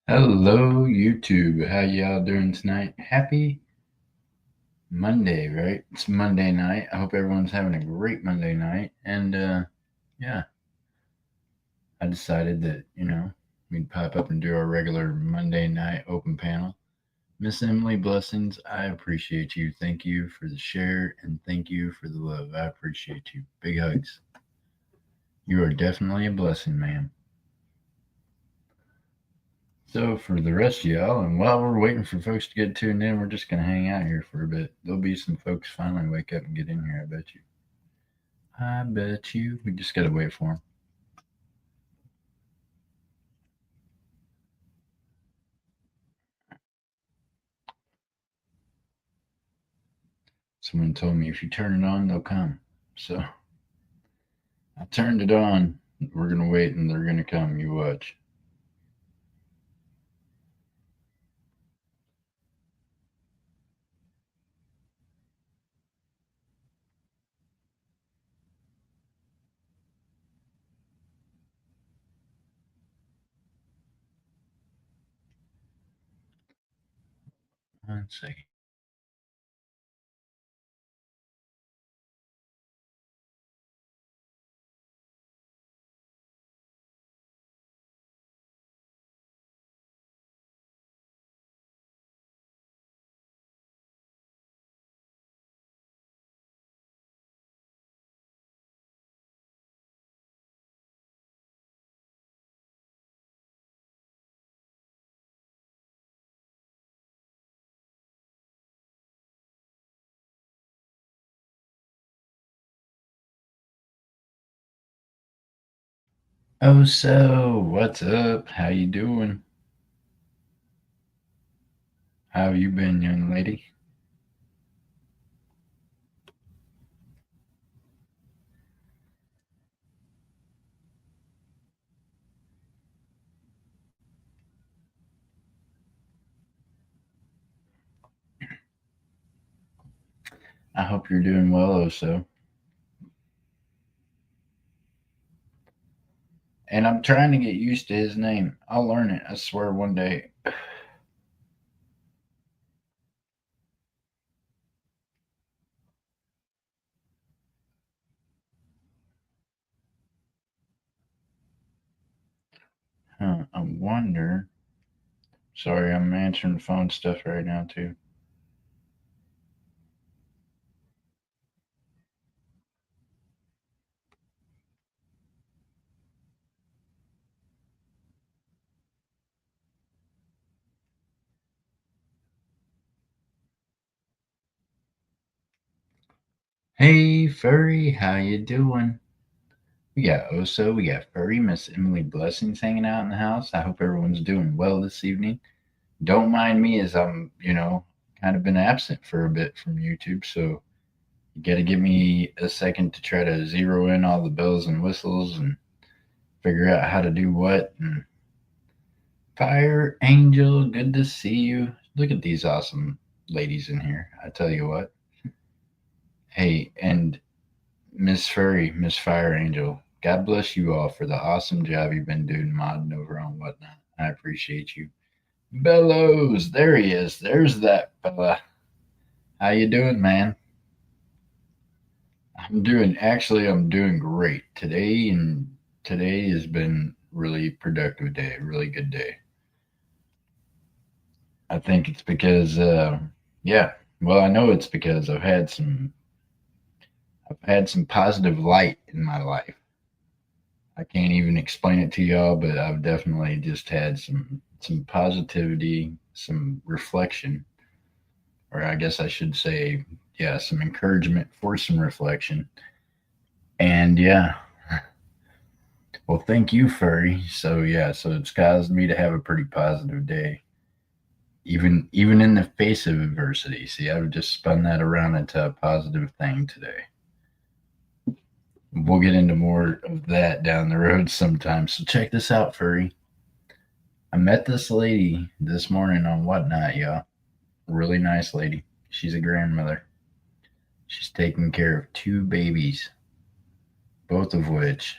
Hello, YouTube. How y'all doing tonight? Happy Monday, right? It's Monday night. I hope everyone's having a great Monday night. Yeah, I decided that, we'd pop up and do our regular Monday night open panel. Miss Emily, blessings. I appreciate you. Thank you for the share and thank you for the love. I appreciate you. Big hugs. You are definitely a blessing, ma'am. So for the rest of y'all, and while we're waiting for folks to get tuned in, we're just gonna hang out here for a bit. There'll be some folks finally wake up and get in here. I bet you. I bet you. We just gotta wait for them. Someone told me if you turn it on, they'll come. So I turned it on. We're gonna wait, and they're gonna come. You watch. One second. Oh, so what's up? How you doing? How have you been, young lady? I hope you're doing well, oh so. And I'm trying to get used to his name. I'll learn it. I swear one day. Huh, I wonder. Sorry, I'm answering the phone stuff right now too. Hey, Furry, how you doing? We got Oso, we got Furry, Miss Emily Blessings hanging out in the house. I hope everyone's doing well this evening. Don't mind me as I'm, kind of been absent for a bit from YouTube, so you got to give me a second to try to zero in all the bells and whistles and figure out how to do what. And Fire Angel, good to see you. Look at these awesome ladies in here. I tell you what. Hey, and Miss Furry, Miss Fire Angel, God bless you all for the awesome job you've been doing modding over on Whatnot. I appreciate you. Bellows, there he is. There's that fella. How you doing, man? I'm doing great today, and today has been really productive day, really good day. I think it's because, yeah, well, I know it's because I've had some positive light in my life. I can't even explain it to y'all, but I've definitely just had some positivity, some reflection, or I guess I should say, yeah, some encouragement for some reflection. And yeah, well, thank you, Furry. So yeah, so it's caused me to have a pretty positive day, even in the face of adversity. See, I've just spun that around into a positive thing today. We'll get into more of that down the road sometime. So check this out, Furry. I met this lady this morning on Whatnot, y'all. Really nice lady. She's a grandmother. She's taking care of two babies, both of which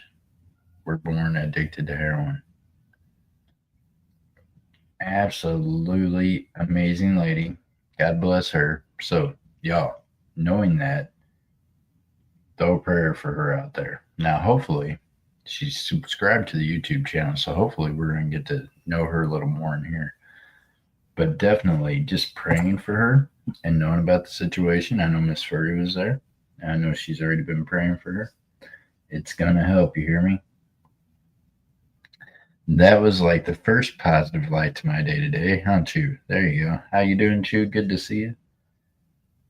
were born addicted to heroin. absolutely amazing lady. God bless her. So, y'all, knowing that, throw a prayer for her out there. Now, hopefully, she's subscribed to the YouTube channel, so hopefully, we're going to get to know her a little more in here. But definitely just praying for her and knowing about the situation. I know Miss Furry was there. I know she's already been praying for her. It's going to help, you hear me? That was like the first positive light to my day today, huh, Chew? There you go. How you doing, Chew? Good to see you.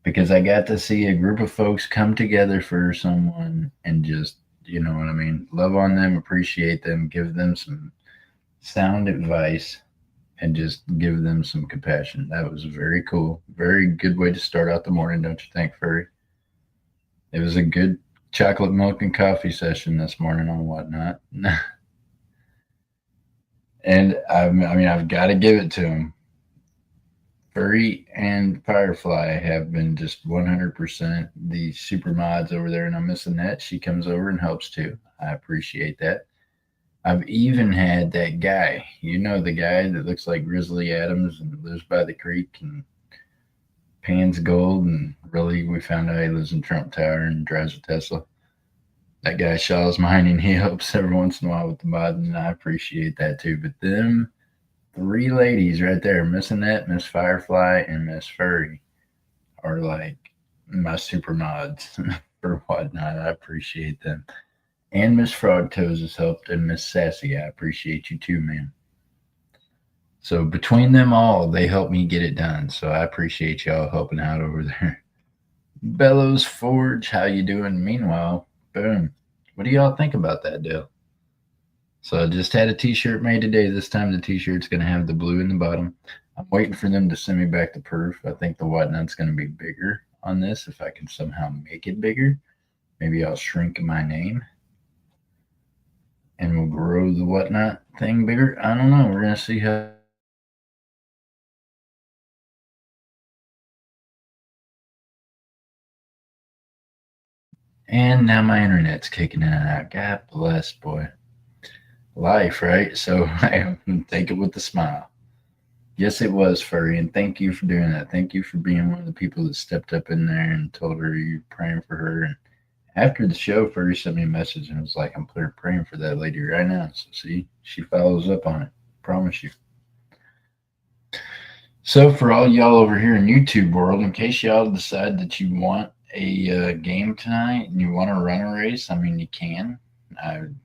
Because I got to see a group of folks come together for someone and just, you know what I mean, love on them, appreciate them, give them some sound advice, and just give them some compassion. That was very cool. Very good way to start out the morning, don't you think, Furry? It was a good chocolate milk and coffee session this morning on whatnot. And I mean, I've got to give it to him. Furry and Firefly have been just 100% the super mods over there, and I'm missing that. She comes over and helps too. I appreciate that. I've even had that guy, you know, the guy that looks like Grizzly Adams and lives by the creek and pans gold, and really, we found out he lives in Trump Tower and drives a Tesla. That guy Shaw's mine, and he helps every once in a while with the mods, and I appreciate that too. But them three ladies right there, Miss Annette, Miss Firefly, and Miss Furry, are like my super mods for whatnot. I appreciate them. And Miss Frogtoes has helped, and Miss Sassy, I appreciate you too, man. So between them all, they helped me get it done. So I appreciate y'all helping out over there. Bellows Forge, how you doing? Meanwhile, boom. What do y'all think about that deal? So I just had a t-shirt made today. This time the t-shirt's going to have the blue in the bottom. I'm waiting for them to send me back the proof. I think the whatnot's going to be bigger on this if I can somehow make it bigger. Maybe I'll shrink my name and we'll grow the whatnot thing bigger. I don't know. We're going to see how. And now my internet's kicking in and out. God bless, boy. Life, right? So I take it with a smile. Yes, it was, Furry, and thank you for doing that. Thank you for being one of the people that stepped up in there and told her you're praying for her. And after the show, Furry sent me a message and was like, I'm praying for that lady right now. So, see, she follows up on it. Promise you. So, for all y'all over here in YouTube world, in case y'all decide that you want a game tonight and you want to run a race, I mean, you can. I'm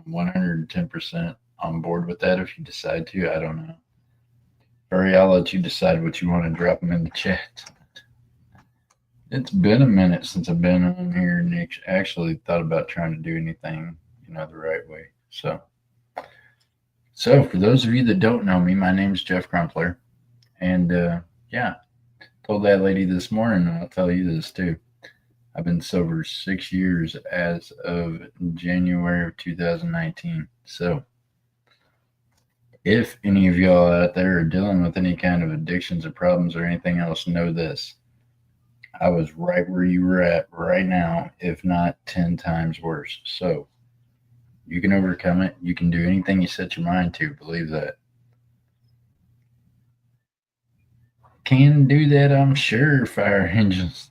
110% on board with that if you decide to. I don't know. Furry, I'll let you decide what you want to drop them in the chat. It's been a minute since I've been on here and actually thought about trying to do anything, the right way. So for those of you that don't know me, my name's Jeff Crumpler. And yeah, told that lady this morning, and I'll tell you this too. I've been sober 6 years as of January of 2019. So if any of y'all out there are dealing with any kind of addictions or problems or anything else, know this. I was right where you were at right now, if not 10 times worse. So you can overcome it. You can do anything you set your mind to. Believe that. Can do that, I'm sure, fire engines.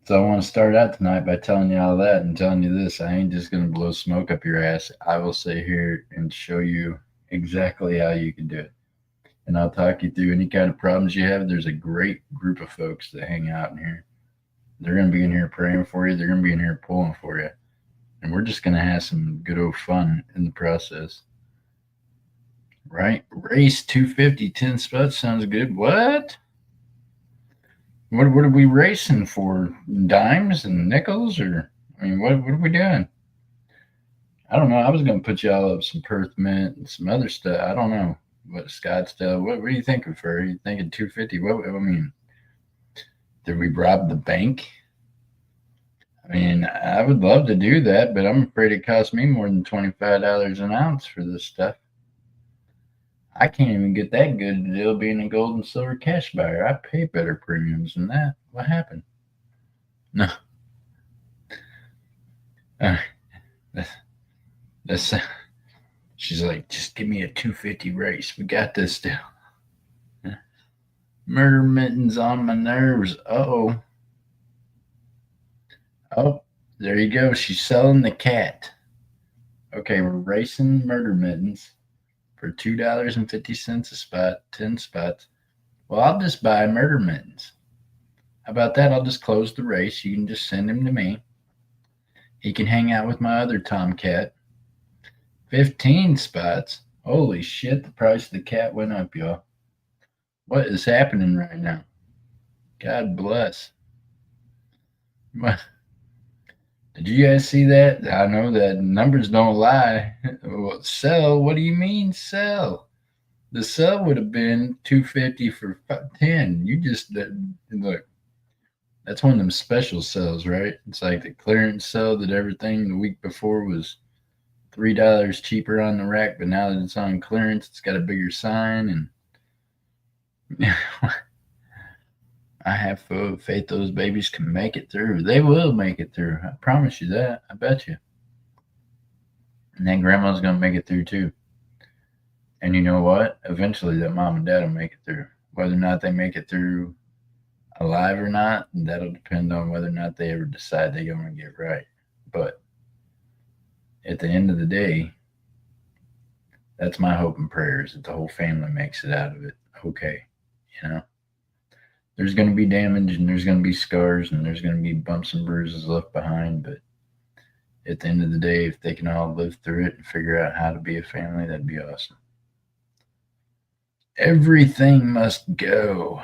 So I want to start out tonight by telling you all that and telling you this. I ain't just going to blow smoke up your ass. I will sit here and show you exactly how you can do it. And I'll talk you through any kind of problems you have. There's a great group of folks that hang out in here. They're going to be in here praying for you. They're going to be in here pulling for you. And we're just going to have some good old fun in the process. Right? Race 250, 10 spots sounds good. What? What are we racing for? Dimes and nickels? Or, I mean, what are we doing? I don't know. I was going to put y'all up some Perth Mint and some other stuff. I don't know. What, Scottsdale? What are you thinking, for? Are you thinking 250? What, I mean, did we rob the bank? I mean, I would love to do that, but I'm afraid it costs me more than $25 an ounce for this stuff. I can't even get that good a deal being a gold and silver cash buyer. I pay better premiums than that. What happened? No. Uh, that's She's like, just give me a 250 race. We got this still. Murder mittens on my nerves. Oh, oh, there you go. She's selling the cat. Okay, we're racing murder mittens for $2.50 a spot, 10 spots. Well, I'll just buy murder mittens. How about that? I'll just close the race. You can just send him to me. He can hang out with my other tomcat. 15 spots. Holy shit, the price of the cat went up, y'all. What is happening right now? God bless. What? Did you guys see that? I know that numbers don't lie. Well, sell? What do you mean sell? The sell would have been 250 for 10. You just look. That's one of them special sells, right? It's like the clearance sell that everything the week before was $3 cheaper on the rack, but now that it's on clearance, it's got a bigger sign. And I have faith those babies can make it through. They will make it through. I promise you that. I bet you. And then grandma's gonna make it through too. And you know what? Eventually, that mom and dad will make it through. Whether or not they make it through alive or not, that'll depend on whether or not they ever decide they're going to get right. But at the end of the day, that's my hope and prayers that the whole family makes it out of it okay. You know, there's going to be damage and there's going to be scars and there's going to be bumps and bruises left behind. But at the end of the day, if they can all live through it and figure out how to be a family, that'd be awesome. Everything must go.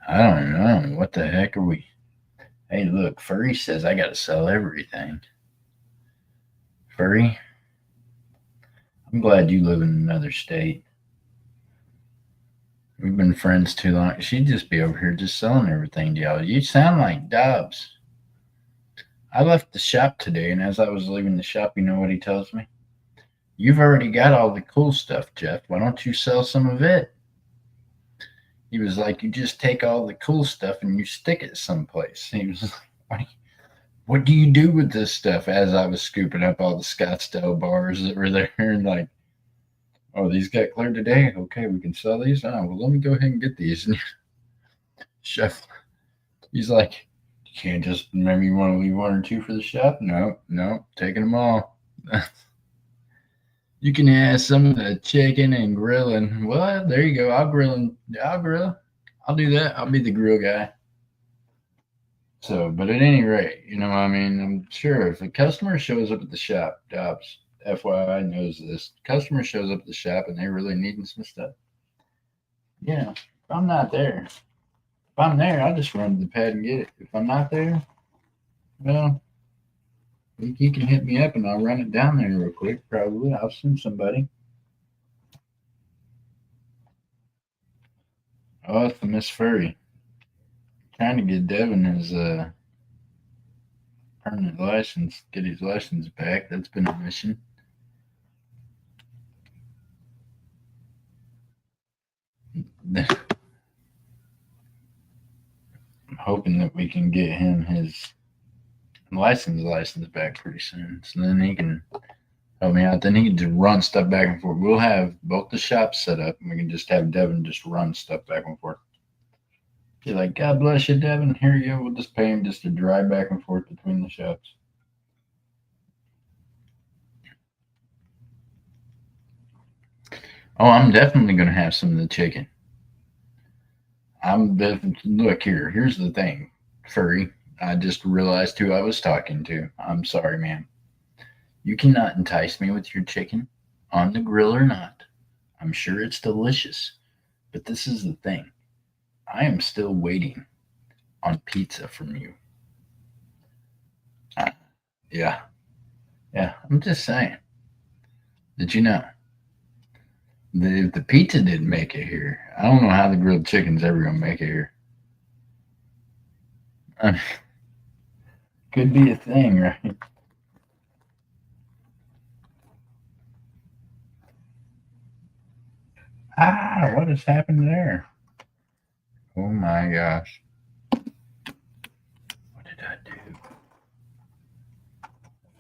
I don't know. What the heck are we? Hey, look, Furry says I got to sell everything. Furry, I'm glad you live in another state. We've been friends too long. She'd just be over here just selling everything to y'all. You sound like Dobbs. I left the shop today, and as I was leaving the shop, you know what he tells me? You've already got all the cool stuff, Jeff. Why don't you sell some of it? He was like, you just take all the cool stuff and you stick it someplace. He was like, what do you do with this stuff? As I was scooping up all the Scottsdale bars that were there, and like, oh, these got cleared today? Okay, we can sell these? Oh, well, let me go ahead and get these. And Chef, he's like, you can't just, maybe you want to leave one or two for the shop? No, taking them all. You can have some of the chicken and grilling. Well, there you go. I'll grill. I'll do that. I'll be the grill guy. So, but at any rate, I mean, I'm sure if a customer shows up at the shop, Dobbs, FYI knows this, customer shows up at the shop and they're really needing some stuff. If I'm not there, if I'm there, I'll just run to the pad and get it. If I'm not there, well, he can hit me up and I'll run it down there real quick. Probably. I'll send somebody. Oh, it's the Miss Furry. Trying to get Devin his permanent license, get his license back. That's been a mission. I'm hoping that we can get him his license back pretty soon. So then he can help me out. Then he can just run stuff back and forth. We'll have both the shops set up and we can just have Devin just run stuff back and forth. Be like, God bless you, Devin. Here you go. We'll just pay him just to drive back and forth between the shops. Oh, I'm definitely going to have some of the chicken. Look here. Here's the thing, Furry. I just realized who I was talking to. I'm sorry, ma'am. You cannot entice me with your chicken, on the grill or not. I'm sure it's delicious. But this is the thing. I am still waiting on pizza from you. Yeah. Yeah. I'm just saying. Did you know? If the pizza didn't make it here, I don't know how the grilled chicken's ever going to make it here. I mean, could be a thing, right? What has happened there? Oh my gosh. What did I do?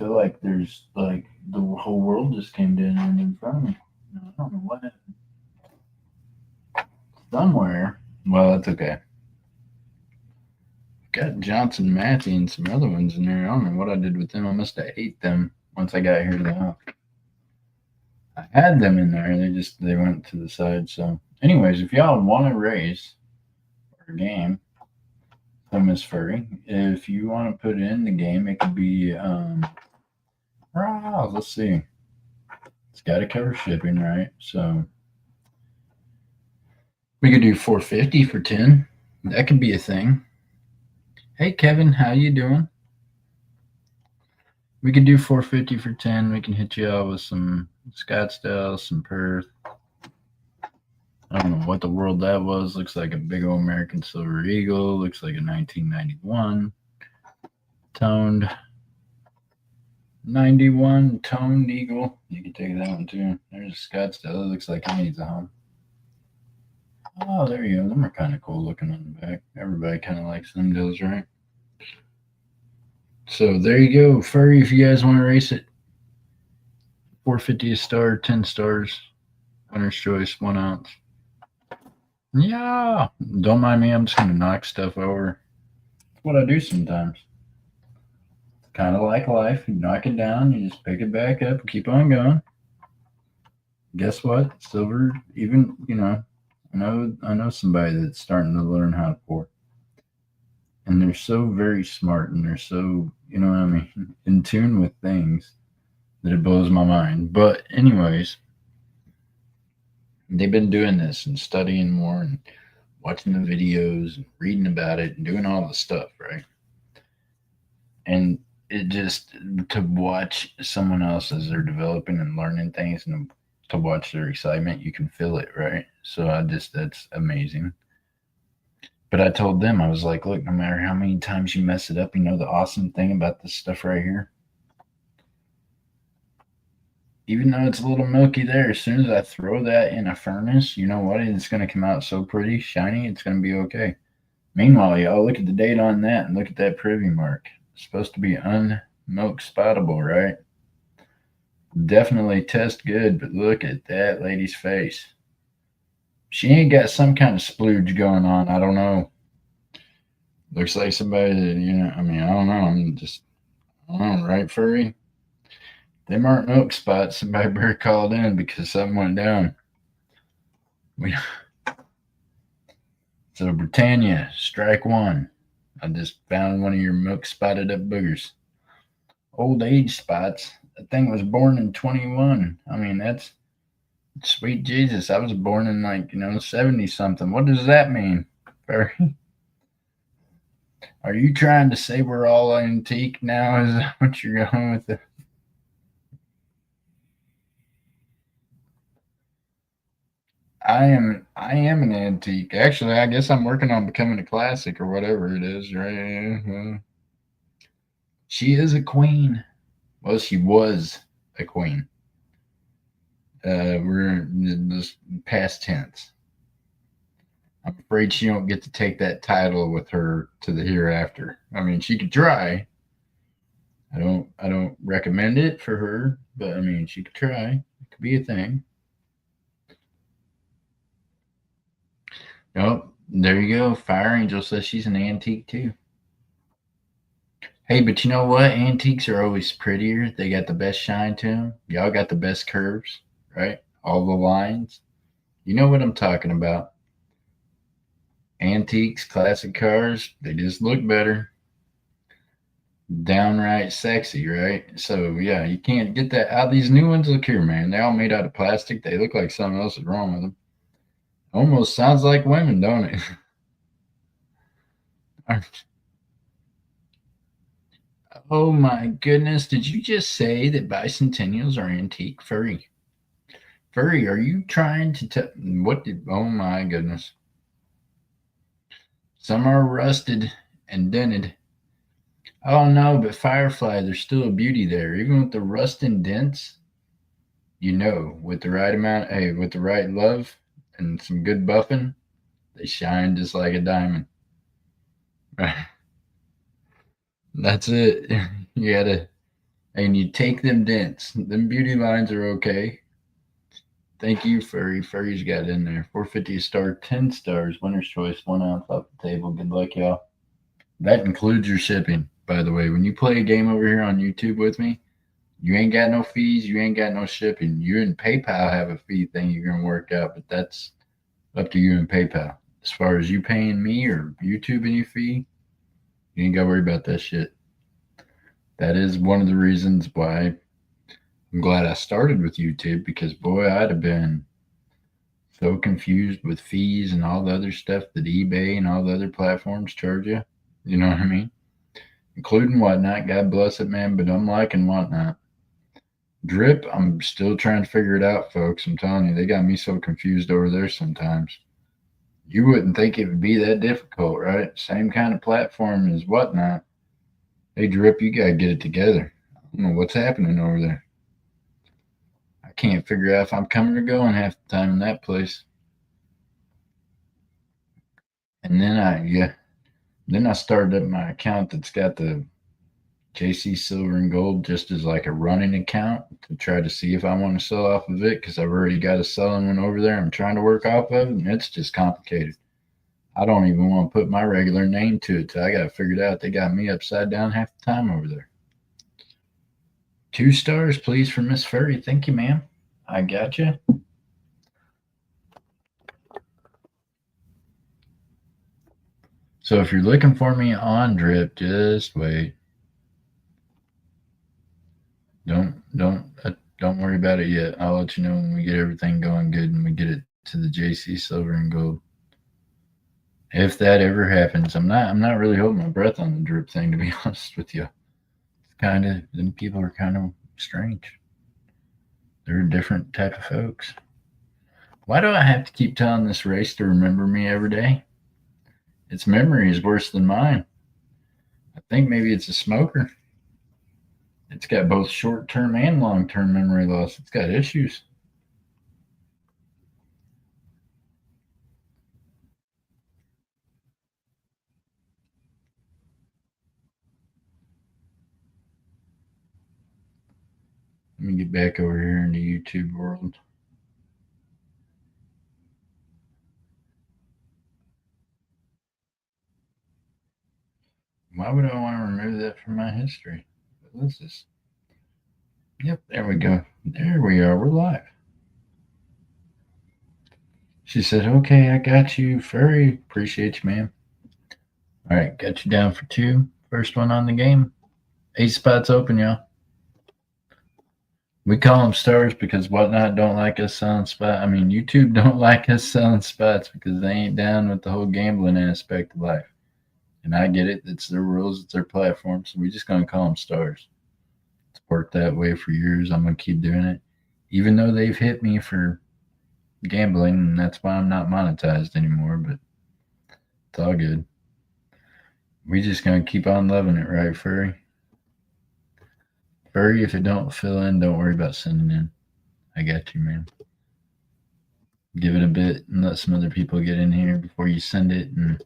feel like there's like the whole world just came down in front of me. I don't know what happened. Somewhere. Well, that's okay. Got Johnson Matthey and some other ones in there. I don't know what I did with them. I must have ate them once I got here to the house. I had them in there. They went to the side. So, anyways, if y'all want to race or game, so Miss Furry, if you want to put it in the game, it could be let's see. It's got to cover shipping, right? So we could do 450 for 10. That could be a thing. Hey Kevin, how you doing? We could do 450 for 10. We can hit you out with some Scottsdale, some Perth. I don't know what the world that was. Looks like a big old American Silver Eagle. Looks like a 1991 toned 91 toned Eagle. You can take that one too. There's a Scottsdale. It looks like it needs a home. Oh, there you go. Them are kind of cool looking on the back. Everybody kind of likes them deals, right? So there you go, Furry. If you guys want to race it, 450 a star, 10 stars, winner's choice, 1 ounce. Yeah, don't mind me. I'm just gonna knock stuff over. That's what I do sometimes. It's kind of like life. You knock it down, you just pick it back up, and keep on going. Guess what? Silver, even I know somebody that's starting to learn how to pour, and they're so very smart, and they're so what I mean, in tune with things that it blows my mind. But anyways, they've been doing this and studying more and watching the videos and reading about it and doing all the stuff, right? And it just to watch someone else as they're developing and learning things and to watch their excitement, you can feel it, right? So that's amazing. But I told them, I was like, look, no matter how many times you mess it up, the awesome thing about this stuff right here, even though it's a little milky there, as soon as I throw that in a furnace, you know what? It's going to come out so pretty, shiny, it's going to be okay. Meanwhile, y'all, look at the date on that and look at that privy mark. It's supposed to be unmilk spottable, right? Definitely test good, but look at that lady's face. She ain't got some kind of splooge going on. I don't know. Looks like somebody that, I don't know. I don't know, right, Furry? Them aren't milk spots. Somebody better called in because something went down. We, so, Britannia, strike one. I just found one of your milk spotted up boogers. Old age spots. That thing was born in 21. That's sweet Jesus. I was born in 70 something. What does that mean? Furry? Are you trying to say we're all antique now? Is that what you're going with? I am an antique. Actually, I guess I'm working on becoming a classic or whatever it is, right? She is a queen. Well, she was a queen. We're in this past tense. I'm afraid she don't get to take that title with her to the hereafter. She could try. I don't recommend it for her, but she could try. It could be a thing. Oh, there you go. Fire Angel says she's an antique too. Hey, but you know what? Antiques are always prettier. They got the best shine to them. Y'all got the best curves, right? All the lines. You know what I'm talking about. Antiques, classic cars, they just look better. Downright sexy, right? So, yeah, you can't get that out. These new ones, look here, man. They're all made out of plastic. They look like something else is wrong with them. Almost sounds like women, don't it? Oh my goodness. Did you just say that bicentennials are antique? Furry. Furry, are you trying to tell what did oh my goodness. Some are rusted and dented. Oh no, but Firefly, there's still a beauty there. Even with the rust and dents, with the right amount, hey, with the right love and some good buffing, they shine just like a diamond. Right. That's it. You gotta And you take them dents. Them beauty lines are okay. Thank you, Furry. Furry's got in there. 450 a star, 10 stars. Winner's choice, 1 ounce off the table. Good luck, y'all. That includes your shipping, by the way. When you play a game over here on YouTube with me, you ain't got no fees. You ain't got no shipping. You and PayPal have a fee thing you're going to work out, but that's up to you and PayPal. As far as you paying me or YouTube any fee, you ain't got to worry about that shit. That is one of the reasons why I'm glad I started with YouTube because, boy, I'd have been so confused with fees and all the other stuff that eBay and all the other platforms charge you. You know what I mean? Including Whatnot. God bless it, man, but I'm liking Whatnot. Drip, I'm still trying to figure it out, folks. I'm telling you, they got me so confused over there sometimes. You wouldn't think it would be that difficult, right? Same kind of platform as Whatnot. Hey, Drip, you got to get it together. I don't know what's happening over there. I can't figure out if I'm coming or going half the time in that place. And then I started up my account that's got the JC Silver and Gold just as like a running account to try to see if I want to sell off of it because I've already got a selling one over there I'm trying to work off of, and it's just complicated. I don't even want to put my regular name to it till I got it figured out. They got me upside down half the time over there. 2 stars, please, for Miss Furry. Thank you, ma'am. I got you. So if you're looking for me on Drip, just wait. Don't worry about it yet. I'll let you know when we get everything going good and we get it to the JC Silver and Gold. If that ever happens, I'm not really holding my breath on the Drip thing, to be honest with you. It's kind of them people are kind of strange. They're a different type of folks. Why do I have to keep telling this race to remember me every day? Its memory is worse than mine. I think maybe it's a smoker. It's got both short term and long term memory loss. It's got issues. Let me get back over here in the YouTube world. Why would I want to remove that from my history? What is this? Yep, there we go. There we are. We're live. She said, okay, I got you. Furry. Appreciate you, ma'am. All right, got you down for 2. First one on the game. 8 spots open, y'all. We call them stars because Whatnot don't like us selling spots. I mean, YouTube don't like us selling spots because they ain't down with the whole gambling aspect of life. And I get it. It's their rules. It's their platform. So we're just going to call them stars. It's worked that way for years. I'm going to keep doing it. Even though they've hit me for gambling, and that's why I'm not monetized anymore, but it's all good. We just going to keep on loving it, right, Furry? Furry, if it don't fill in, don't worry about sending in. I got you, man. Give it a bit and let some other people get in here before you send it. And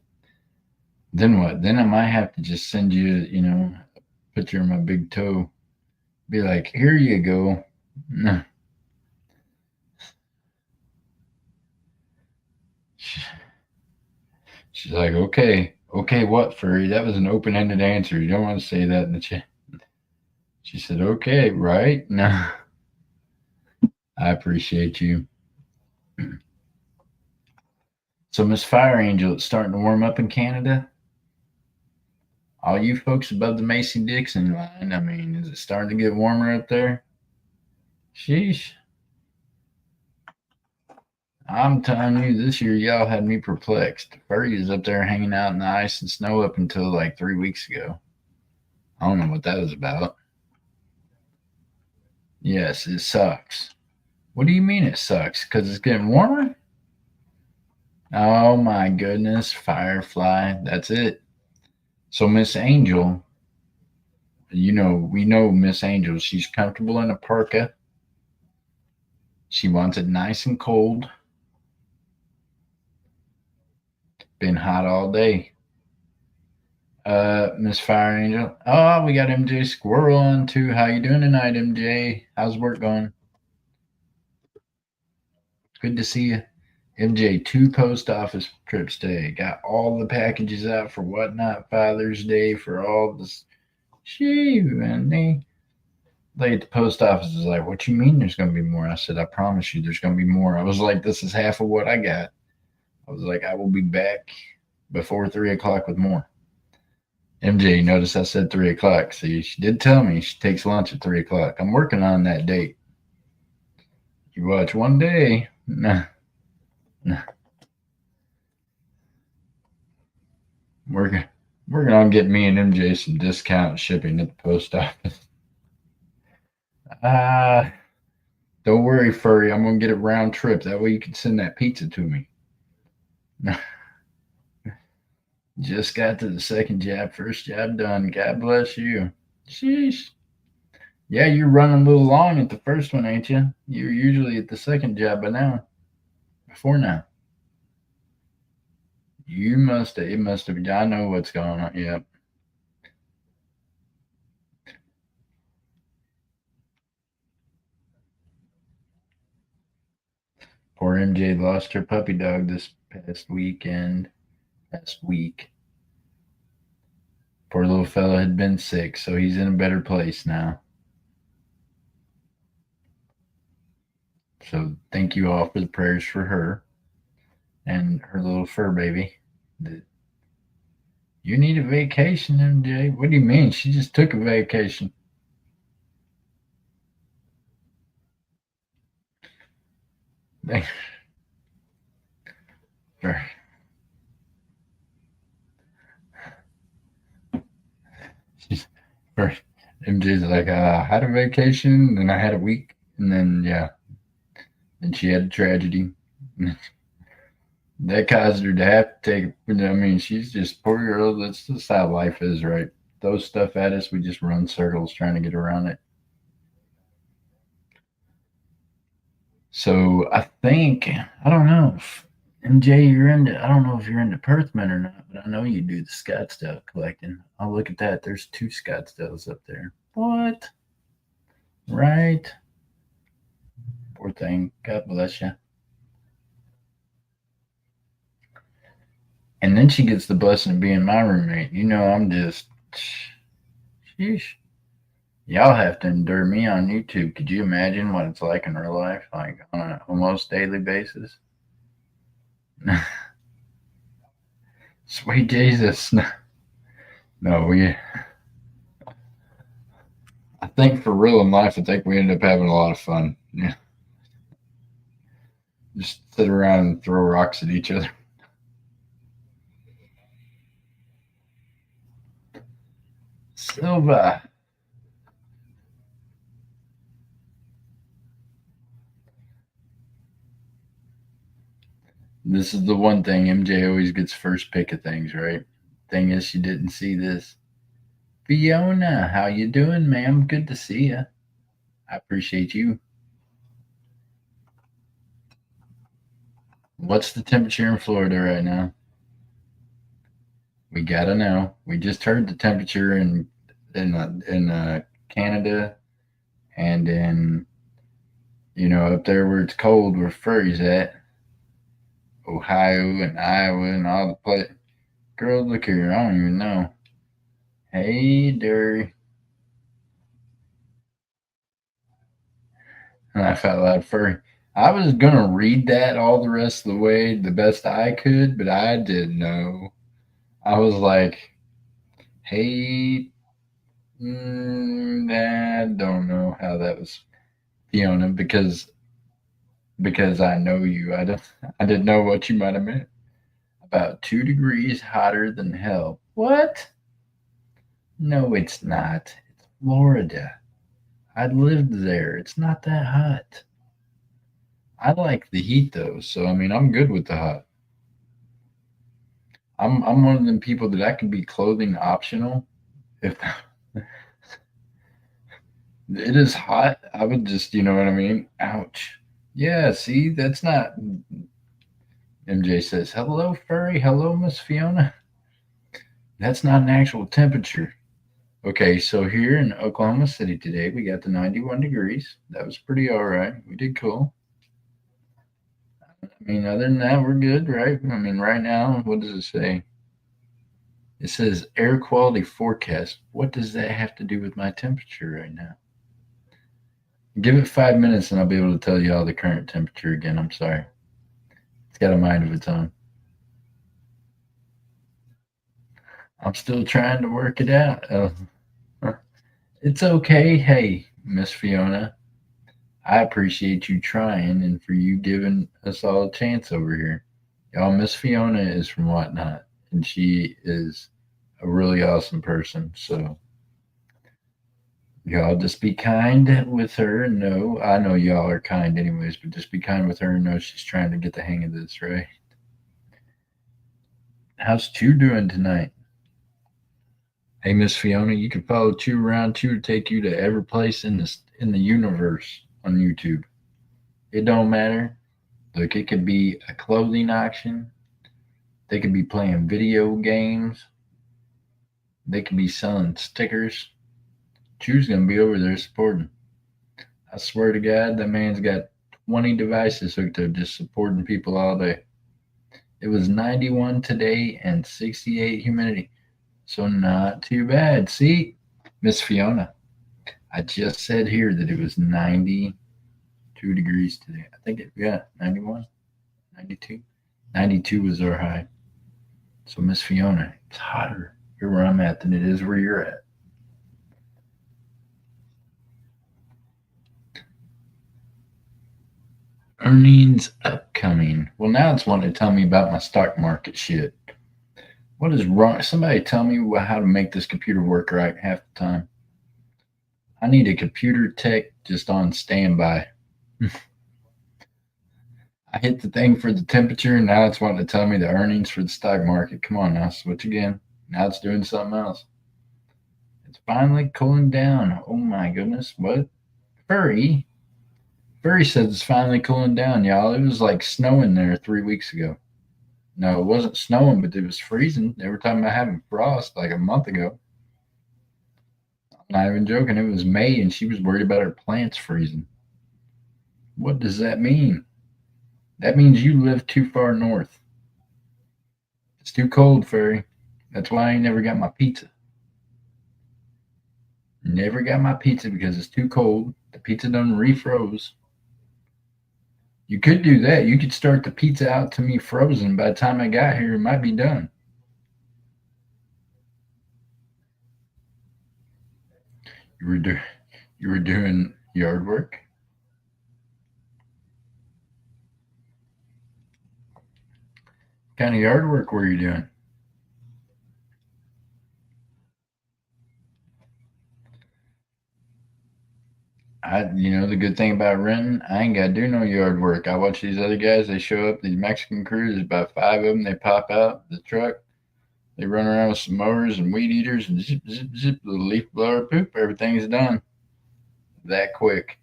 then what? Then I might have to just send you, a picture of my big toe. Be like, here you go. No. She's like, okay. Okay, what, Furry? That was an open ended answer. You don't want to say that in the chat. She said, okay, right? No. I appreciate you. So, Miss Fire Angel, it's starting to warm up in Canada. All you folks above the Mason Dixon line, I mean, is it starting to get warmer up there? Sheesh. I'm telling you, this year y'all had me perplexed. Furry is up there hanging out in the ice and snow up until like 3 weeks ago. I don't know what that was about. Yes, it sucks. What do you mean it sucks? Because it's getting warmer? Oh my goodness, Firefly. That's it. So, Miss Angel, we know Miss Angel. She's comfortable in a parka. She wants it nice and cold. Been hot all day. Miss Fire Angel. Oh, we got MJ Squirrel on too. How you doing tonight, MJ? How's work going? Good to see you. MJ, two post office trips today. Got all the packages out for whatnot Father's Day for all this. She and they lady at the post office is like, "What you mean there's gonna be more?" I said, "I promise you there's gonna be more." I was like, "This is half of what I got." I was like, "I will be back before 3 o'clock with more." MJ, notice I said 3 o'clock. See, she did tell me she takes lunch at 3 o'clock. I'm working on that date. You watch one day. Nah, nah. Working working on getting me and MJ some discount shipping at the post office. Ah, don't worry, furry. I'm gonna get it round trip. That way you can send that pizza to me. Just got to the second job, first job done. God bless you. Sheesh. Yeah, you're running a little long at the first one, ain't you? You're usually at the second job by now. Before now. You must have. It must have. I know what's going on. Yep. Poor MJ lost her puppy dog this past weekend. Last week. Poor little fella had been sick, so he's in a better place now. So thank you all for the prayers for her and her little fur baby. You need a vacation, MJ. What do you mean? She just took a vacation. She's, MJ's like, I had a vacation, then I had a week, and then, yeah, then she had a tragedy. That caused her to have to take. I mean, she's just poor girl. That's just how life is, right? Those stuff at us, we just run circles trying to get around it. So I think I don't know if MJ you're into. I don't know if you're into Perthman or not, but I know you do the Scottsdale collecting. I'll look at that. There's two Scottsdales up there. What? Right? Poor thing. God bless you. And then she gets the blessing of being my roommate. You know, I'm just. Sheesh. Y'all have to endure me on YouTube. Could you imagine what it's like in real life, like on an almost daily basis? Sweet Jesus. No, I think for real in life, I think we end up having a lot of fun. Yeah. Just sit around and throw rocks at each other. Silva. This is the one thing MJ always gets first pick of things, right? Thing is, she didn't see this. Fiona, how you doing, ma'am? Good to see you. I appreciate you. What's the temperature in Florida right now? We gotta know. We just heard the temperature in Canada and in up there where it's cold where Furry's at, Ohio and Iowa and all the place. Girl, look here. I don't even know. Hey, Derry. And I felt like Furry. I was gonna read that all the rest of the way the best I could, but I didn't know. I was like, hey, I don't know how that was Fiona because I know you. I didn't know what you might have meant. About 2 degrees hotter than hell. What? No, it's not. It's Florida. I lived there. It's not that hot. I like the heat though, so I mean I'm good with the hot. I'm one of them people that I can be clothing optional. If it is hot, I would just you know what I mean? Ouch. Yeah, see, that's not MJ says, hello, furry, hello, Miss Fiona. That's not an actual temperature. Okay, so here in Oklahoma City today, we got the 91 degrees. That was pretty all right. We did cool. I mean, other than that, we're good, right? I mean, right now, what does it say? It says air quality forecast. What does that have to do with my temperature right now? Give it 5 minutes and I'll be able to tell you all the current temperature again. I'm sorry. It's got a mind of its own. I'm still trying to work it out. It's okay. Hey, Miss Fiona, I appreciate you trying and for you giving us all a chance over here. Y'all, Miss Fiona is from Whatnot, and she is a really awesome person. So, y'all just be kind with her. And know, I know y'all are kind anyways, but just be kind with her and know she's trying to get the hang of this, right? How's Chew doing tonight? Hey, Miss Fiona, you can follow Chew around. Chew to take you to every place in the universe on YouTube. It don't matter. Look, it could be a clothing auction. They could be playing video games. They could be selling stickers. Chew's gonna be over there supporting. I swear to God, that man's got 20 devices hooked up just supporting people all day. It was 91 today and 68 humidity. So not too bad. See, Miss Fiona, I just said here that it was 92 degrees today. I think it, yeah, 91, 92. 92 was our high. So, Miss Fiona, it's hotter here where I'm at than it is where you're at. Earnings upcoming. Well, now it's wanting to tell me about my stock market shit. What is wrong? Somebody tell me how to make this computer work right half the time. I need a computer tech just on standby. I hit the thing for the temperature, and now it's wanting to tell me the earnings for the stock market. Come on now, switch again. Now it's doing something else. It's finally cooling down. Oh my goodness, what? Furry? Furry says it's finally cooling down, y'all. It was like snowing there 3 weeks ago. No, it wasn't snowing, but it was freezing. They were talking about having frost like a month ago. I'm not even joking. It was May, and she was worried about her plants freezing. What does that mean? That means you live too far north. It's too cold, Furry. That's why I ain't never got my pizza. Never got my pizza because it's too cold. The pizza done refroze. You could do that. You could start the pizza out to me frozen. By the time I got here, it might be done. You were do- you were doing yard work. What kind of yard work were you doing? The good thing about renting, I ain't got to do no yard work. I watch these other guys. They show up. These Mexican crews. There's about five of them. They pop out the truck. They run around with some mowers and weed eaters and zip zip zip. Little leaf blower, poop. Everything's done that quick.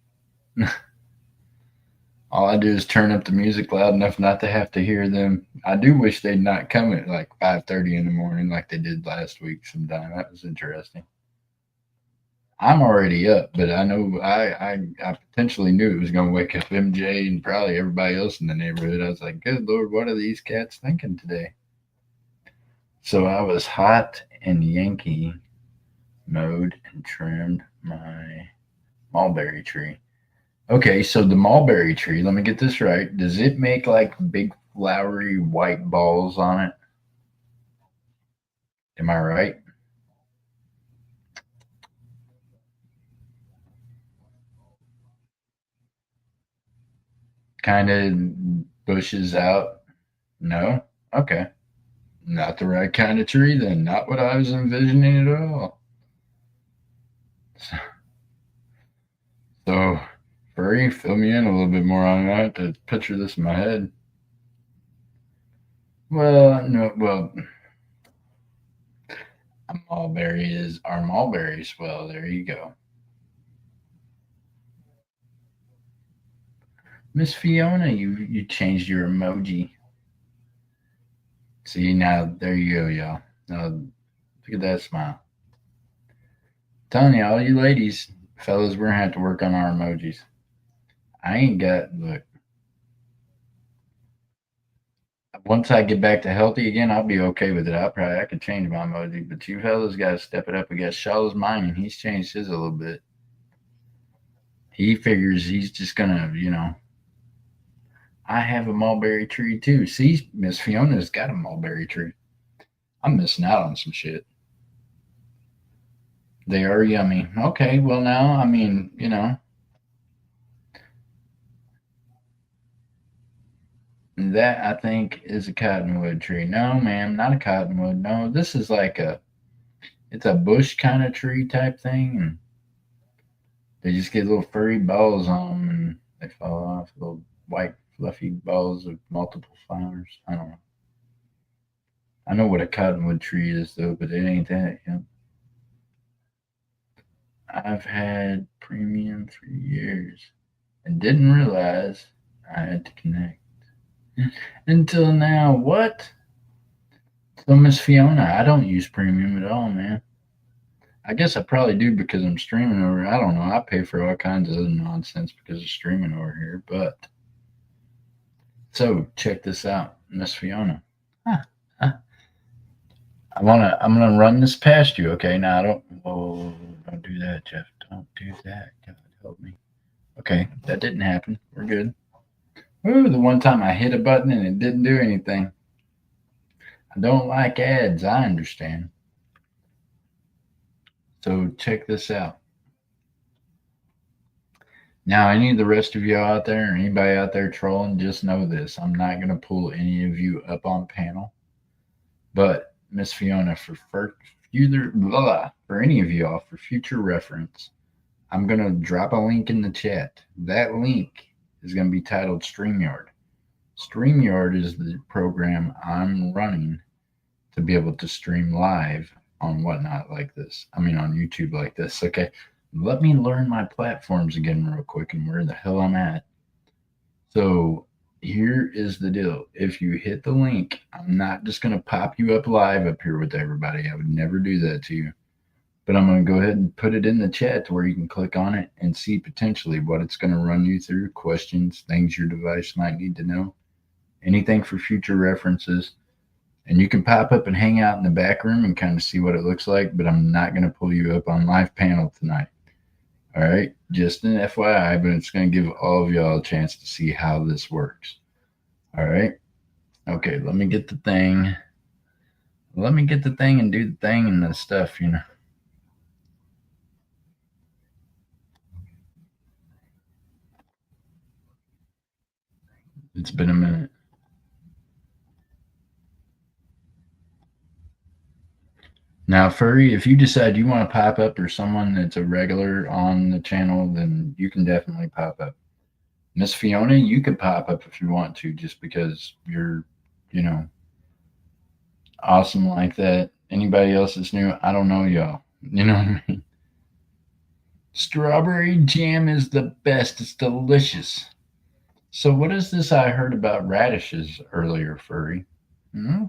All I do is turn up the music loud enough not to have to hear them. I do wish they'd not come at like 5:30 in the morning like they did last week. Sometime that was interesting. I'm already up, but I know I potentially knew it was going to wake up MJ and probably everybody else in the neighborhood. I was like, good Lord, what are these cats thinking today? So I was hot and Yankee mode and trimmed my mulberry tree. Okay, so the mulberry tree, let me get this right. Does it make like big flowery white balls on it? Am I right? Kind of bushes out? No? Okay. Not the right kind of tree then. Not what I was envisioning at all. So, Furry, fill me in a little bit more on that to picture this in my head. Well, no, well, a mulberry is our mulberries. Well, there you go. Miss Fiona, you changed your emoji. See, now, there you go, y'all. Now, Look at that smile. Telling you, all you ladies, fellas, we're gonna have to work on our emojis. I ain't got look. Once I get back to healthy again, I'll be okay with it. I could change my emoji, but you fellas got to step it up against Shaw's mine, and he's changed his a little bit. He figures he's just gonna, I have a mulberry tree too. See, Miss Fiona's got a mulberry tree. I'm missing out on some shit. They are yummy. Okay, well now, I mean, that I think is a cottonwood tree. No, ma'am, not a cottonwood. No, this is like it's a bush kind of tree type thing, and they just get little furry balls on them, and they fall off. Little white fluffy balls of multiple flowers. I don't know. I know what a cottonwood tree is though, but it ain't that. Yep. I've had premium for years and didn't realize I had to connect until now. What? So Miss Fiona, I don't use premium at all, man. I guess I probably do because I'm streaming over. I don't know. I pay for all kinds of other nonsense because of streaming over here. But so check this out, Miss Fiona. Huh, huh. I'm gonna run this past you. Okay, now I don't. Whoa, don't do that, Jeff. Don't do that. God help me. Okay, that didn't happen. We're good. Ooh, the one time I hit a button and it didn't do anything. I don't like ads. I understand. So check this out. Now, any of the rest of you out there, or anybody out there trolling, just know this: I'm not going to pull any of you up on panel. But Miss Fiona, for any of y'all, for future reference, I'm going to drop a link in the chat. That link is going to be titled StreamYard. StreamYard is the program I'm running to be able to stream live on whatnot like this. I mean, on YouTube like this. Okay. Let me learn my platforms again, real quick, and where the hell I'm at. So, here is the deal. If you hit the link, I'm not just going to pop you up live up here with everybody. I would never do that to you. But I'm going to go ahead and put it in the chat to where you can click on it and see potentially what it's going to run you through, questions, things your device might need to know, anything for future references. And you can pop up and hang out in the back room and kind of see what it looks like, but I'm not going to pull you up on live panel tonight. All right, just an FYI, but it's going to give all of y'all a chance to see how this works. All right. Okay, let me get the thing. Let me get the thing and do the thing and the stuff, It's been a minute. Now, Furry, if you decide you want to pop up or someone that's a regular on the channel, then you can definitely pop up. Miss Fiona, you could pop up if you want to, just because you're, you know, awesome like that. Anybody else that's new, I don't know y'all. You know what I mean? Strawberry jam is the best. It's delicious. So, what is this I heard about radishes earlier, Furry? Hmm?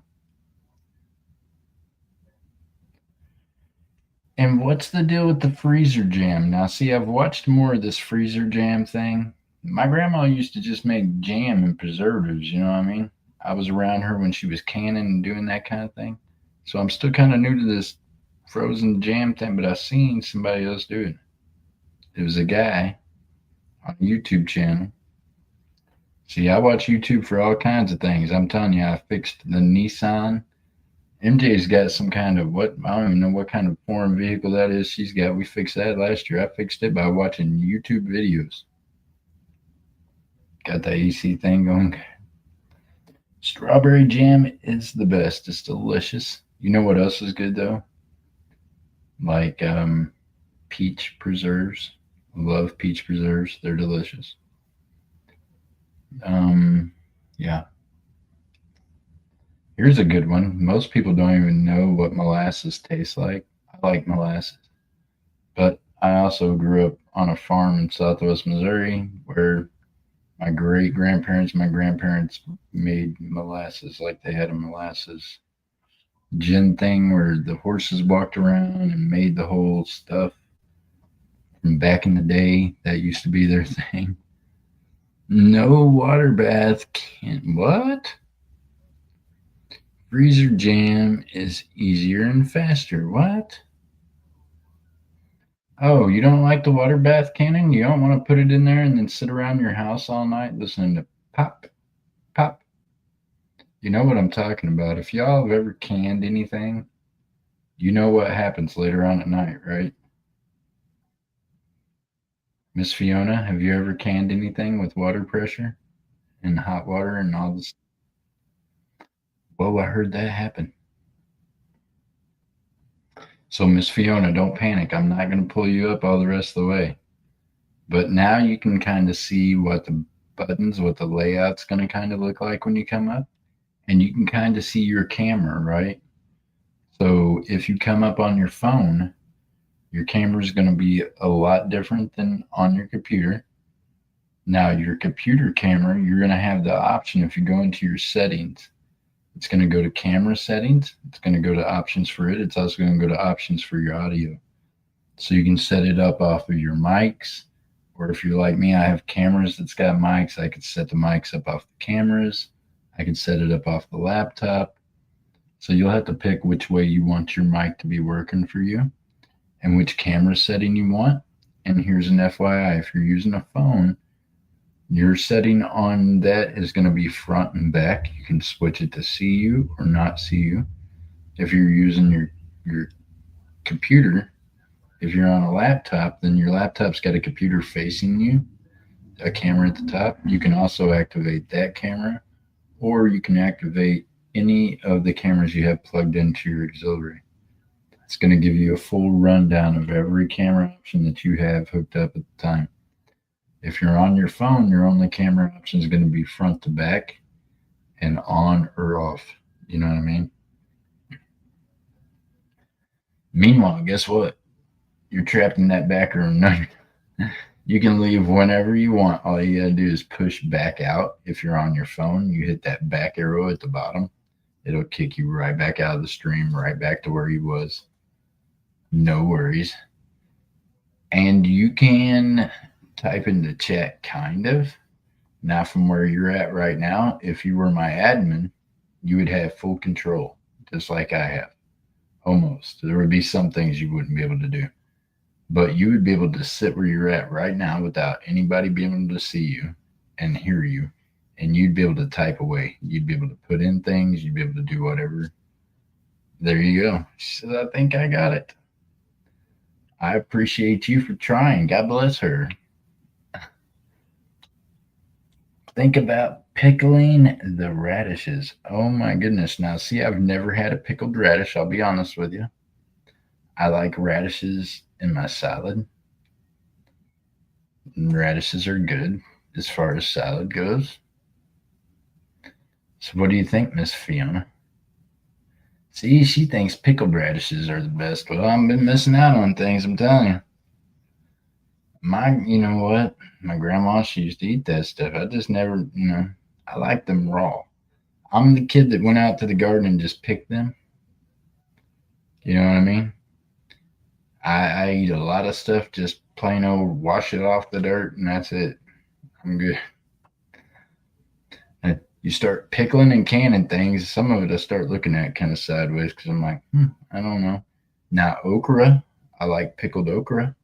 And what's the deal with the freezer jam? Now, see, I've watched more of this freezer jam thing. My grandma used to just make jam and preservatives, you know what I mean? I was around her when she was canning and doing that kind of thing. So I'm still kind of new to this frozen jam thing, but I seen somebody else do it. It was a guy on a YouTube channel. See, I watch YouTube for all kinds of things. I'm telling you, I fixed the Nissan. MJ's got some kind of what, I don't even know what kind of foreign vehicle that is she's got. We fixed that last year. I fixed it by watching YouTube videos. Got that AC thing going. Strawberry jam is the best. It's delicious. You know what else is good though? Like peach preserves. Love peach preserves. They're delicious. Yeah. Here's a good one. Most people don't even know what molasses tastes like. I like molasses. But I also grew up on a farm in southwest Missouri where my great grandparents, my grandparents made molasses, like they had a molasses gin thing where the horses walked around and made the whole stuff from back in the day. That used to be their thing. No water bath can what? Freezer jam is easier and faster. What? Oh, you don't like the water bath cannon? You don't want to put it in there and then sit around your house all night listening to pop, pop. You know what I'm talking about. If y'all have ever canned anything, you know what happens later on at night, right? Miss Fiona, have you ever canned anything with water pressure and hot water and all this? Well, I heard that happen. So, Miss Fiona, don't panic. I'm not going to pull you up all the rest of the way. But now you can kind of see what the buttons, what the layout's going to kind of look like when you come up. And you can kind of see your camera, right? So if you come up on your phone, your camera is going to be a lot different than on your computer. Now, your computer camera, you're going to have the option if you go into your settings. It's going to go to camera settings. It's going to go to options for it. It's also going to go to options for your audio. So you can set it up off of your mics. Or if you're like me, I have cameras that's got mics. I could set the mics up off the cameras. I can set it up off the laptop. So you'll have to pick which way you want your mic to be working for you and which camera setting you want. And here's an FYI, if you're using a phone, your setting on that is going to be front and back. You can switch it to see you or not see you. If you're using your computer, if you're on a laptop, then your laptop's got a computer facing you, a camera at the top. You can also activate that camera, or you can activate any of the cameras you have plugged into your auxiliary. It's going to give you a full rundown of every camera option that you have hooked up at the time. If you're on your phone, your only camera option is going to be front to back and on or off. You know what I mean? Meanwhile, guess what? You're trapped in that back room. No, you can leave whenever you want. All you got to do is push back out. If you're on your phone, you hit that back arrow at the bottom. It'll kick you right back out of the stream, right back to where you was. No worries. And you can type in the chat, kind of. Now, from where you're at right now, if you were my admin, you would have full control, just like I have. Almost. There would be some things you wouldn't be able to do. But you would be able to sit where you're at right now without anybody being able to see you and hear you. And you'd be able to type away. You'd be able to put in things. You'd be able to do whatever. There you go. She said, I think I got it. I appreciate you for trying. God bless her. Think about pickling the radishes. Oh my goodness. Now, see, I've never had a pickled radish. I'll be honest with you. I like radishes in my salad. And radishes are good as far as salad goes. So, what do you think, Miss Fiona? See, she thinks pickled radishes are the best. Well, I've been missing out on things, I'm telling you. You know what? My grandma, she used to eat that stuff. I just never, I like them raw. I'm the kid that went out to the garden and just picked them. You know what I mean? I eat a lot of stuff, just plain old wash it off the dirt, and that's it. I'm good. And you start pickling and canning things, some of it I start looking at kind of sideways because I'm like, I don't know. Now, okra, I like pickled okra.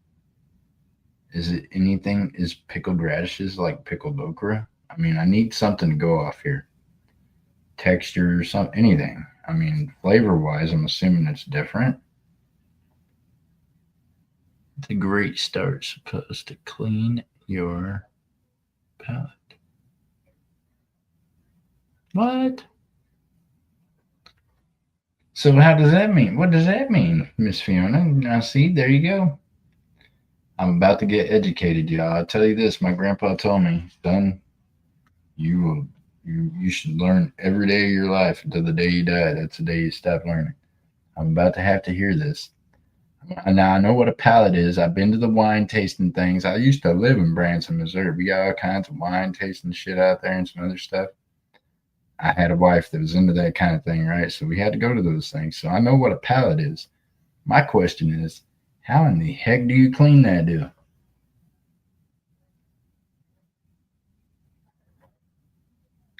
Is pickled radishes like pickled okra? I mean, I need something to go off here. Texture or something, anything. I mean, flavor wise, I'm assuming it's different. It's a great start, supposed to clean your palate. What? So how does that mean? What does that mean, Miss Fiona? Now see, there you go. I'm about to get educated, y'all. I'll tell you this, my grandpa told me, son, you should learn every day of your life until the day you die. That's the day you stop learning. I'm about to have to hear this. Now I know what a palate is. I've been to the wine tasting things. I used to live in Branson, Missouri. We got all kinds of wine tasting shit out there and some other stuff. I had a wife that was into that kind of thing, right? So we had to go to those things. So I know what a pallet is. My question is, how in the heck do you clean that deal?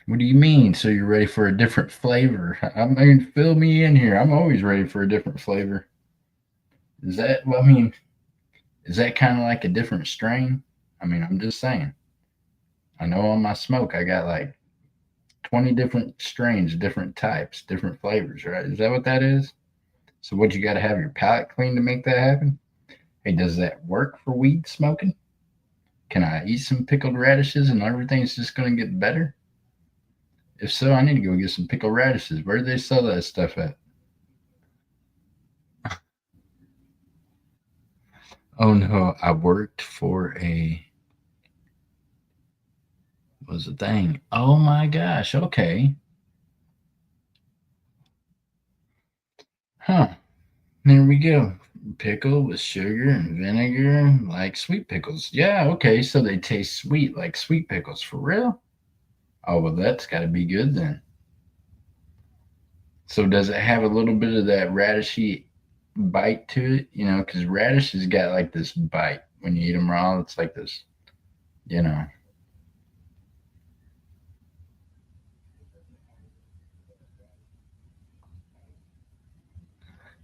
What do you mean? So you're ready for a different flavor? I mean, fill me in here. I'm always ready for a different flavor. Is that, well, I mean, is that kind of like a different strain? I mean, I'm just saying. I know on my smoke, I got like 20 different strains, different types, different flavors, right? Is that what that is? So, what, you got to have your palate clean to make that happen? Hey, does that work for weed smoking? Can I eat some pickled radishes and everything's just going to get better? If so, I need to go get some pickled radishes. Where do they sell that stuff at? Oh no, I worked for a, was a thing. Oh my gosh, okay. Huh. There we go. Pickle with sugar and vinegar, like sweet pickles. Yeah, okay, so they taste sweet like sweet pickles for real? Oh, well, that's got to be good then. So, does it have a little bit of that radishy bite to it? You know, because radish has got like this bite when you eat them raw. It's like this, you know.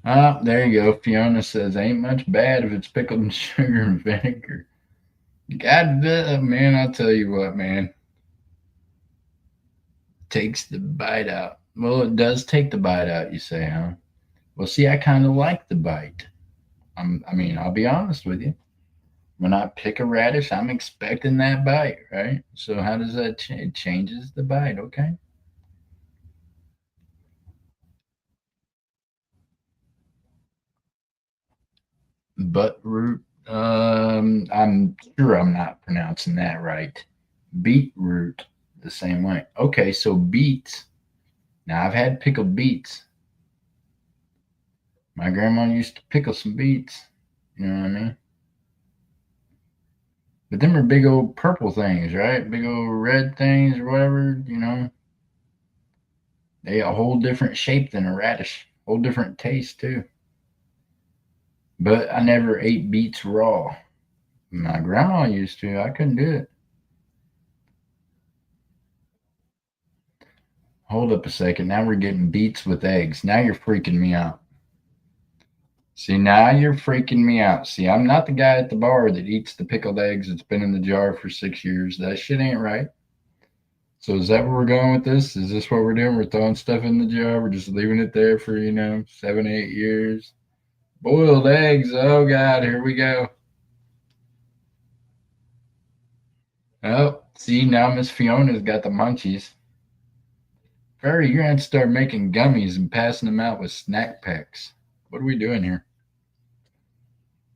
Ah, there you go. Fiona says, ain't much bad if it's pickled in sugar and vinegar. God, man, I'll tell you what, man, takes the bite out. Well, it does take the bite out, you say, huh? Well, see, I kind of like the bite. I mean, I'll be honest with you. When I pick a radish, I'm expecting that bite, right? So how does that change? It changes the bite, okay? Buttroot. I'm sure I'm not pronouncing that right. Beetroot, the same way. Okay, so beets. Now I've had pickled beets. My grandma used to pickle some beets. You know what I mean? But them are big old purple things, right? Big old red things or whatever. You know, they a whole different shape than a radish. Whole different taste too. But I never ate beets raw. My grandma used to. I couldn't do it. Hold up a second. Now we're getting beets with eggs. Now you're freaking me out. See, now you're freaking me out. See, I'm not the guy at the bar that eats the pickled eggs that's been in the jar for 6 years. That shit ain't right. So is that where we're going with this? Is this what we're doing? We're throwing stuff in the jar. We're just leaving it there for, 7, 8 years. Boiled eggs. Oh God, here we go. Oh, see, now Miss Fiona's got the munchies. Fairy, you're gonna start making gummies and passing them out with snack packs. What are we doing here?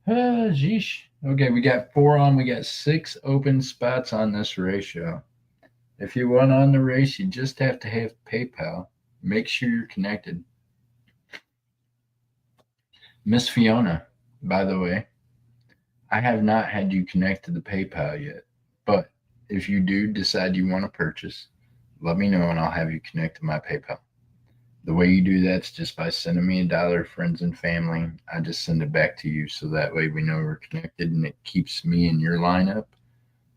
Jeesh. Okay, we got four on. We got six open spots on this ratio. If you want on the race, you just have to have PayPal. Make sure you're connected. Miss Fiona, by the way, I have not had you connect to the PayPal yet. But if you do decide you want to purchase, let me know and I'll have you connect to my PayPal. The way you do that's just by sending me $1, friends and family. I just send it back to you so that way we know we're connected and it keeps me in your lineup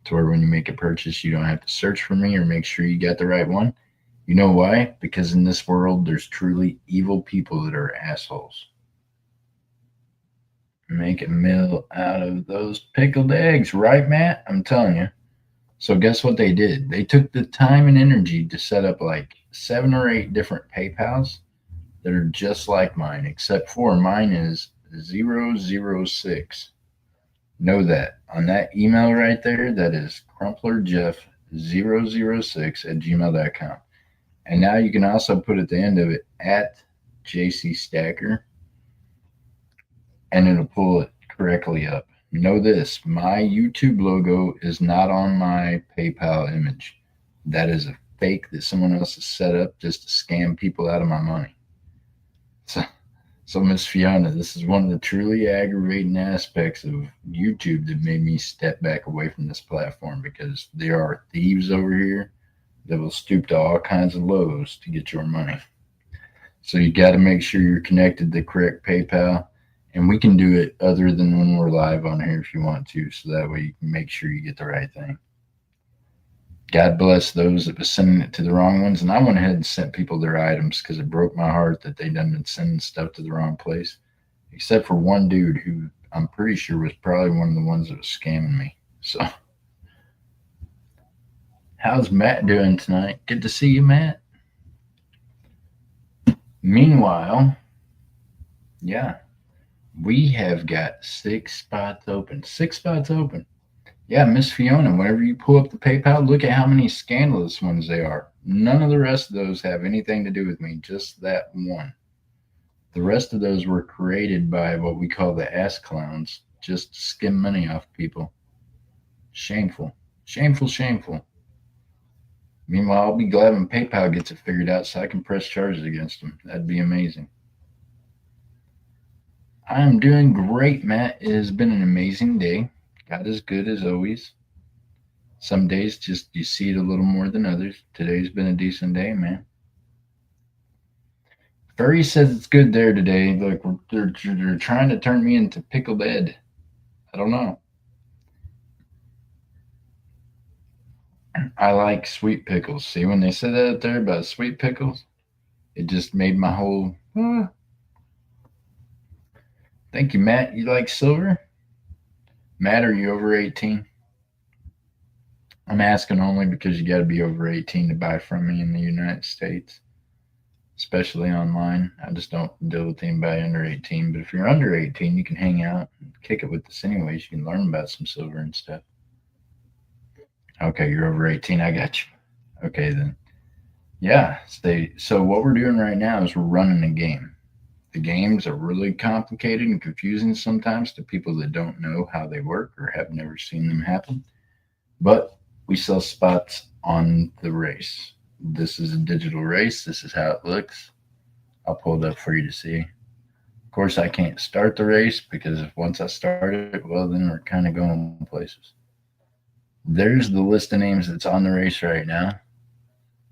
to where when you make a purchase, you don't have to search for me or make sure you got the right one. You know why? Because in this world, there's truly evil people that are assholes. Make a meal out of those pickled eggs, right, Matt? I'm telling you. So, guess what they did? They took the time and energy to set up like 7 or 8 different PayPals that are just like mine, except for mine is 006. Know that. On that email right there, that is crumplerjeff006 at gmail.com. And now you can also put at the end of it at JC Stacker and it'll pull it correctly up. Know this, my YouTube logo is not on my PayPal image. That is a fake that someone else has set up just to scam people out of my money. So, so Miss Fiona, this is one of the truly aggravating aspects of YouTube that made me step back away from this platform because there are thieves over here that will stoop to all kinds of lows to get your money. So you got to make sure you're connected to the correct PayPal. And we can do it other than when we're live on here if you want to. So that way you can make sure you get the right thing. God bless those that was sending it to the wrong ones. And I went ahead and sent people their items because it broke my heart that they done been sending stuff to the wrong place. Except for one dude who I'm pretty sure was probably one of the ones that was scamming me. So, how's Matt doing tonight? Good to see you, Matt. Meanwhile, yeah, we have got 6 spots open. 6 spots open. Yeah, Miss Fiona, whenever you pull up the PayPal, look at how many scandalous ones they are. None of the rest of those have anything to do with me, just that one. The rest of those were created by what we call the ass clowns, just to skim money off people. Shameful. Shameful, shameful. Meanwhile, I'll be glad when PayPal gets it figured out so I can press charges against them. That'd be amazing. I am doing great, Matt. It has been an amazing day. God is good as always. Some days just you see it a little more than others. Today's been a decent day, man. Furry says it's good there today. Look, they're trying to turn me into pickled Ed. I don't know. I like sweet pickles. See, when they said that out there about sweet pickles, it just made my whole. Thank you, Matt. You like silver? Matt, are you over 18? I'm asking only because you got to be over 18 to buy from me in the United States, especially online. I just don't deal with anybody under 18. But if you're under 18, you can hang out and kick it with us anyways. You can learn about some silver and stuff. Okay, you're over 18. I got you. Okay, then. Yeah. So what we're doing right now is we're running a game. The games are really complicated and confusing sometimes to people that don't know how they work or have never seen them happen. But we sell spots on the race. This is a digital race. This is how it looks. I'll pull it up for you to see. Of course, I can't start the race because if once I start it, well, then we're kind of going places. There's the list of names that's on the race right now.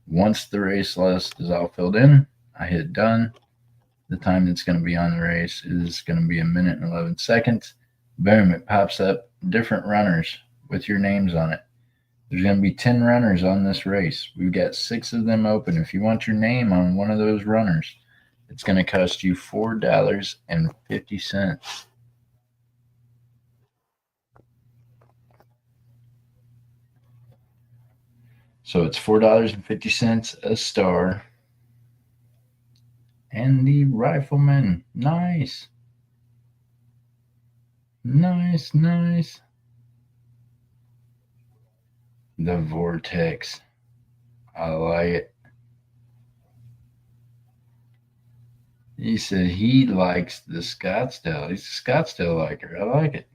Once the race list is all filled in, I hit done. The time that's going to be on the race is going to be 1 minute and 11 seconds. Boom, it pops up different runners with your names on it. There's going to be 10 runners on this race. We've got 6 of them open. If you want your name on one of those runners, it's going to cost you $4.50. So it's $4.50 a star. And the rifleman. Nice. Nice, nice. The vortex. I like it. He said he likes the Scottsdale. He's a Scottsdale liker. I like it.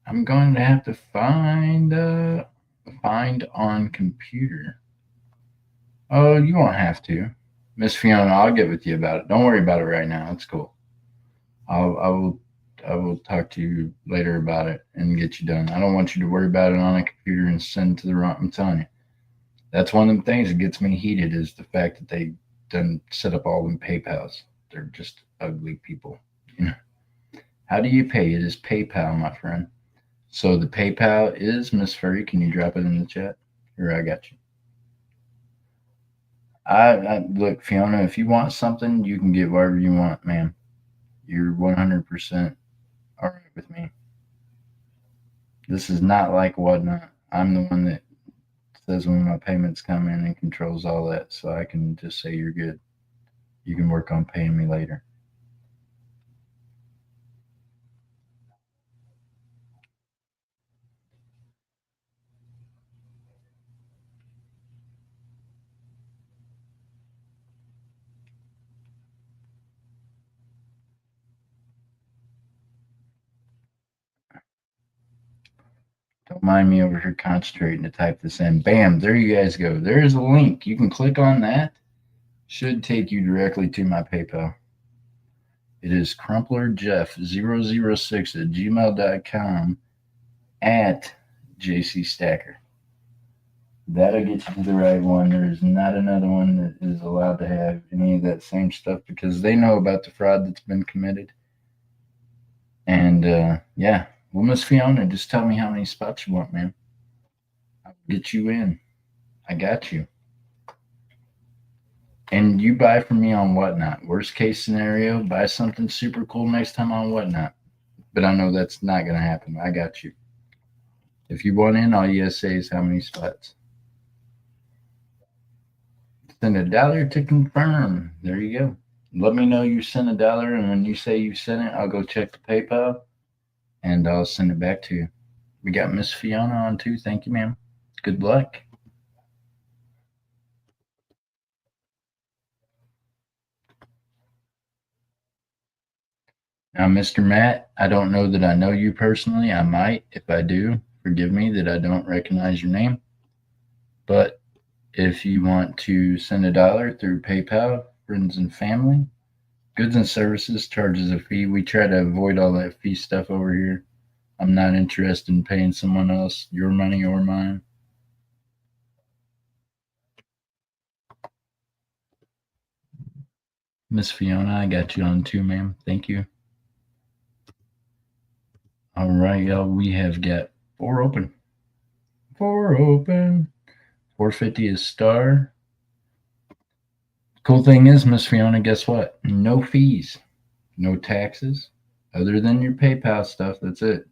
I'm going to have to find on computer. Oh, you won't have to. Miss Fiona, I'll get with you about it. Don't worry about it right now. It's cool. I will talk to you later about it and get you done. I don't want you to worry about it on a computer and send it to the wrong. I'm telling you, that's one of the things that gets me heated is the fact that they done set up all them PayPal's. They're just ugly people. You know, how do you pay? It is PayPal, my friend. So the PayPal is Miss Furry. Can you drop it in the chat? Here, I got you. I look, Fiona. If you want something, you can get whatever you want, ma'am. You're 100% all right with me. This is not like Whatnot. I'm the one that says when my payments come in and controls all that, so I can just say you're good. You can work on paying me later. Don't mind me over here concentrating to type this in. Bam, there you guys go. There's a link. You can click on that. Should take you directly to my PayPal. It is crumplerjeff006 at gmail.com at JC Stacker. That'll get you to the right one. There's not another one that is allowed to have any of that same stuff because they know about the fraud that's been committed. And yeah, well, Miss Fiona, just tell me how many spots you want, man. I'll get you in. I got you. And you buy from me on Whatnot. Worst case scenario, buy something super cool next time on Whatnot. But I know that's not going to happen. I got you. If you want in, all you got to say is how many spots. Send $1 to confirm. There you go. Let me know you sent $1, and when you say you sent it, I'll go check the PayPal and I'll send it back to you. We got Miss Fiona on too. Thank you, ma'am. Good luck. Now, Mr. Matt, I don't know that I know you personally. I might. If I do, forgive me that I don't recognize your name. But if you want to send $1 through PayPal, friends and family, goods and services charges a fee. We try to avoid all that fee stuff over here. I'm not interested in paying someone else your money or mine. Miss Fiona, I got you on too, ma'am. Thank you. All right, y'all. We have got four open. Four open. 450 is star. Cool thing is, Miss Fiona, guess what? No fees, no taxes, other than your PayPal stuff. That's it.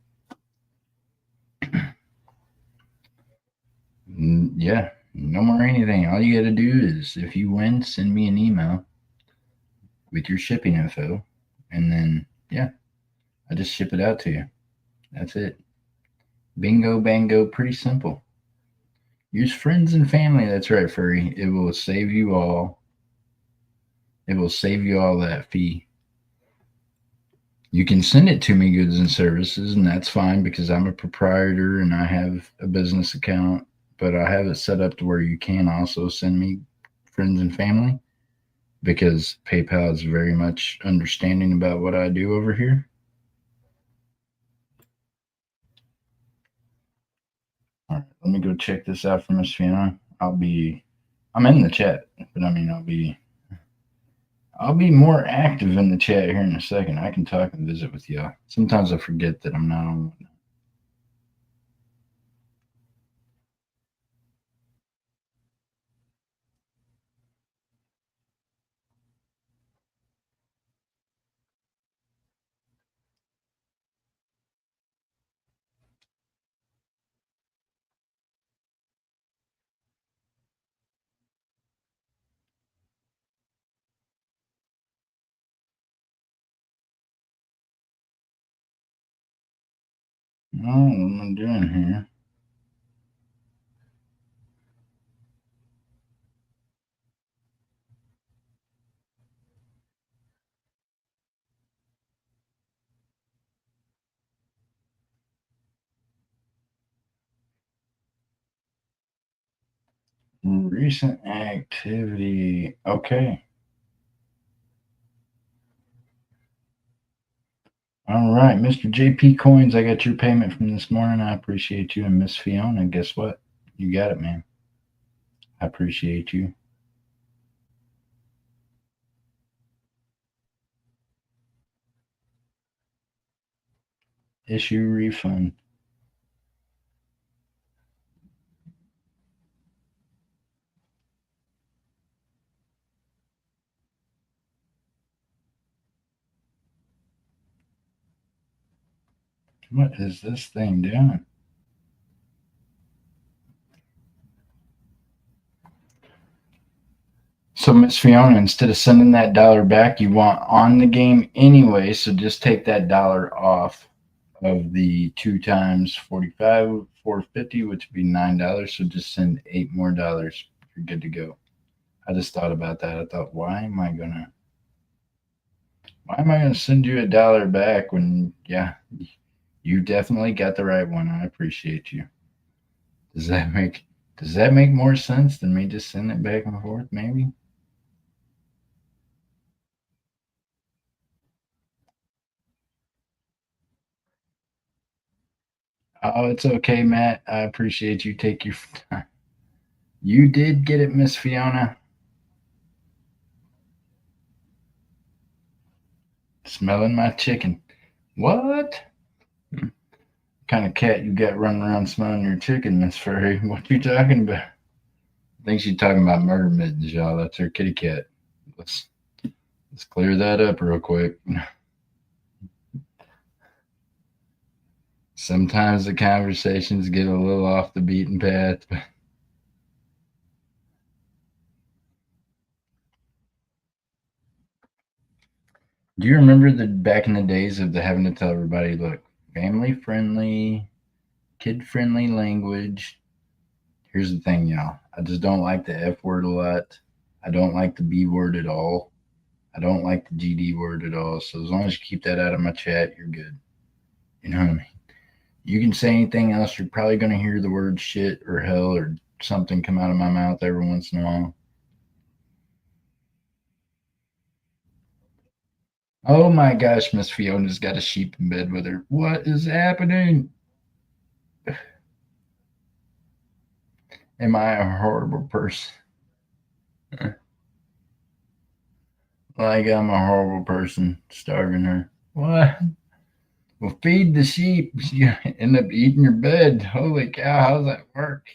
Yeah, no more anything. All you got to do is, if you win, send me an email with your shipping info, and then yeah, I just ship it out to you. That's it. Bingo, bango. Pretty simple. Use friends and family. That's right, furry. It will save you all. It will save you all that fee. You can send it to me, goods and services, and that's fine because I'm a proprietor and I have a business account. But I have it set up to where you can also send me friends and family because PayPal is very much understanding about what I do over here. All right, let me go check this out for Miss Fiona. I'm in the chat, but I mean, I'll be more active in the chat here in a second. I can talk and visit with y'all. Sometimes I forget that I'm not on. Oh, what am I doing here? Recent activity. Okay. All right, Mr. JP Coins, I got your payment from this morning. I appreciate you. And Miss Fiona, guess what? You got it, man. I appreciate you. Issue refund. What is this thing doing? So, Miss Fiona, instead of sending that dollar back, you want on the game anyway. So just take that dollar off of the 2 times 45, 450, which would be $9. So just send $8 more. You're good to go. I just thought about that. I thought, why am I gonna send you $1 back when yeah, you definitely got the right one. I appreciate you. Does that make does that make more sense than me just sending it back and forth? Maybe. Oh, it's okay, Matt. I appreciate you. Take your time. You did get it, Miss Fiona. Smelling my chicken. What? Kind of cat you got running around smelling your chicken, Miss Furry? What you talking about? I think she's talking about murder mittens, y'all. That's her kitty cat. Let's let's clear that up real quick. Sometimes the conversations get a little off the beaten path. Do you remember the back in the days of the having to tell everybody, look, family friendly, kid friendly language? Here's the thing, y'all. I just don't like the F word a lot. I don't like the B word at all. I don't like the GD word at all. So as long as you keep that out of my chat, you're good. You know what I mean? You can say anything else, you're probably going to hear the word shit or hell or something come out of my mouth every once in a while. Oh my gosh, Miss Fiona's got a sheep in bed with her. What is happening? Am I a horrible person? Like I'm a horrible person starving her. What? Well, feed the sheep. You end up eating your bed. Holy cow, how's that work?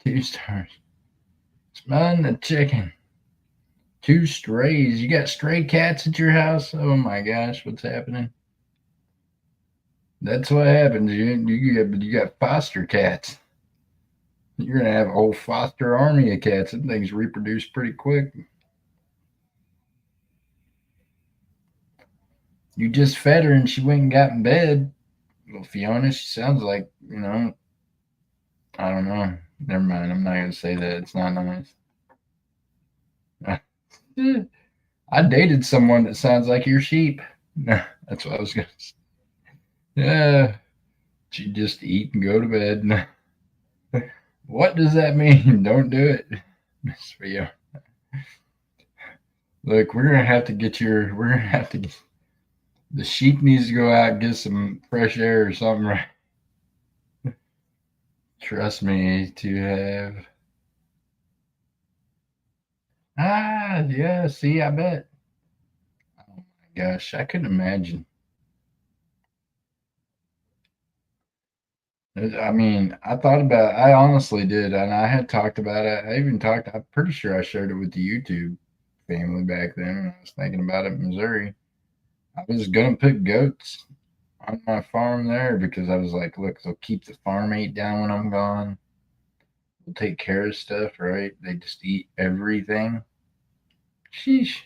2 stars. Smelling the chicken. 2 strays. You got stray cats at your house? Oh my gosh, what's happening? That's what happens. You got foster cats. You're gonna have a whole foster army of cats. Them things reproduce pretty quick. You just fed her and she went and got in bed. Well, Fiona, she sounds like, I don't know. Never mind. I'm not gonna say that. It's not nice. I dated someone that sounds like your sheep. No, that's what I was gonna say. Yeah, she just eat and go to bed. What does that mean? Don't do it, Miss Fiona. Look, we're gonna have to get your. We're gonna have to. The sheep needs to go out and get some fresh air or something. Right? Trust me to have. Ah, yeah. See, I bet. Oh my gosh, I couldn't imagine. I mean, I thought about. I honestly did, and I had talked about it. I even talked. I'm pretty sure I shared it with the YouTube family back then. When I was thinking about it in Missouri. I was gonna put goats on my farm there because I was like, look, they'll keep the farm ate down when I'm gone. They'll take care of stuff, right? They just eat everything. Sheesh.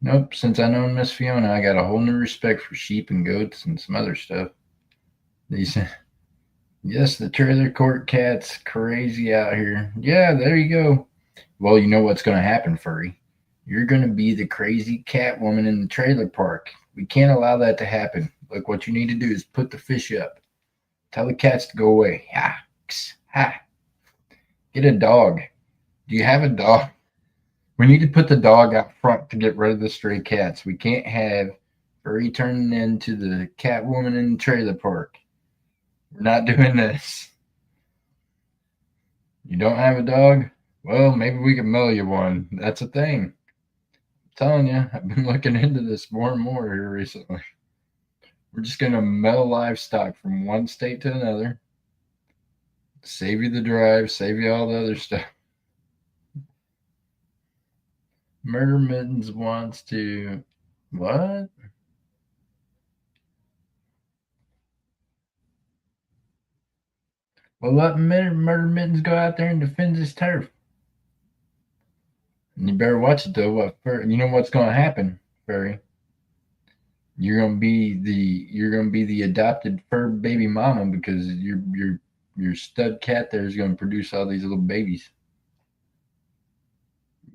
Nope. Since I know Miss Fiona, I got a whole new respect for sheep and goats and some other stuff. These, yes, the trailer court cat's crazy out here. Yeah, there you go. Well, you know what's going to happen, Furry? You're going to be the crazy cat woman in the trailer park. We can't allow that to happen. Look, what you need to do is put the fish up. Tell the cats to go away. Ha, ha. Get a dog. Do you have a dog? We need to put the dog out front to get rid of the stray cats. We can't have Furry turning into the cat woman in the trailer park. We're not doing this. You don't have a dog? Well, maybe we can mail you one. That's a thing. I'm telling you, I've been looking into this more and more here recently. We're just going to mail livestock from one state to another, save you the drive, save you all the other stuff. Murder Mittens wants to. What? Well, let Murder Mittens go out there and defend his turf. And you better watch it though. You know what's going to happen, Furry? You're gonna be the adopted fur baby mama because your stud cat there is gonna produce all these little babies.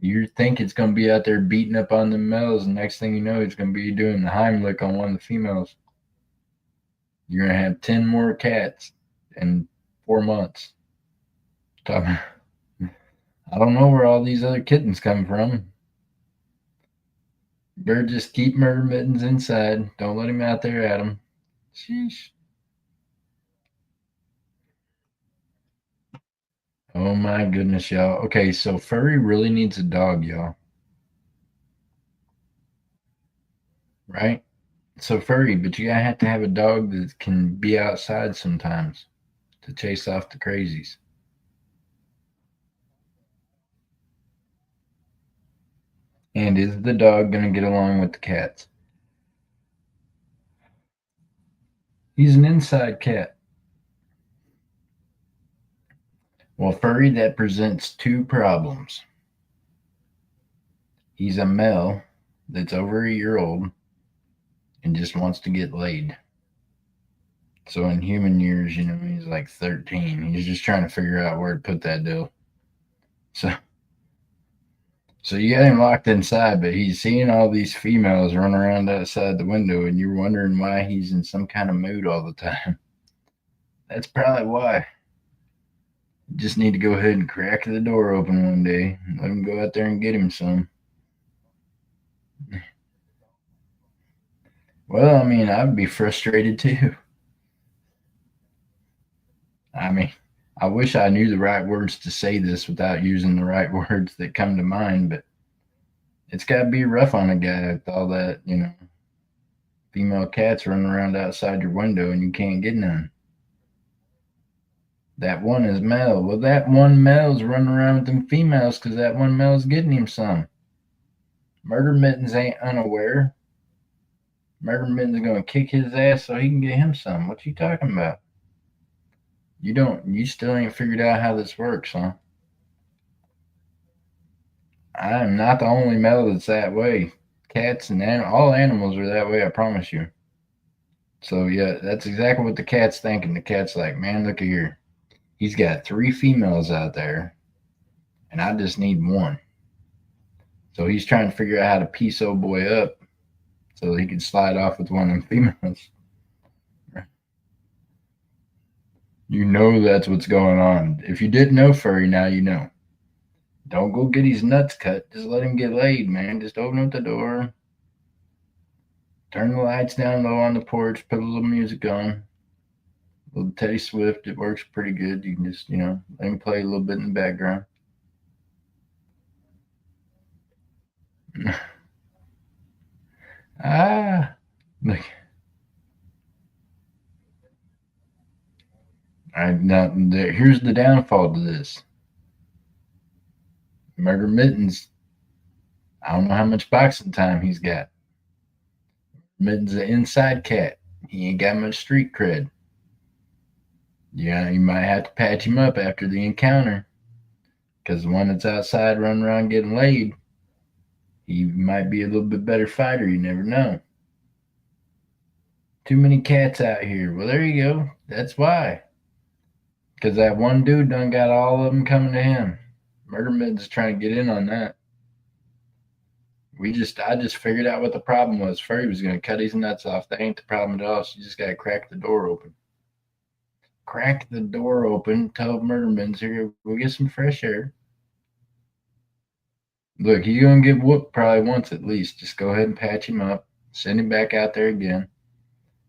You think it's gonna be out there beating up on the males, and next thing you know, it's gonna be doing the Heimlich on one of the females. You're gonna have 10 more cats in 4 months. I don't know where all these other kittens come from. Better just keep Murder Mittens inside. Don't let him out there at them. Sheesh. Oh my goodness, y'all. Okay, so Furry really needs a dog, y'all. Right? So Furry, but you gotta have to have a dog that can be outside sometimes to chase off the crazies. And is the dog gonna get along with the cats? He's an inside cat. Well, Furry, that presents two problems. He's a male that's over a year old and just wants to get laid. So in human years, he's like 13. He's just trying to figure out where to put that deal. So so you got him locked inside, but he's seeing all these females run around outside the window, and you're wondering why he's in some kind of mood all the time. That's probably why. You just need to go ahead and crack the door open one day and let him go out there and get him some. Well, I mean, I'd be frustrated too. I mean, I wish I knew the right words to say this without using the right words that come to mind, but it's got to be rough on a guy with all that, female cats running around outside your window and you can't get none. That one is male. Well, that one male's running around with them females because that one male's getting him some. Murder Mittens ain't unaware. Murder Mittens is gonna kick his ass so he can get him some. What you talking about? You still ain't figured out how this works, huh? I am not the only male that's that way. Cats and all animals are that way, I promise you. So yeah, that's exactly what the cat's thinking. The cat's like, man, look at here. He's got three females out there, and I just need one. So he's trying to figure out how to piece old boy up so he can slide off with one of them females. You know that's what's going on. If you didn't know Furry, now you know. Don't go get his nuts cut. Just let him get laid, man. Just open up the door, turn the lights down low on the porch, put a little music on. A little Teddy Swift, it works pretty good. You can just, let him play a little bit in the background. Ah, look. Now, here's the downfall to this. Murder Mittens, I don't know how much boxing time he's got. Mittens an inside cat. He ain't got much street cred. Yeah, you might have to patch him up after the encounter. Because the one that's outside running around getting laid, he might be a little bit better fighter. You never know. Too many cats out here. Well, there you go. That's why. Because that one dude done got all of them coming to him. Murder Mittens is trying to get in on that. I just figured out what the problem was. Furry was going to cut his nuts off. That ain't the problem at all. She just got to crack the door open. Crack the door open. Tell Murderman's here. We'll get some fresh air. Look, he's going to get whooped probably once at least. Just go ahead and patch him up. Send him back out there again.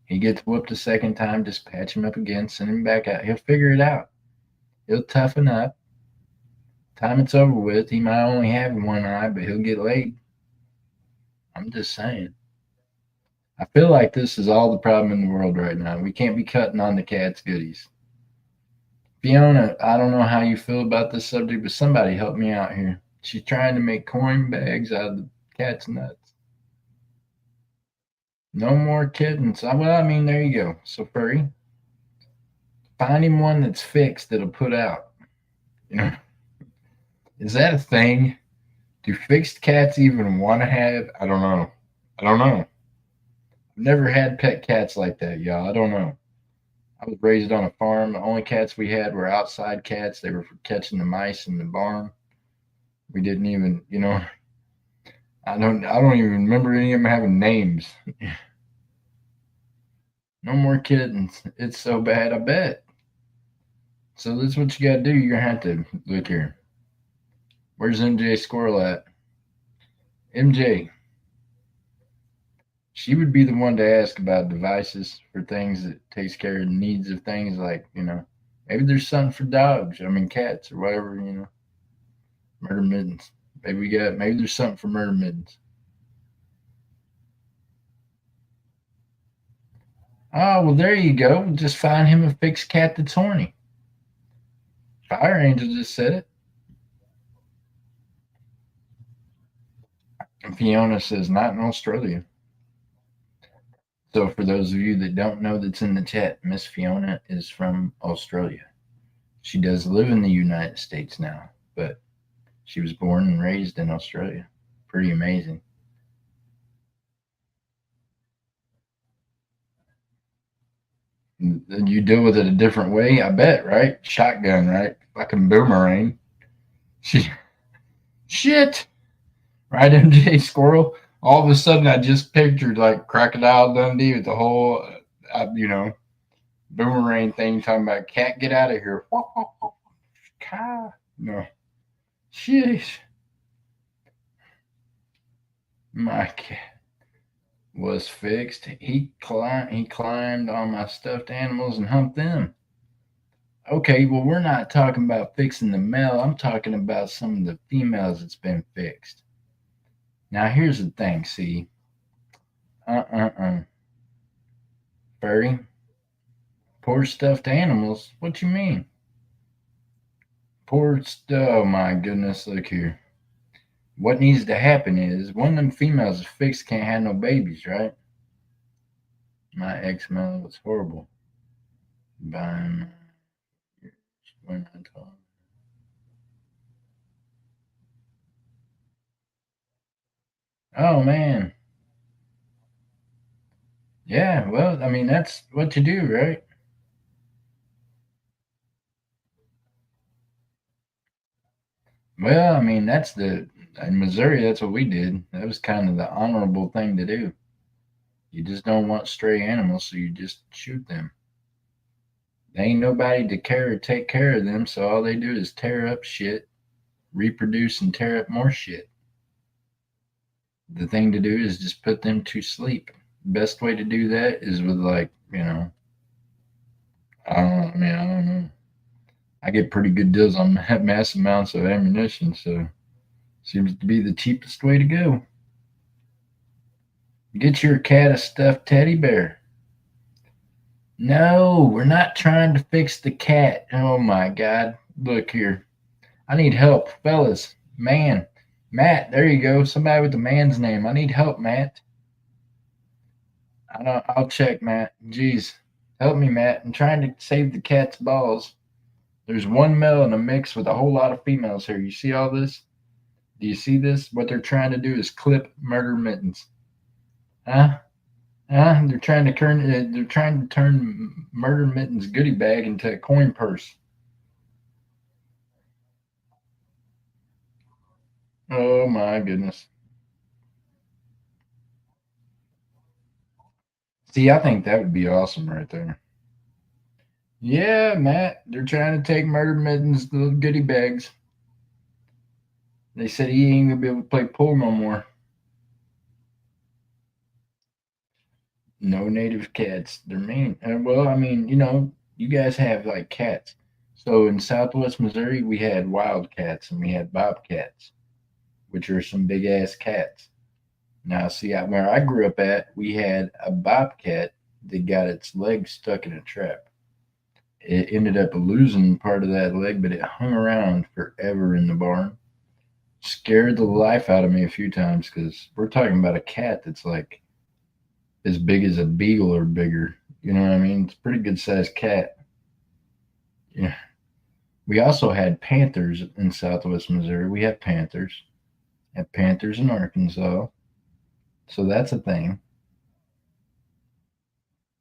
He gets whooped a second time. Just patch him up again. Send him back out. He'll figure it out. He'll toughen up. Time it's over with, he might only have one eye, but he'll get laid. I'm just saying. I feel like this is all the problem in the world right now. We can't be cutting on the cat's goodies. Fiona, I don't know how you feel about this subject, but somebody help me out here. She's trying to make coin bags out of the cat's nuts. No more kittens. Well, I mean, there you go. So, Furry, find him one that's fixed that'll put out. You know, is that a thing? Do fixed cats even want to have? I don't know. I don't know. I've never had pet cats like that, y'all. I don't know. I was raised on a farm. The only cats we had were outside cats. They were for catching the mice in the barn. We didn't even, I don't even remember any of them having names. No more kittens. It's so bad, I bet. So that's what you gotta do. You're gonna have to look here. Where's MJ Squirrel at? MJ, she would be the one to ask about devices for things that takes care of the needs of things like, Maybe there's something for dogs. I mean, cats or whatever. Murder mittens. Maybe there's something for murder mittens. Oh well, there you go. Just find him a fixed cat that's horny. Fire Angel just said it. And Fiona says not in Australia. So for those of you that don't know that's in the chat, Miss Fiona is from Australia. She does live in the United States now, but she was born and raised in Australia. Pretty amazing. And you deal with it a different way, I bet, right? Shotgun, right? Like a boomerang. She, shit, right, MJ Squirrel. All of a sudden, I just pictured like Crocodile Dundee with the whole, boomerang thing talking about cat, get out of here. No, sheesh. My cat was fixed. He climbed on my stuffed animals and humped them. Okay, well, we're not talking about fixing the male. I'm talking about some of the females that's been fixed. Now, here's the thing. See, uh. Furry, poor stuffed animals. What you mean? Oh my goodness, look here. What needs to happen is one of them females is fixed, can't have no babies, right? My ex male was horrible. Buying when I told. Oh man. Yeah, well, I mean that's what you do, right? Well, I mean that's the in Missouri that's what we did. That was kind of the honorable thing to do. You just don't want stray animals, so you just shoot them. There ain't nobody to care or take care of them, so all they do is tear up shit, reproduce, and tear up more shit. The thing to do is just put them to sleep. Best way to do that is with like, I don't know, man, I don't know. I get pretty good deals on mass amounts of ammunition, so seems to be the cheapest way to go. Get your cat a stuffed teddy bear. No, we're not trying to fix the cat. Oh my god. Look here. I need help, fellas. Man. Matt, there you go. Somebody with the man's name. I need help, Matt. I'll check, Matt. Jeez. Help me, Matt. I'm trying to save the cat's balls. There's one male in a mix with a whole lot of females here. You see all this? Do you see this? What they're trying to do is clip murder mittens. Huh? Huh? They're trying to turn murder mittens goodie bag into a coin purse. Oh my goodness. See, I think that would be awesome right there. Yeah, Matt. They're trying to take murder mittens little goodie bags. They said he ain't gonna be able to play pool no more. No native cats. They're mean. Well, I mean, you guys have like cats. So in Southwest Missouri, we had wildcats and we had bobcats, which are some big ass cats. Now, see, where I grew up at, we had a bobcat that got its leg stuck in a trap. It ended up losing part of that leg, but it hung around forever in the barn. Scared the life out of me a few times because we're talking about a cat that's like as big as a beagle or bigger. You know what I mean? It's a pretty good sized cat. Yeah. We also had panthers in Southwest Missouri. We have panthers. Have panthers in Arkansas. So that's a thing.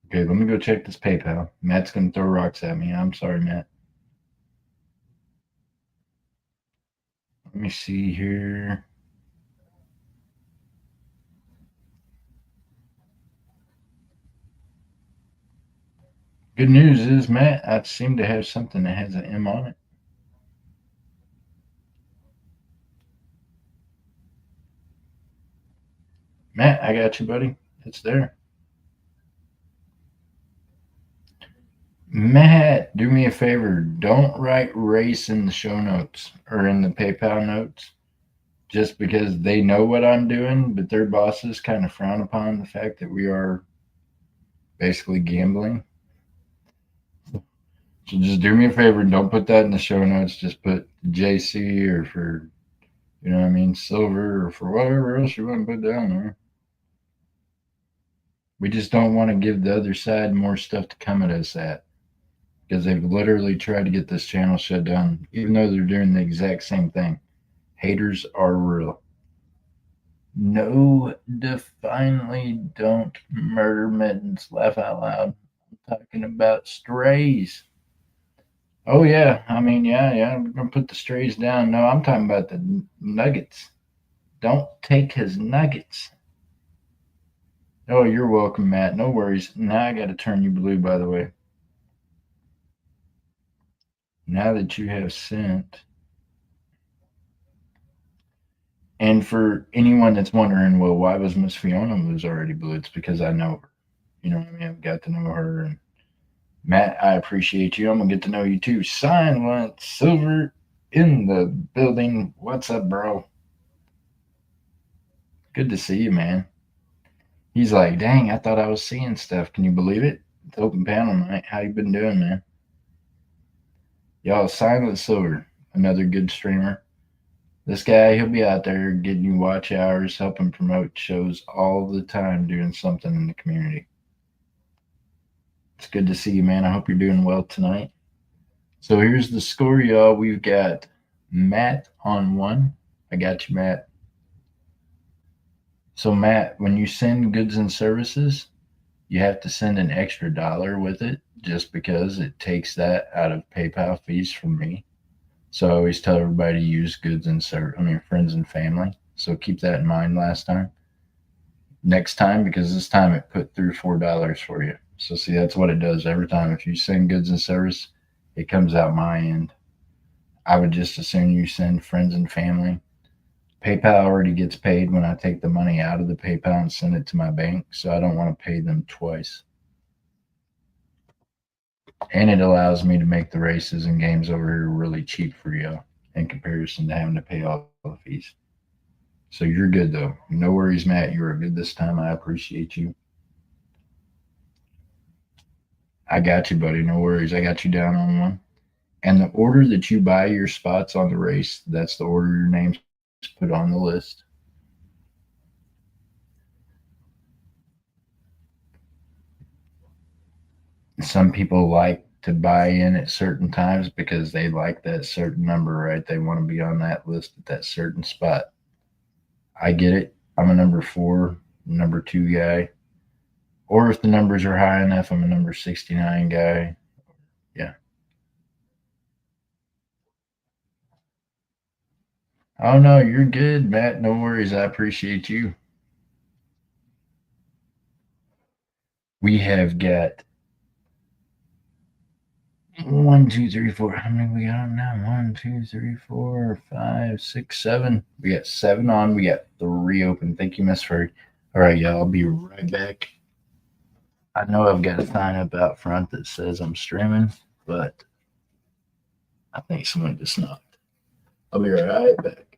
Okay, let me go check this PayPal. Matt's gonna throw rocks at me. I'm sorry, Matt. Let me see here. Good news is, Matt, I seem to have something that has an M on it. Matt, I got you, buddy. It's there. Matt, do me a favor. Don't write race in the show notes or in the PayPal notes just because they know what I'm doing, but their bosses kind of frown upon the fact that we are basically gambling. So just do me a favor and don't put that in the show notes. Just put JC or for, you know what I mean, silver or for whatever else you want to put down there. We just don't want to give the other side more stuff to come at us at because they've literally tried to get this channel shut down, even though they're doing the exact same thing. Haters are real. No, definitely don't murder mittens. Laugh out loud. I'm talking about strays. Oh yeah, I mean yeah. I'm gonna put the strays down. No, I'm talking about the nuggets. Don't take his nuggets. Oh, you're welcome, Matt. No worries. Now I got to turn you blue. By the way, now that you have sent, and for anyone that's wondering, well, why was Miss Fiona was already blue? It's because I know her. You know what I mean? I've got to know her, and Matt, I appreciate you. I'm gonna get to know you too. Silent Silver in the building. What's up, bro? Good to see you, man. He's like, dang, I thought I was seeing stuff. Can you believe it? It's open panel night. How you been doing, man? Y'all, Silent Silver, another good streamer. This guy, he'll be out there getting you watch hours, helping promote shows all the time, doing something in the community. It's good to see you, man. I hope you're doing well tonight. So here's the score, y'all. We've got Matt on one. I got you, Matt. So, Matt, when you send goods and services, you have to send an extra dollar with it just because it takes that out of PayPal fees from me. So I always tell everybody to use goods and friends and family. So keep that in mind next time, because this time it put through $4 for you. So see, that's what it does every time. If you send goods and service, it comes out my end. I would just assume you send friends and family. PayPal already gets paid when I take the money out of the PayPal and send it to my bank, so I don't want to pay them twice. And it allows me to make the races and games over here really cheap for you in comparison to having to pay all the fees. So you're good though. No worries, Matt. You were good this time. I appreciate you. I got you, buddy. No worries. I got you down on one. And the order that you buy your spots on the race, that's the order your name's put on the list. Some people like to buy in at certain times because they like that certain number, right? They want to be on that list at that certain spot. I get it. I'm a number four, number two guy. Or if the numbers are high enough, I'm a number 69 guy. Yeah. Oh, no, you're good, Matt. No worries. I appreciate you. We have got one, two, three, four. How many we got on now? One, two, three, four, five, six, seven. We got seven on. We got three open. Thank you, Miss Furry. All right, y'all. I'll be right back. I know I've got a sign up out front that says I'm streaming, but I think someone just knocked. I'll be right back.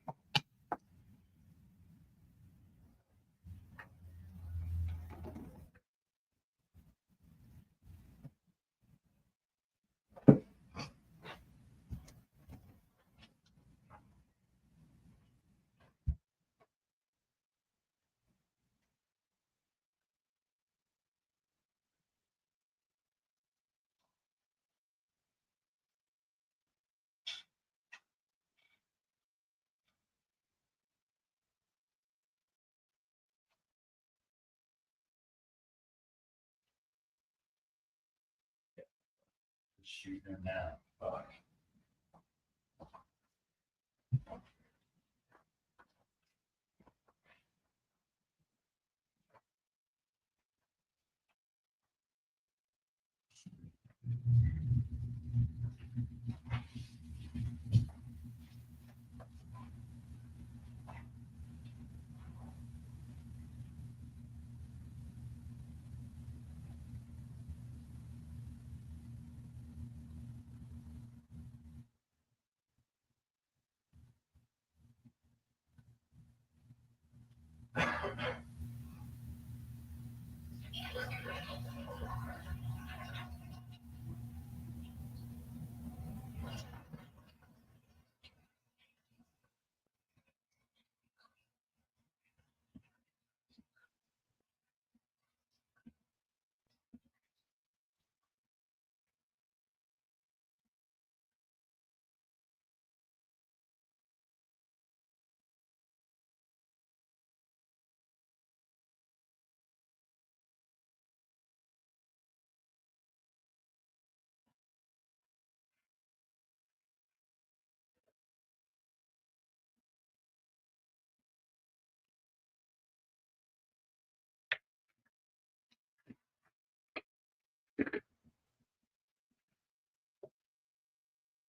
Shooting now. Fuck.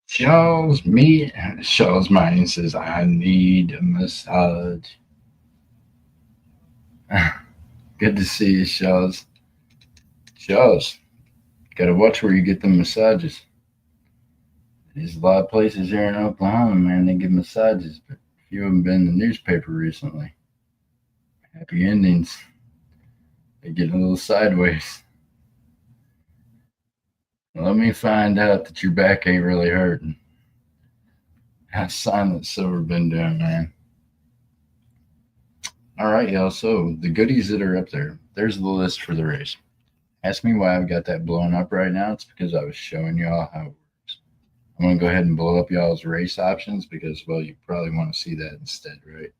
Charles Mine says, I need a massage. Good to see you, Charles. Charles, gotta watch where you get the massages. There's a lot of places here in Oklahoma, man, they give massages, but if you haven't been in the newspaper recently, happy endings. They get a little sideways. Let me find out that your back ain't really hurting. How's Silent Silver been doing, man? All right, y'all. So the goodies that are up there, there's the list for the race. Ask me why I've got that blown up right now. It's because I was showing y'all how it works. I'm going to go ahead and blow up y'all's race options because, well, you probably want to see that instead, right?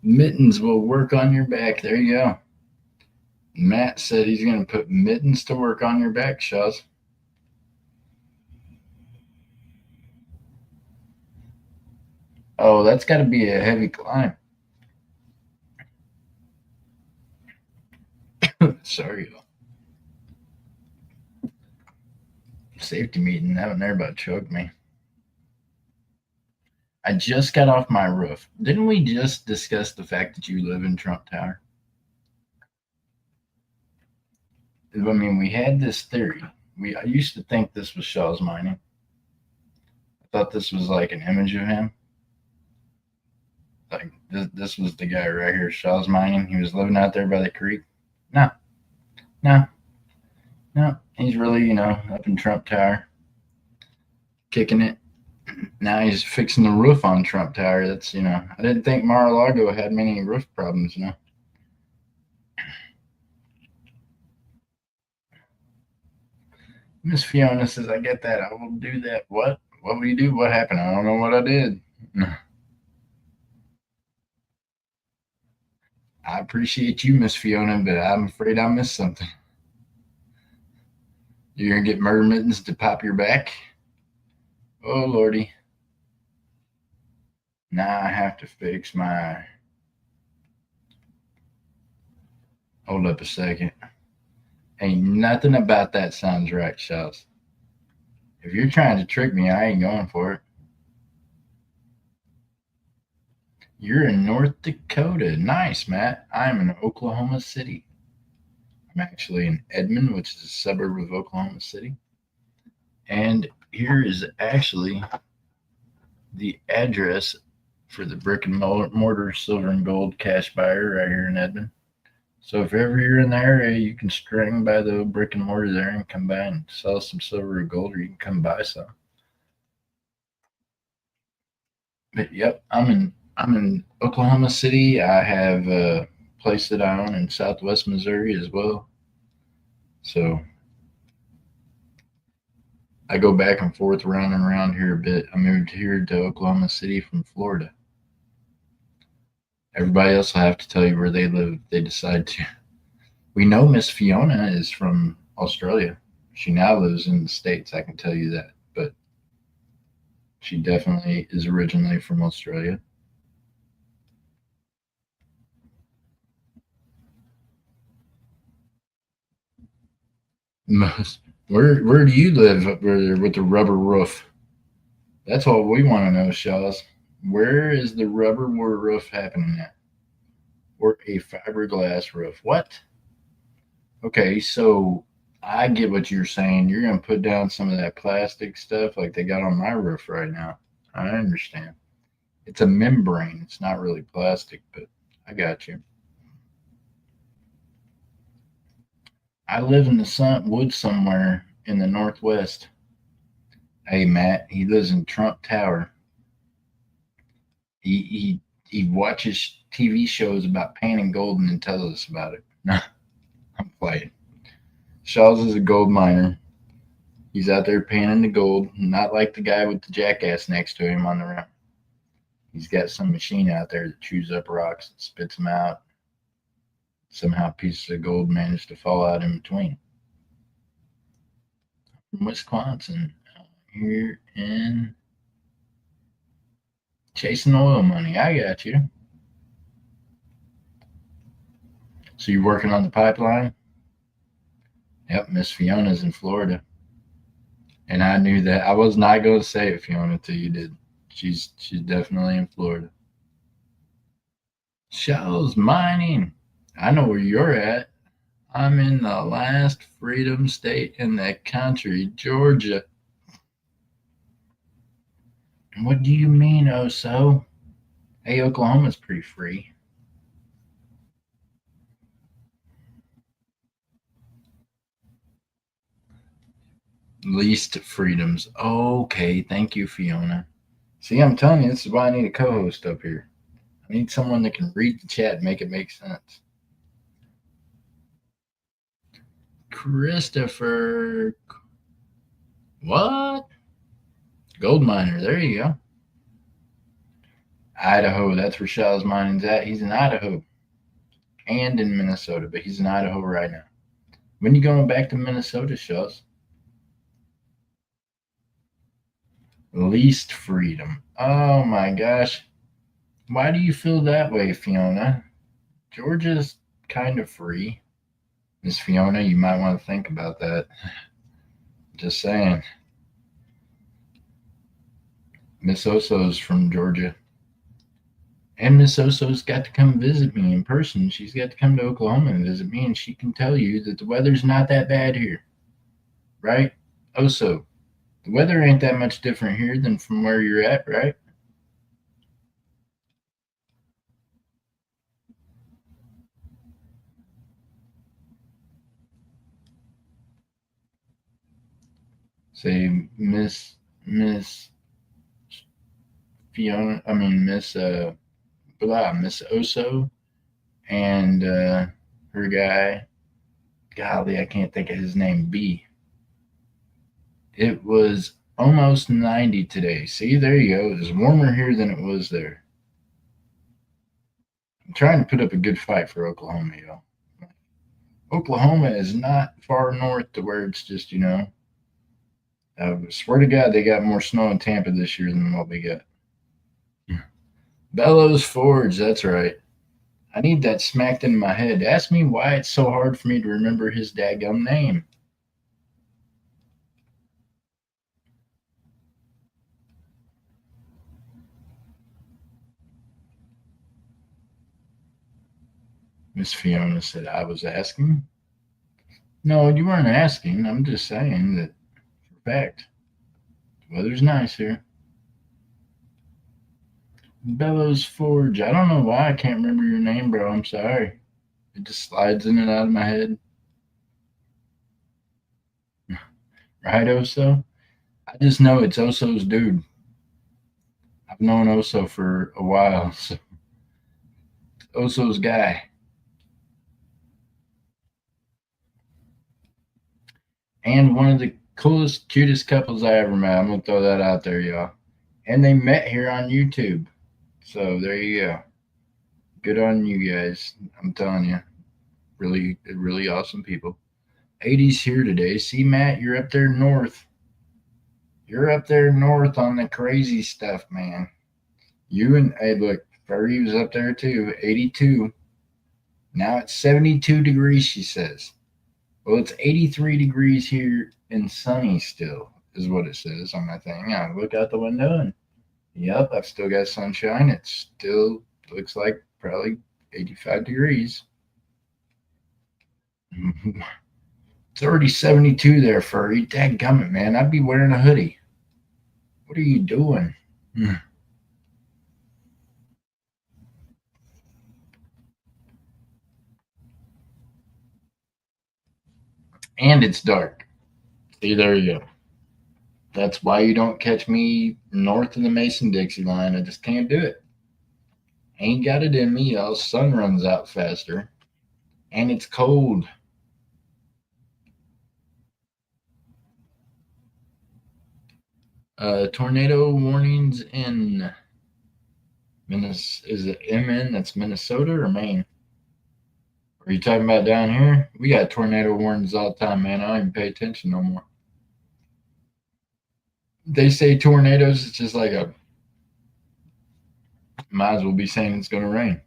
Mittens will work on your back. There you go. Matt said he's going to put mittens to work on your back, Shaws. Oh, that's got to be a heavy climb. Sorry, y'all. Safety meeting. That one there about choked me. I just got off my roof. Didn't we just discuss the fact that you live in Trump Tower? I mean, we had this theory. I used to think this was Shaw's Mining. I thought this was like an image of him. Like this was the guy right here, Shaw's Mining. He was living out there by the creek. No, no, no. He's really, up in Trump Tower, kicking it. Now he's fixing the roof on Trump Tower. I didn't think Mar-a-Lago had many roof problems. Miss Fiona says, I get that. I will do that. What? What will you do? What happened? I don't know what I did. I appreciate you, Miss Fiona, but I'm afraid I missed something. You're going to get murder mittens to pop your back? Oh, Lordy. Now I have to fix my. Hold up a second. Ain't nothing about that sounds right, Shells. If you're trying to trick me, I ain't going for it. You're in North Dakota. Nice, Matt. I'm in Oklahoma City. I'm actually in Edmond, which is a suburb of Oklahoma City. And here is actually the address for the brick and mortar silver and gold cash buyer right here in Edmond. So if ever you're in the area, you can string by the brick and mortar there and come by and sell some silver or gold, or you can come buy some. But yep, I'm in Oklahoma City. I have a place that I own in Southwest Missouri as well. So I go back and forth around and around here a bit. I moved here to Oklahoma City from Florida. Everybody else will have to tell you where they live if they decide to. We know Miss Fiona is from Australia. She now lives in the States, I can tell you that. But she definitely is originally from Australia. Most, where do you live up there with the rubber roof? That's what we want to know, Shaws. Where is the rubber roof happening at? Or a fiberglass roof? What? Okay, so I get what you're saying. You're going to put down some of that plastic stuff like they got on my roof right now. I understand. It's a membrane. It's not really plastic, but I got you. I live in the woods somewhere in the Northwest. Hey, Matt, he lives in Trump Tower. He watches TV shows about painting gold and then tells us about it. No, I'm playing. Shaw's is a gold miner. He's out there panning the gold, not like the guy with the jackass next to him on the run. He's got some machine out there that chews up rocks and spits them out. Somehow pieces of gold manage to fall out in between. From Wisconsin, here in Chasing oil money. I got you. So you're working on the pipeline? Yep, Miss Fiona's in Florida. And I knew that. I was not going to say it, Fiona, till you did. She's definitely in Florida. Shells mining. I know where you're at. I'm in the last freedom state in the country, Georgia. What do you mean, oh so? Hey, Oklahoma's pretty free. Least freedoms. Okay, thank you, Fiona. See, I'm telling you, this is why I need a co host up here. I need someone that can read the chat and make it make sense. Christopher. What? Gold miner. There you go. Idaho. That's where Shell's mining's at. He's in Idaho and in Minnesota, but he's in Idaho right now. When you going back to Minnesota, Shells? Least freedom. Oh my gosh. Why do you feel that way, Fiona? Georgia's kind of free. Miss Fiona, you might want to think about that. Just saying. Miss Oso's from Georgia. And Miss Oso's got to come visit me in person. She's got to come to Oklahoma and visit me, and she can tell you that the weather's not that bad here. Right? Oso, the weather ain't that much different here than from where you're at, right? Say Miss Fiona, I mean Miss Oso and her guy, golly, I can't think of his name, B. It was almost 90 today. See, there you go. It was warmer here than it was there. I'm trying to put up a good fight for Oklahoma, y'all. Oklahoma is not far north to where it's just, I swear to God, they got more snow in Tampa this year than what we got. Bellows Forge, that's right. I need that smacked in my head. Ask me why it's so hard for me to remember his daggum name. Miss Fiona said, I was asking. No, you weren't asking. I'm just saying that for fact. The weather's nice here. Bellows Forge. I don't know why I can't remember your name, bro. I'm sorry. It just slides in and out of my head. Right, Oso? I just know it's Oso's dude. I've known Oso for a while, so Oso's guy. And one of the coolest, cutest couples I ever met. I'm gonna throw that out there, y'all. And they met here on YouTube. So there you go. Good on you guys. I'm telling you. Really, really awesome people. 80s here today. See, Matt, you're up there north. You're up there north on the crazy stuff, man. You and, hey, look, Furry was up there too. 82. Now it's 72 degrees, she says. Well, it's 83 degrees here and sunny still, is what it says on my thing. I look out the window and, yep, I've still got sunshine. It still looks like probably 85 degrees. It's already 72 there, Furry. Dadgummit, man. I'd be wearing a hoodie. What are you doing? And it's dark. See, there you go. That's why you don't catch me north of the Mason Dixie line. I just can't do it. Ain't got it in me, y'all. Sun runs out faster. And it's cold. Tornado warnings in is it MN? That's Minnesota or Maine? Are you talking about down here? We got tornado warnings all the time, man. I don't even pay attention no more. They say tornadoes, it's just like a Might as well be saying it's going to rain.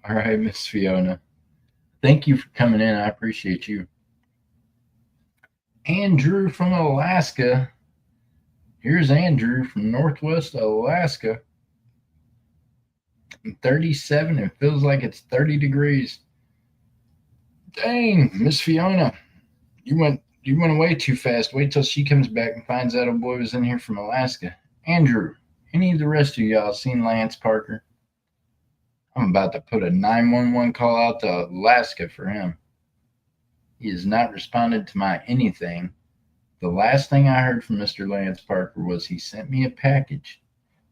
All right, Miss Fiona. Thank you for coming in. I appreciate you. Andrew from Alaska. Here's Andrew from Northwest Alaska. 37 and feels like it's 30 degrees. Dang, Miss Fiona, you went away too fast. Wait till she comes back and finds out a boy was in here from Alaska. Andrew, any of the rest of y'all seen Lance Parker? I'm about to put a 911 call out to Alaska for him. He has not responded to my anything. The last thing I heard from Mr. Lance Parker was he sent me a package.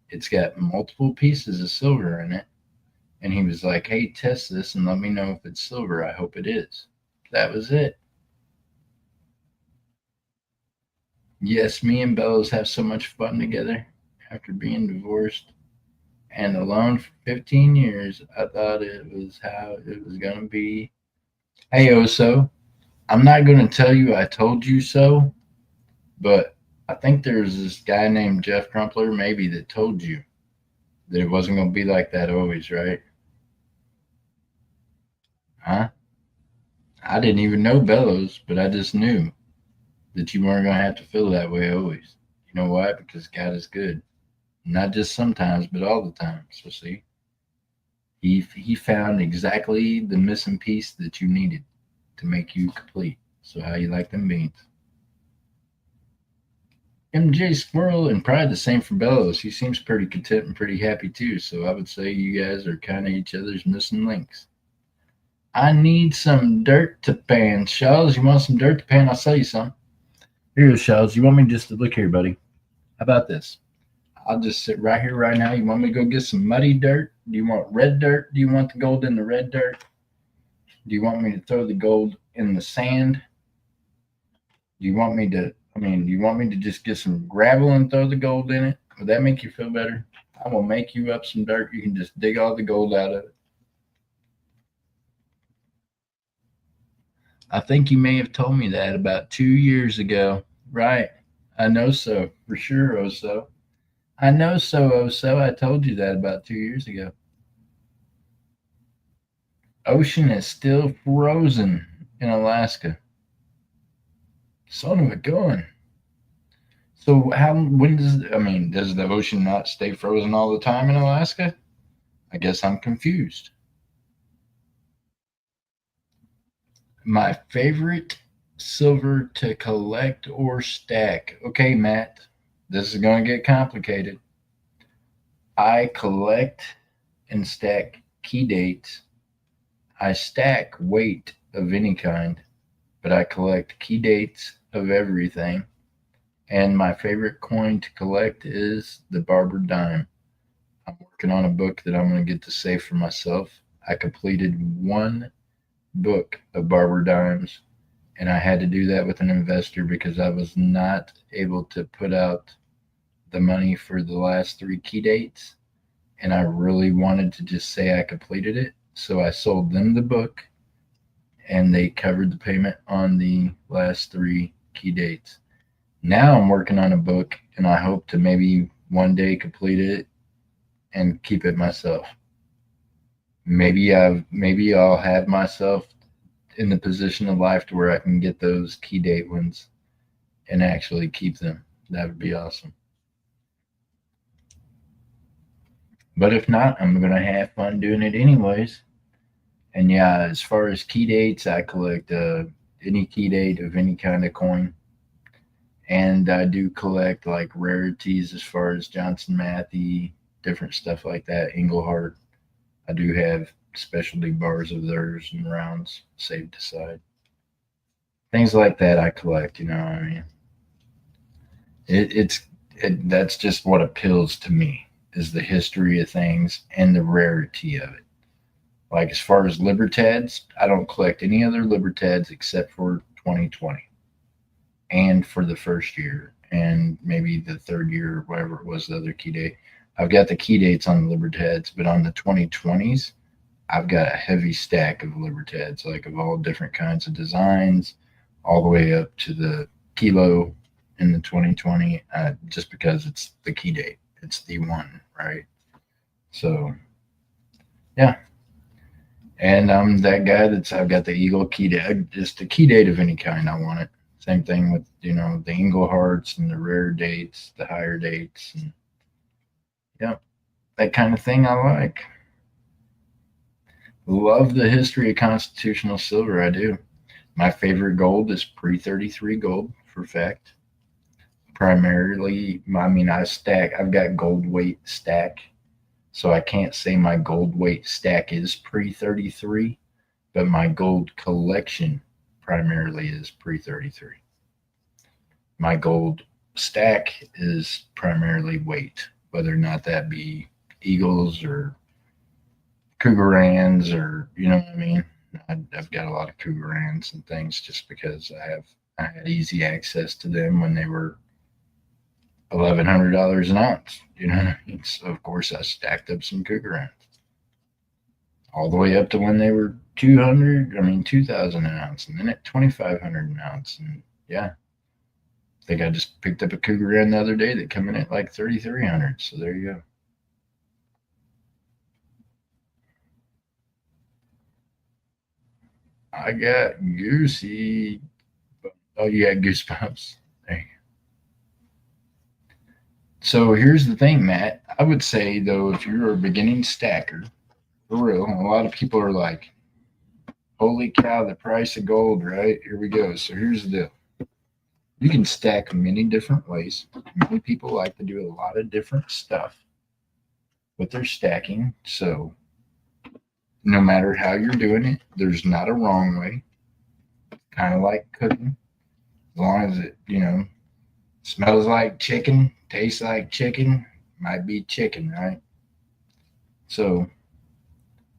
It's got multiple pieces of silver in it. And he was like, hey, test this and let me know if it's silver. I hope it is. That was it. Yes, me and Bellows have so much fun together after being divorced and alone for 15 years. I thought it was how it was going to be. Hey, Oso, I'm not going to tell you I told you so, but I think there's this guy named Jeff Crumpler, maybe, that told you that it wasn't going to be like that always, right? Huh? I didn't even know Bellows, but I just knew that you weren't going to have to feel that way always. You know why? Because God is good. Not just sometimes, but all the time. So, see, he found exactly the missing piece that you needed to make you complete. So, how you like them beans? MJ Squirrel, and probably the same for Bellows. He seems pretty content and pretty happy too. So, I would say you guys are kind of each other's missing links. I need some dirt to pan. Shells, you want some dirt to pan? I'll sell you some. Here, Shells. You want me just to look here, buddy? How about this? I'll just sit right here right now. You want me to go get some muddy dirt? Do you want red dirt? Do you want the gold in the red dirt? Do you want me to throw the gold in the sand? Do you want me to, do you want me to just get some gravel and throw the gold in it? Would that make you feel better? I will make you up some dirt. You can just dig all the gold out of it. I think you may have told me that about 2 years ago. Right. I know so. For sure, Oso. I know so, Oso. I told you that about 2 years ago. Ocean is still frozen in Alaska. Son of a gun. So when does the ocean not stay frozen all the time in Alaska? I guess I'm confused. My favorite silver to collect or stack. Okay, Matt, this is going to get complicated. I collect and stack key dates. I stack weight of any kind, but I collect key dates of everything. And my favorite coin to collect is the barber dime. I'm working on a book that I'm going to get to save for myself. I completed one book of barber dimes, and I had to do that with an investor because I was not able to put out the money for the last three key dates. And I really wanted to just say I completed it. So I sold them the book, and they covered the payment on the last three key dates. Now I'm working on a book, and I hope to maybe one day complete it and keep it myself. Maybe I'll have myself in the position of life to where I can get those key date ones and actually keep them. That would be awesome. But if not, I'm gonna have fun doing it anyways. And yeah, as far as key dates, I collect any key date of any kind of coin, and I do collect like rarities as far as Johnson Matthey, different stuff like that. Englehart. I do have specialty bars of theirs and rounds saved aside. Things like that I collect. You know what I mean? That's just what appeals to me is the history of things and the rarity of it. Like as far as Libertads, I don't collect any other Libertads except for 2020 and for the first year and maybe the third year or whatever it was the other key date. I've got the key dates on the Libertads, but on the 2020s, I've got a heavy stack of Libertads, like of all different kinds of designs, all the way up to the kilo in the 2020, just because it's the key date. It's the one, right? So yeah, and I'm that guy I've got the Eagle key date, just a key date of any kind. I want it. Same thing with the Eagle hearts and the rare dates, the higher dates, and yeah, that kind of thing. I like. Love the history of constitutional silver. I do. My favorite gold is pre 33 gold for fact. Primarily, I mean, I've got gold weight stack, so I can't say my gold weight stack is pre 33, but my gold collection primarily is pre 33. My gold stack is primarily weight, whether or not that be Eagles or Cougarans or, you know what I mean? I've got a lot of Cougarans and things just because I had easy access to them when they were $1,100 an ounce. You know what I mean? So of course I stacked up some Cougarans all the way up to when they were 200. I mean 2,000 an ounce, and then at 2,500 an ounce, and yeah. I think I just picked up a Cougaran the other day that come in at like 3,300. So there you go. I got goosey. Oh, you got goosebumps. There you go. So here's the thing, Matt. I would say though, if you're a beginning stacker, for real, a lot of people are like, "Holy cow, the price of gold!" Right? Here we go. So here's the deal. You can stack many different ways. Many people like to do a lot of different stuff with their stacking. So no matter how you're doing it, there's not a wrong way. Kind of like cooking, as long as it smells like chicken, tastes like chicken, might be chicken, right? So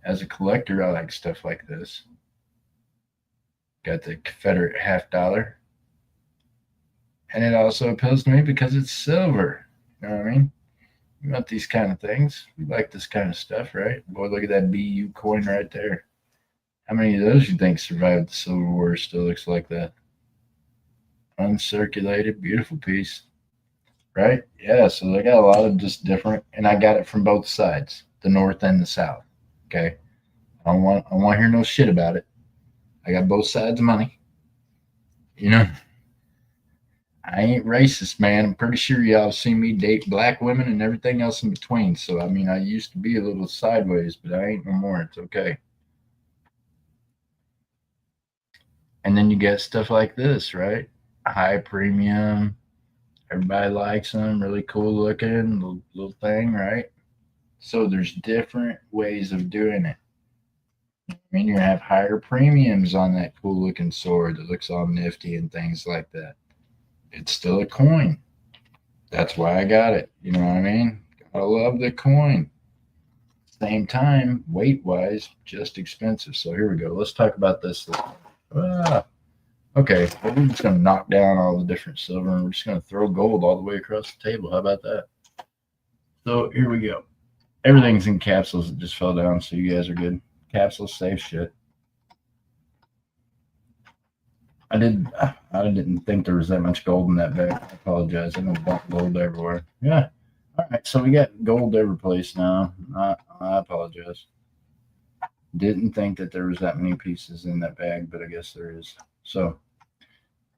as a collector, I like stuff like this. Got the Confederate half dollar, and it also appeals to me because it's silver. You know what I mean? We want these kind of things. We like this kind of stuff, right? Boy, look at that BU coin right there. How many of those you think survived the Civil War? Still looks like that. Uncirculated, beautiful piece, right? Yeah. So they got a lot of just different, and I got it from both sides, the North and the South. Okay. I don't want to hear no shit about it. I got both sides of money. You know, I ain't racist, man. I'm pretty sure y'all have seen me date black women and everything else in between. So I mean, I used to be a little sideways, but I ain't no more. It's okay. And then you get stuff like this, right? High premium. Everybody likes them. Really cool looking little thing, right? So there's different ways of doing it. I mean, you're gonna have higher premiums on that cool looking sword that looks all nifty and things like that. It's still a coin. That's why I got it. You know what I mean? Gotta love the coin. Same time, weight wise, just expensive. So here we go. Let's talk about this. Ah, okay, well, we're just gonna knock down all the different silver and we're just gonna throw gold all the way across the table. How about that? So here we go. Everything's in capsules that just fell down, so you guys are good. Capsules, safe shit. I didn't think there was that much gold in that bag. I apologize. I'm gonna dump gold everywhere. Yeah. All right. So we got gold every place now. I apologize. Didn't think that there was that many pieces in that bag, but I guess there is. So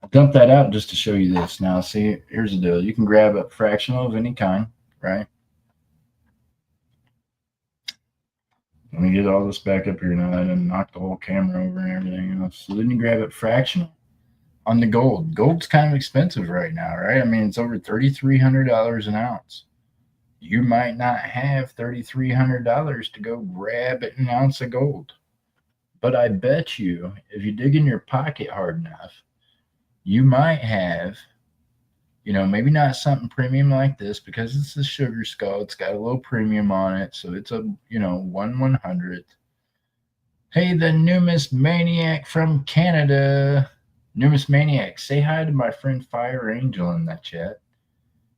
I dumped that out just to show you this. Now, see, here's the deal. You can grab a fractional of any kind, right? Let me get all this back up here now. I didn't knock the whole camera over and everything else. So then you grab it fractional on the gold. Gold's kind of expensive right now, right? I mean, it's over $3,300 an ounce. You might not have $3,300 to go grab an ounce of gold. But I bet you, if you dig in your pocket hard enough, you might have, maybe not something premium like this because it's a sugar skull. It's got a little premium on it. So it's a, 1/100th. Hey, the numismaniac from Canada. Numismaniac, say hi to my friend Fire Angel in that chat.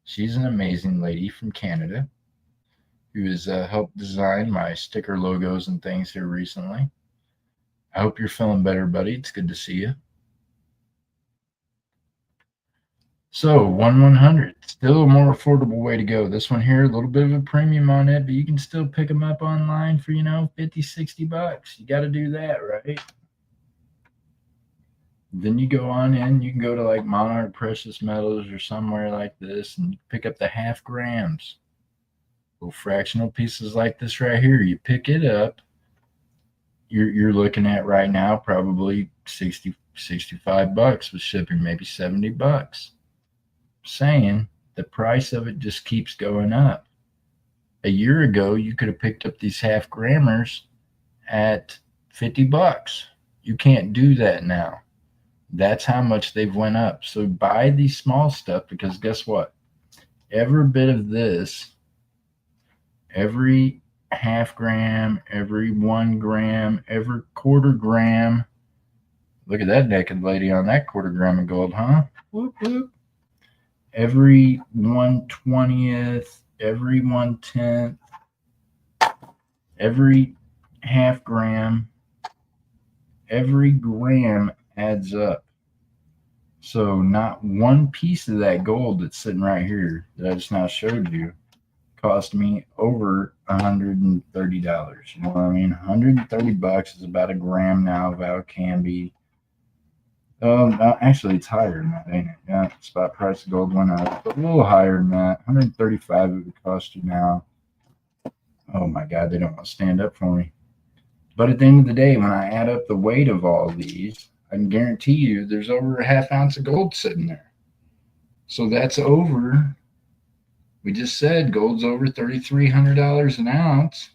She's an amazing lady from Canada who has helped design my sticker logos and things here recently. I hope you're feeling better, buddy. It's good to see you. So 1/100, still a more affordable way to go. This one here, a little bit of a premium on it, but you can still pick them up online for, 50, $60. You got to do that, right? Then you go on in, you can go to like Monarch Precious Metals or somewhere like this and pick up the half grams. Little fractional pieces like this right here. You pick it up, you're looking at right now probably 60, $65 with shipping, maybe $70. Saying the price of it just keeps going up. A year ago, you could have picked up these half grammars at $50. You can't do that now. That's how much they've went up. So buy these small stuff because guess what? Every bit of this, every half gram, every 1 gram, every quarter gram. Look at that naked lady on that quarter gram of gold, huh? Whoop, whoop. Every 1/20th, every 1/10th, every half gram, every gram adds up. So not one piece of that gold that's sitting right here that I just now showed you cost me over $130. You know what I mean? $130 is about a gram now of how it can be. Actually, it's higher than that, ain't it? Yeah, spot price of gold went up, but a little higher than that. 135 it would cost you now. Oh my God, they don't want to stand up for me. But at the end of the day, when I add up the weight of all these, I can guarantee you there's over a half ounce of gold sitting there. So that's over. We just said gold's over $3,300 an ounce.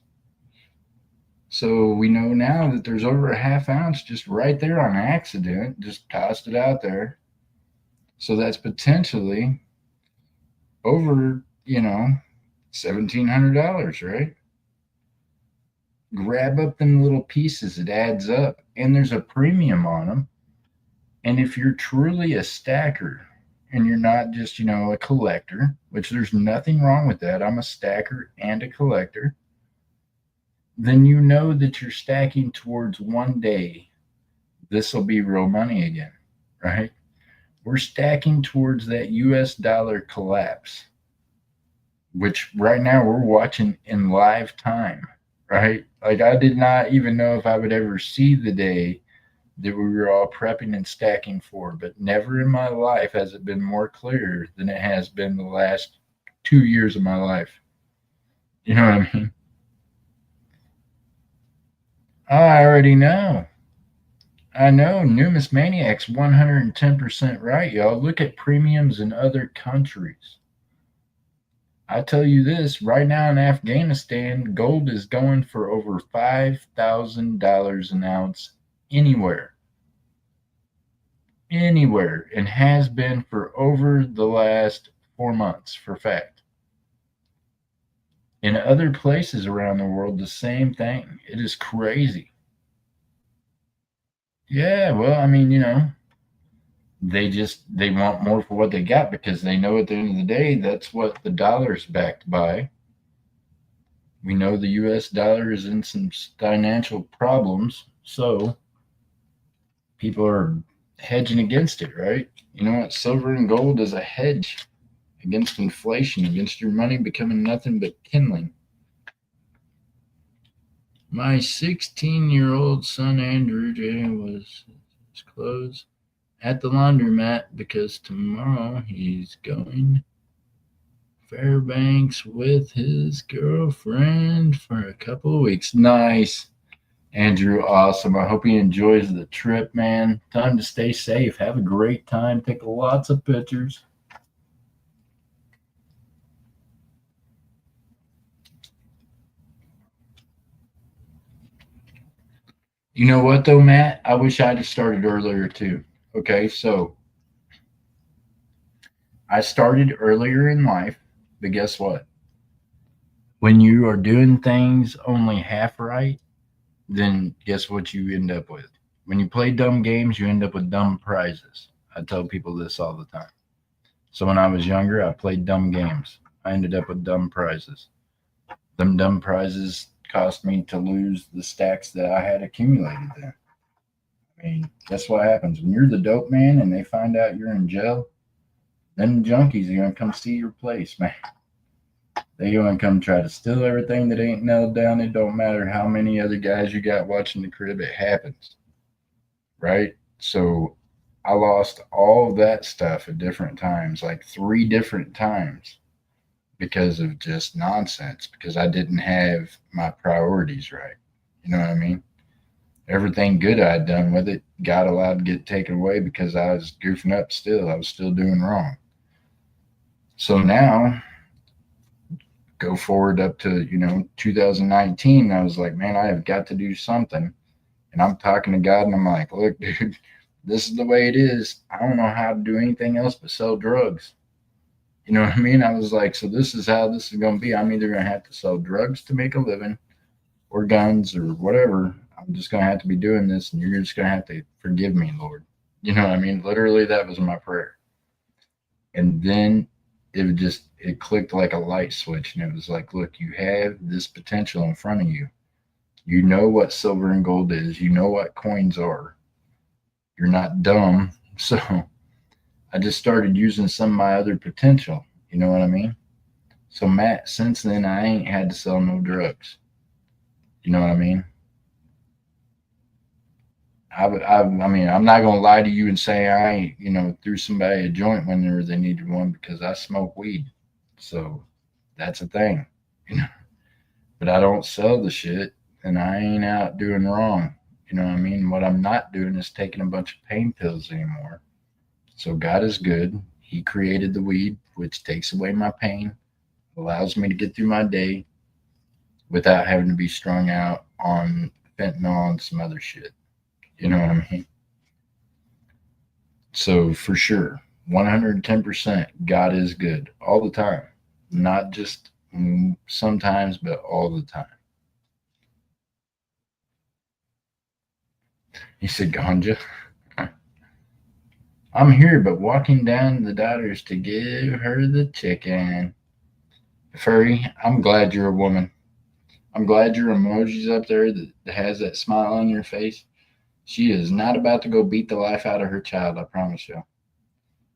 So we know now that there's over a half ounce just right there on accident. Just tossed it out there. So that's potentially over, $1,700, right? Grab up them little pieces, it adds up, and there's a premium on them. And if you're truly a stacker and you're not just, a collector, which there's nothing wrong with that, I'm a stacker and a collector, then you know that you're stacking towards one day this will be real money again, right? We're stacking towards that US dollar collapse, which right now we're watching in live time, right? Like I did not even know if I would ever see the day that we were all prepping and stacking for, but never in my life has it been more clear than it has been the last 2 years of my life. You know what I mean? I already know. I know. Numismaniac's 110% right, y'all. Look at premiums in other countries. I tell you this right now in Afghanistan, gold is going for over $5,000 an ounce anywhere. Anywhere, and has been for over the last 4 months, for fact. In other places around the world, the same thing. It is crazy. Yeah, well, I mean, they want more for what they got because they know at the end of the day that's what the dollar's backed by. We know the US dollar is in some financial problems, so people are hedging against it, right? You know what? Silver and gold is a hedge against inflation, against your money becoming nothing but kindling. My 16-year-old son Andrew J was his clothes at the laundromat because tomorrow he's going Fairbanks with his girlfriend for a couple of weeks. Nice. Andrew, awesome. I hope he enjoys the trip, man. Time to stay safe. Have a great time. Take lots of pictures. You know what, though, Matt? I wish I'd have started earlier, too. Okay, so I started earlier in life, but guess what? When you are doing things only half right, then guess what you end up with? When you play dumb games, you end up with dumb prizes. I tell people this all the time. So when I was younger, I played dumb games. I ended up with dumb prizes. Them dumb prizes cost me to lose the stacks that I had accumulated then. I mean, that's what happens when you're the dope man and they find out you're in jail. Then junkies are gonna come see your place, man. They gonna come try to steal everything that ain't nailed down. It don't matter how many other guys you got watching the crib, it happens, right? So I lost all of that stuff at different times, like three different times, because of just nonsense, because I didn't have my priorities right. You know what I mean? Everything good I'd done with it got allowed to get taken away because I was goofing up still. I was still doing wrong. So now, go forward up to, 2019, I was like, man, I have got to do something. And I'm talking to God and I'm like, look, dude, this is the way it is. I don't know how to do anything else but sell drugs. You know what I mean? I was like, so this is how this is going to be. I'm either going to have to sell drugs to make a living or guns or whatever. I'm just going to have to be doing this, and you're just going to have to forgive me, Lord. You know what I mean? Literally, that was my prayer. And then it clicked like a light switch, and it was like, look, you have this potential in front of you. You know what silver and gold is. You know what coins are. You're not dumb. So I just started using some of my other potential. You know what I mean? So Matt, since then I ain't had to sell no drugs. You know what I mean? I mean, I'm not gonna lie to you and say I ain't, threw somebody a joint whenever they needed one because I smoke weed. So that's a thing, you know. But I don't sell the shit, and I ain't out doing wrong. You know what I mean? What I'm not doing is taking a bunch of pain pills anymore. So God is good. He created the weed, which takes away my pain, allows me to get through my day without having to be strung out on fentanyl and some other shit. You know what I mean? So for sure, 110%, God is good all the time. Not just sometimes, but all the time. He said, Ganja, I'm here, but walking down the daughters to give her the chicken. Furry, I'm glad you're a woman. I'm glad your emoji's up there that has that smile on your face. She is not about to go beat the life out of her child, I promise you.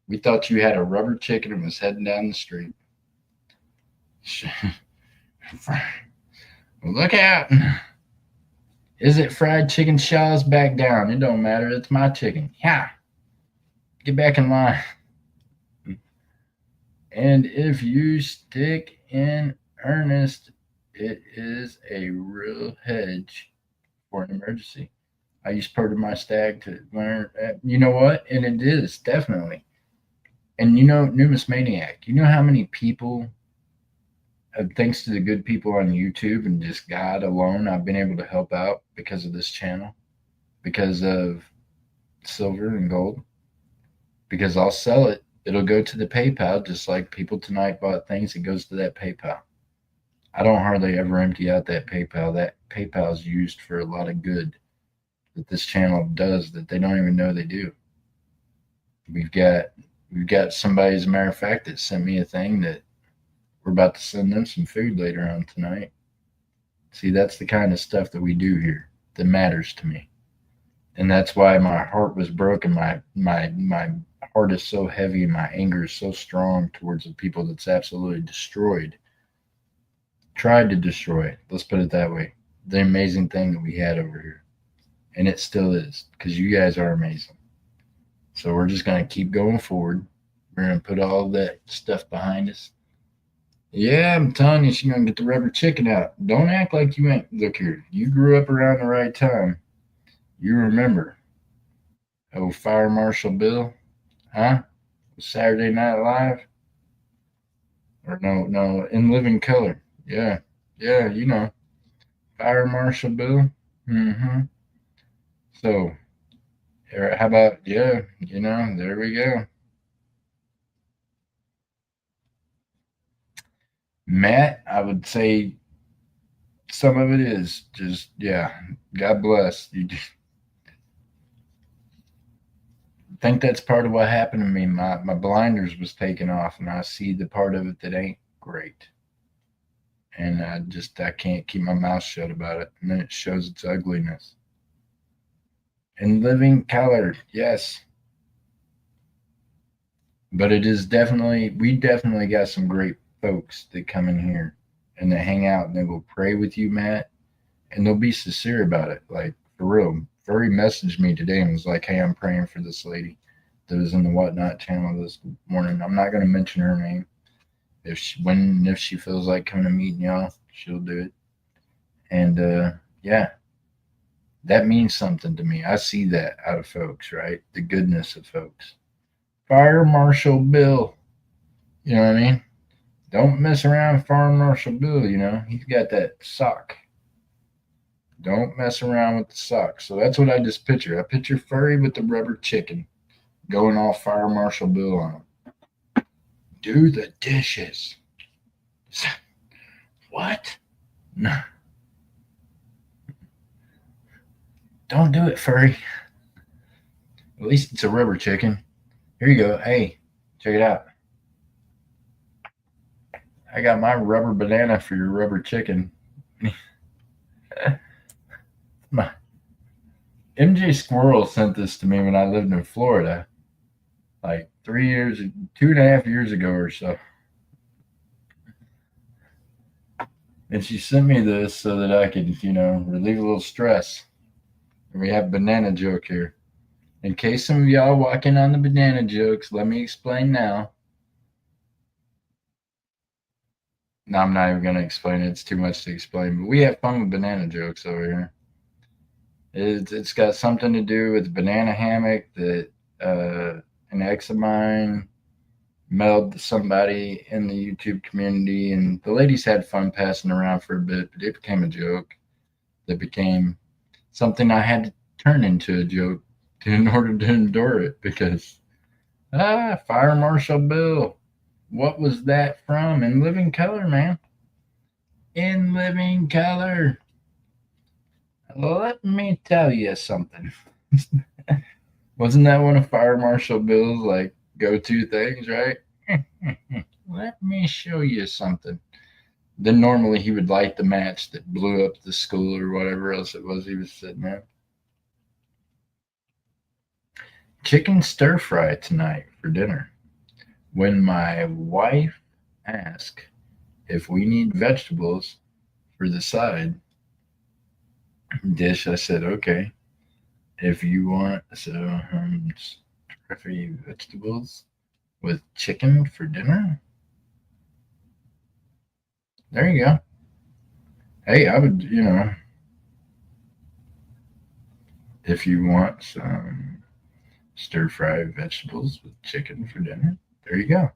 We thought you had a rubber chicken and was heading down the street. Look out. Is it fried chicken Shaw's back down? It don't matter. It's my chicken. Yeah. Get back in line. And if you stick in earnest, it is a real hedge for an emergency. I used part of my stag to learn. You know what? And it is, definitely. And Numismaniac, you know how many people, thanks to the good people on YouTube and just God alone, I've been able to help out because of this channel, because of silver and gold, because I'll sell it. It'll go to the PayPal, just like people tonight bought things. It goes to that PayPal. I don't hardly ever empty out that PayPal. That PayPal is used for a lot of good that this channel does that they don't even know they do. We've got we've got somebody, as a matter of fact, that sent me a thing that we're about to send them some food later on tonight. See, that's the kind of stuff that we do here that matters to me. And that's why my heart was broken. My heart is so heavy and my anger is so strong towards the people that's absolutely destroyed, tried to destroy, let's put it that way, the amazing thing that we had over here. And it still is, because you guys are amazing. So we're just going to keep going forward. We're going to put all that stuff behind us. Yeah, I'm telling you, she's going to get the rubber chicken out. Don't act like you ain't. Look here, you grew up around the right time. You remember. Oh, Fire Marshal Bill? Huh? Saturday Night Live? Or no, In Living Color. Yeah, yeah, Fire Marshal Bill. Mm-hmm. So, how about, yeah, there we go. Matt, I would say some of it is just, yeah, God bless. You just think that's part of what happened to me. My blinders was taken off, and I see the part of it that ain't great. And I can't keep my mouth shut about it. And then it shows its ugliness. In living color, yes. But it is definitely, we definitely got some great folks that come in here and they hang out and they will pray with you, Matt, and they'll be sincere about it. Like, for real. Furry messaged me today and was like, hey, I'm praying for this lady that was in the Whatnot channel this morning. I'm not going to mention her name. If she feels like coming to meet y'all, she'll do it. And yeah, that means something to me. I see that out of folks, right? The goodness of folks. Fire Marshal Bill, you know what I mean? Don't mess around with Fire Marshal Bill, you know? He's got that sock. Don't mess around with the sock. So that's what I just picture. I picture Furry with the rubber chicken going off Fire Marshal Bill on him. Do the dishes. What? No, don't do it, Furry. At least it's a rubber chicken. Here you go. Hey, check it out. I got my rubber banana for your rubber chicken. My MJ Squirrel sent this to me when I lived in Florida, like 3 years, 2.5 years ago or so. And she sent me this so that I could, relieve a little stress. And we have banana joke here. In case some of y'all walking on the banana jokes, let me explain now. No, I'm not even going to explain it. It's too much to explain. But we have fun with banana jokes over here. It's got something to do with a banana hammock that an ex of mine mailed to somebody in the YouTube community, and the ladies had fun passing around for a bit, but it became a joke that became something I had to turn into a joke in order to endure it because, Fire Marshal Bill, what was that from? In Living Color, man. In Living Color. Let me tell you something. Wasn't that one of Fire Marshal Bill's like go-to things, right? Let me show you something. Then normally he would light the match that blew up the school or whatever else it was he was sitting at. Chicken stir fry tonight for dinner. When my wife asked if we need vegetables for the side dish, I said, okay, if you want, so stir fry vegetables with chicken for dinner. There you go. Hey, I would, if you want some stir fry vegetables with chicken for dinner, there you go.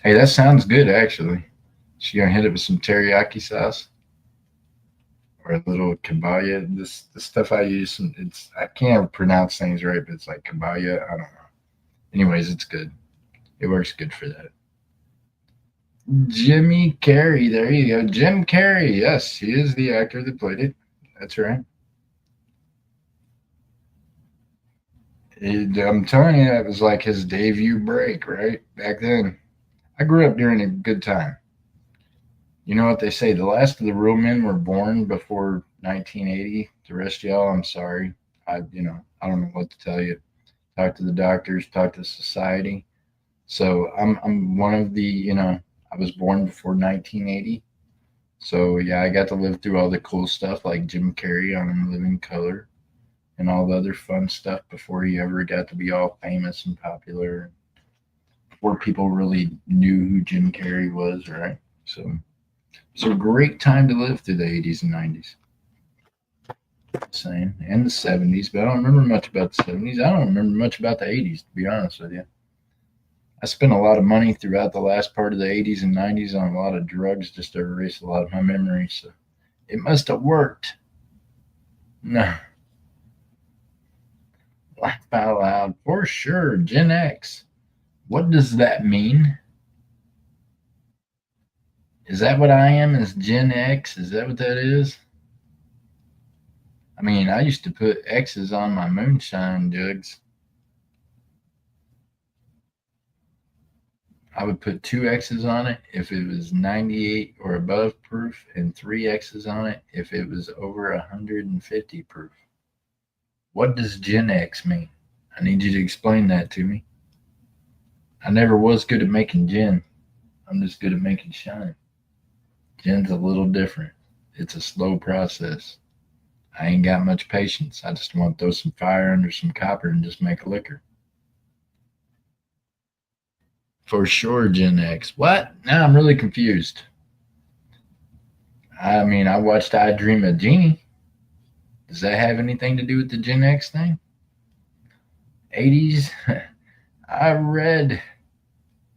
Hey, that sounds good, actually. She gonna hit it with some teriyaki sauce or a little kabaya. The stuff I use, it's I can't pronounce things right, but it's like kabaya. I don't know. Anyways, it's good. It works good for that. Jimmy Carrey, there you go. Jim Carrey, yes, he is the actor that played it. That's right. I'm telling you, that was like his debut break, right? Back then. I grew up during a good time. You know what they say? The last of the real men were born before 1980. The rest of y'all, I'm sorry. I don't know what to tell you. Talk to the doctors, talk to society. So I'm one of the, I was born before 1980. So yeah, I got to live through all the cool stuff like Jim Carrey on In Living Color and all the other fun stuff before he ever got to be all famous and popular. Before people really knew who Jim Carrey was, right? So it's a great time to live through the 80s and 90s. Saying and the 70s, but I don't remember much about the 70s. I don't remember much about the 80s, to be honest with you. I spent a lot of money throughout the last part of the 80s and 90s on a lot of drugs just to erase a lot of my memories. So it must have worked. No, laugh out loud for sure. Gen X. What does that mean? Is that what I am? Is Gen X? Is that what that is? I mean, I used to put X's on my moonshine jugs. I would put two X's on it if it was 98 or above proof, and three X's on it if it was over 150 proof. What does Gen X mean? I need you to explain that to me. I never was good at making gin. I'm just good at making shine. Gin's a little different. It's a slow process. I ain't got much patience. I just want to throw some fire under some copper and just make a liquor. For sure, Gen X. What? Now I'm really confused. I mean, I watched I Dream of Genie. Does that have anything to do with the Gen X thing? 80s? I read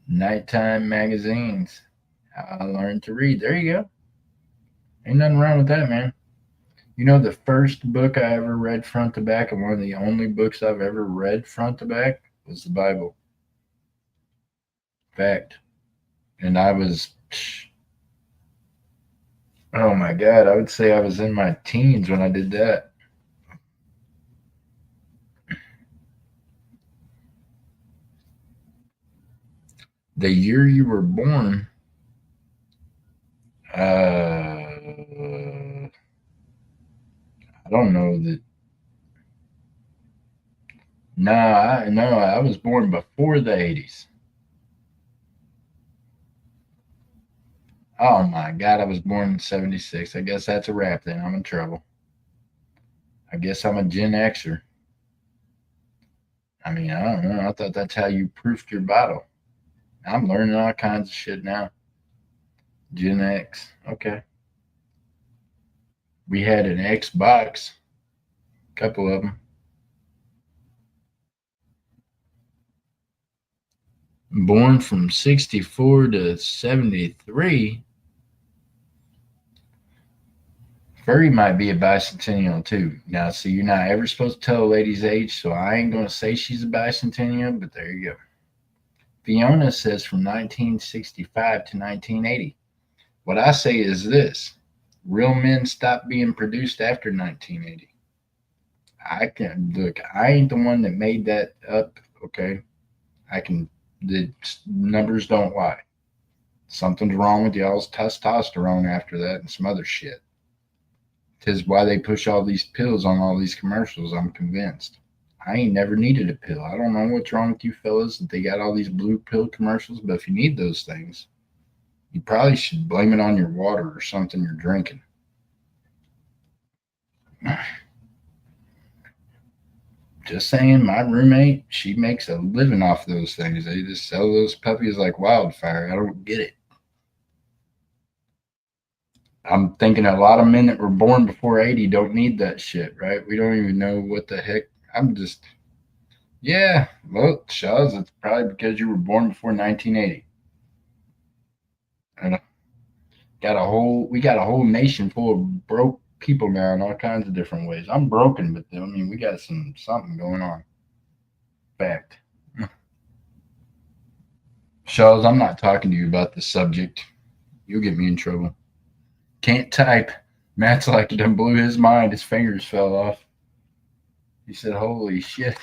nighttime magazines. How I learned to read. There you go. Ain't nothing wrong with that, man. You know, the first book I ever read front to back, and one of the only books I've ever read front to back, was the Bible. Fact. And I was, oh my God, I would say I was in my teens when I did that. The year you were born, I don't know that. No, I was born before the 80s. Oh my God, I was born in 76. I guess that's a wrap then. I'm in trouble. I guess I'm a Gen Xer. I mean, I don't know. I thought that's how you proofed your bottle. I'm learning all kinds of shit now. Gen X. Okay. We had an Xbox, a couple of them. Born from 64 to 73. Furry might be a bicentennial too. Now, see, you're not ever supposed to tell a lady's age, so I ain't going to say she's a bicentennial, but there you go. Fiona says from 1965 to 1980. What I say is this: real men stopped being produced after 1980. I can look, I ain't the one that made that up, okay? I can, the numbers don't lie. Something's wrong with y'all's testosterone after that and some other shit. Tis why they push all these pills on all these commercials, I'm convinced. I ain't never needed a pill. I don't know what's wrong with you fellas that they got all these blue pill commercials, but if you need those things, you probably should blame it on your water or something you're drinking. Just saying, my roommate, she makes a living off those things. They just sell those puppies like wildfire. I don't get it. I'm thinking a lot of men that were born before 80 don't need that shit, right? We don't even know what the heck. I'm just, yeah, well, Shaw's, it's probably because you were born before 1980. And we got a whole nation full of broke people now in all kinds of different ways. I'm broken, but I mean, we got something going on. Fact. Shaw's, I'm not talking to you about the subject. You'll get me in trouble. Can't type. Matt's like it done blew his mind. His fingers fell off. He said, "Holy shit."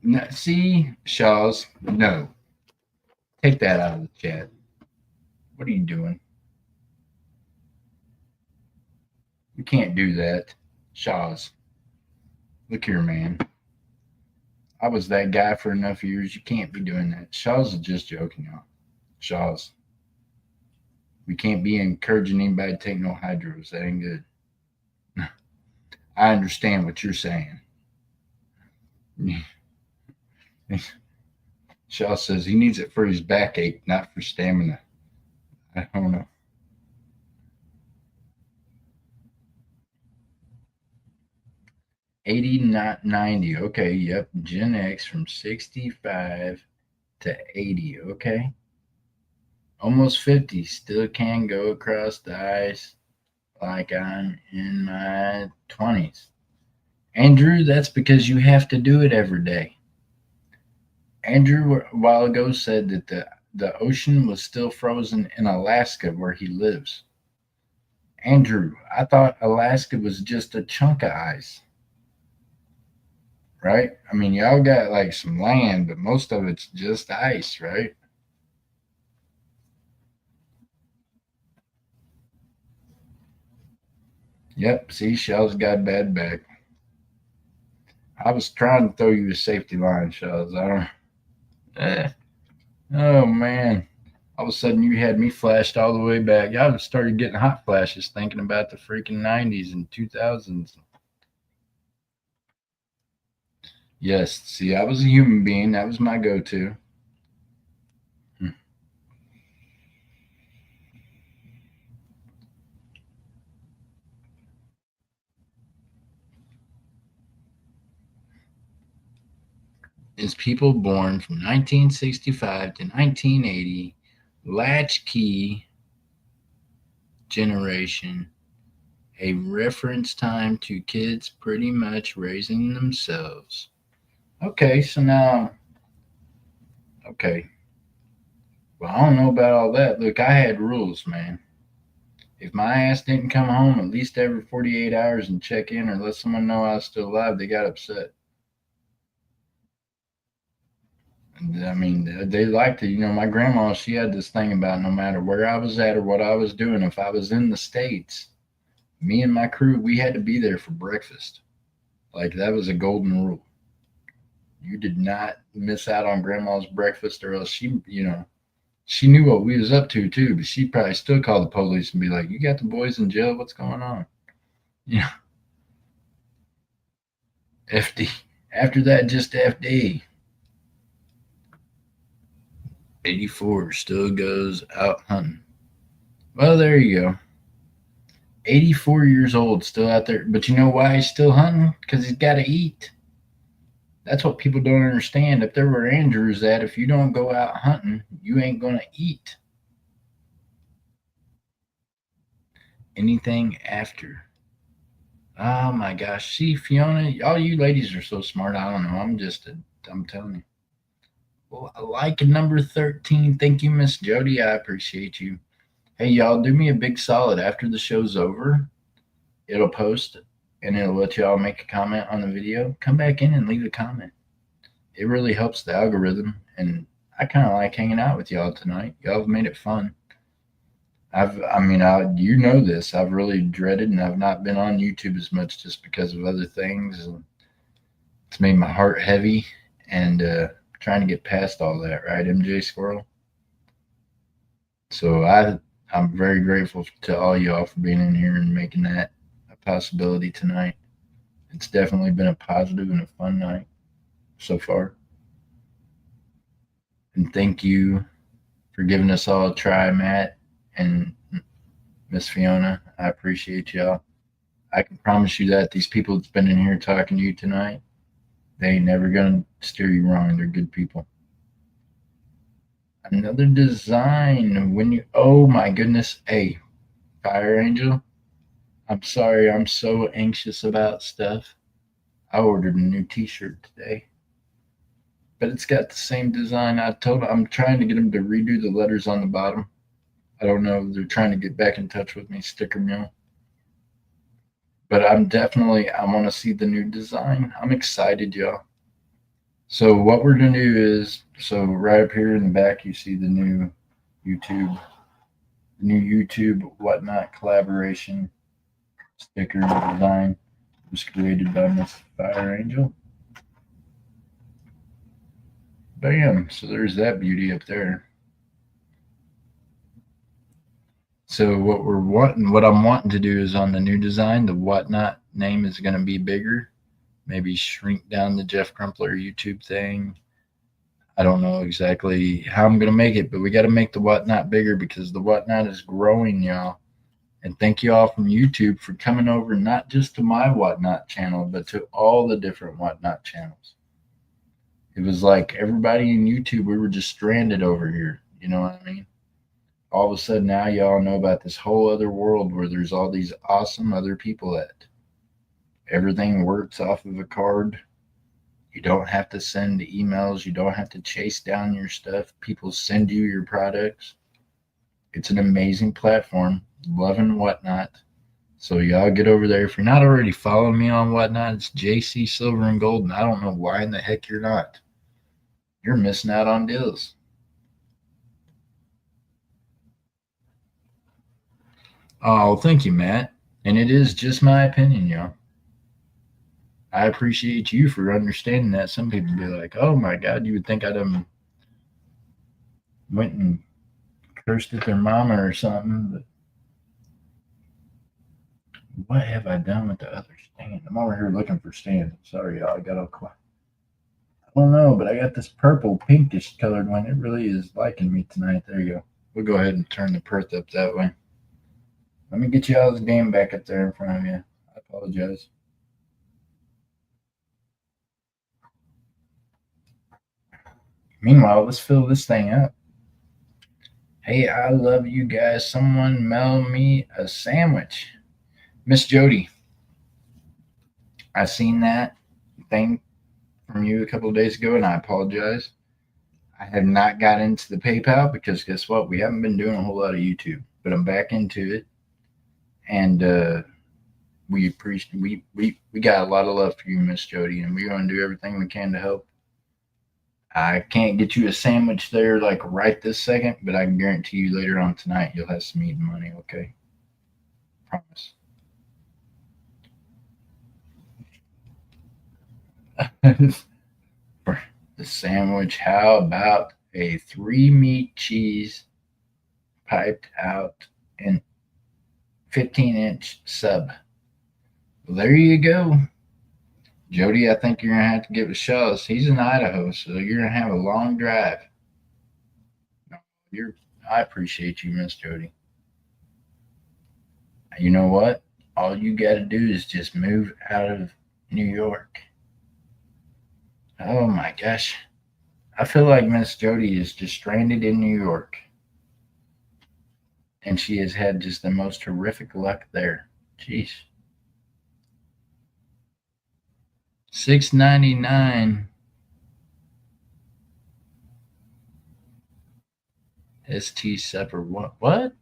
No, see, Shaw's, no. Take that out of the chat. What are you doing? You can't do that. Shaw's, look here, man. I was that guy for enough years. You can't be doing that. Shaw's is just joking, y'all. Shaw's. We can't be encouraging anybody to take no hydros. That ain't good. I understand what you're saying. Shaw says he needs it for his backache, not for stamina. I don't know. 80, not 90. Okay, yep. Gen X from 65 to 80. Okay. Almost 50. Still can go across the ice like I'm in my 20s. Andrew, that's because you have to do it every day. Andrew, a while ago, said that the ocean was still frozen in Alaska where he lives. Andrew, I thought Alaska was just a chunk of ice, right? I mean, y'all got like some land, but most of it's just ice, right? Yep, seashells got bad back. I was trying to throw you a safety line, Shells. I don't. Eh. Oh man! All of a sudden, you had me flashed all the way back. I started getting hot flashes thinking about the freaking '90s and 2000s. Yes, see, I was a human being. That was my go-to. Is people born from 1965 to 1980, latchkey generation, a reference time to kids pretty much raising themselves. Okay, so now, okay. Well, I don't know about all that. Look, I had rules, man. If my ass didn't come home at least every 48 hours and check in or let someone know I was still alive, they got upset. I mean, they liked to, my grandma, she had this thing about no matter where I was at or what I was doing, if I was in the States, me and my crew, we had to be there for breakfast. Like, that was a golden rule. You did not miss out on grandma's breakfast or else she knew what we was up to too, but she'd probably still call the police and be like, "You got the boys in jail? What's going on?" You know, FD. After that, just FD. 84 still goes out hunting. Well, there you go. 84 years old, still out there. But you know why he's still hunting? Because he's got to eat. That's what people don't understand. If there were Andrews at, if you don't go out hunting, you ain't going to eat anything after. Oh my gosh. See, Fiona, all you ladies are so smart. I don't know. I'm telling you. Well, I like number 13. Thank you, Miss Jody. I appreciate you. Hey, y'all, do me a big solid. After the show's over, it'll post and it'll let y'all make a comment on the video. Come back in and leave a comment. It really helps the algorithm. And I kind of like hanging out with y'all tonight. Y'all have made it fun. You know this. I've really dreaded and I've not been on YouTube as much just because of other things. It's made my heart heavy and trying to get past all that, right, MJ Squirrel? So I'm very grateful to all y'all for being in here and making that a possibility tonight. It's definitely been a positive and a fun night so far. And thank you for giving us all a try, Matt and Miss Fiona. I appreciate y'all. I can promise you that these people that's been in here talking to you tonight, they ain't never gonna steer you wrong. They're good people. Another design when you oh my goodness. Hey, Fire Angel. I'm sorry, I'm so anxious about stuff. I ordered a new t-shirt today. But it's got the same design. I'm trying to get them to redo the letters on the bottom. I don't know if they're trying to get back in touch with me, Sticker Mill. But I want to see the new design. I'm excited, y'all. So what we're gonna do is, so right up here in the back, you see YouTube, the new YouTube whatnot collaboration sticker design was created by Miss Fire Angel. Bam! So there's that beauty up there. So what I'm wanting to do is on the new design, the whatnot name is going to be bigger. Maybe shrink down the Jeff Crumpler YouTube thing. I don't know exactly how I'm going to make it, but we got to make the whatnot bigger because the whatnot is growing, y'all. And thank you all from YouTube for coming over, not just to my whatnot channel, but to all the different whatnot channels. It was like everybody in YouTube, we were just stranded over here. You know what I mean? All of a sudden now y'all know about this whole other world where there's all these awesome other people at. Everything works off of a card. You don't have to send emails. You don't have to chase down your stuff. People send you your products. It's an amazing platform. Loving Whatnot. So y'all get over there. If you're not already following me on Whatnot, it's JC Silver and Gold. And I don't know why in the heck you're not. You're missing out on deals. Oh, thank you, Matt. And it is just my opinion, y'all. I appreciate you for understanding that. Some people be like, "Oh my God, you would think I'd went and cursed at their mama or something." But what have I done with the other stand? I'm over here looking for stands. Sorry, y'all. I got all quiet. I don't know, but I got this purple pinkish colored one. It really is liking me tonight. There you go. We'll go ahead and turn the perth up that way. Let me get y'all's game back up there in front of you. I apologize. Meanwhile, let's fill this thing up. Hey, I love you guys. Someone mail me a sandwich. Miss Jody, I seen that thing from you a couple of days ago, and I apologize. I have not got into the PayPal because guess what? We haven't been doing a whole lot of YouTube, but I'm back into it, and we appreciate we got a lot of love for you, Miss Jody, and we're going to do everything we can to help. I can't get you a sandwich there like right this second, but I can guarantee you later on tonight you'll have some eating money. Okay, promise. For the sandwich, how about a three meat cheese piped out and 15-inch sub? Well, there you go. Jody, I think you're going to have to give it a shot. He's in Idaho, so you're going to have a long drive. You're, I appreciate you, Miss Jody. You know what? All you got to do is just move out of New York. Oh my gosh. I feel like Miss Jody is just stranded in New York. And she has had just the most horrific luck there. Jeez. 6.99 ST Supper. What?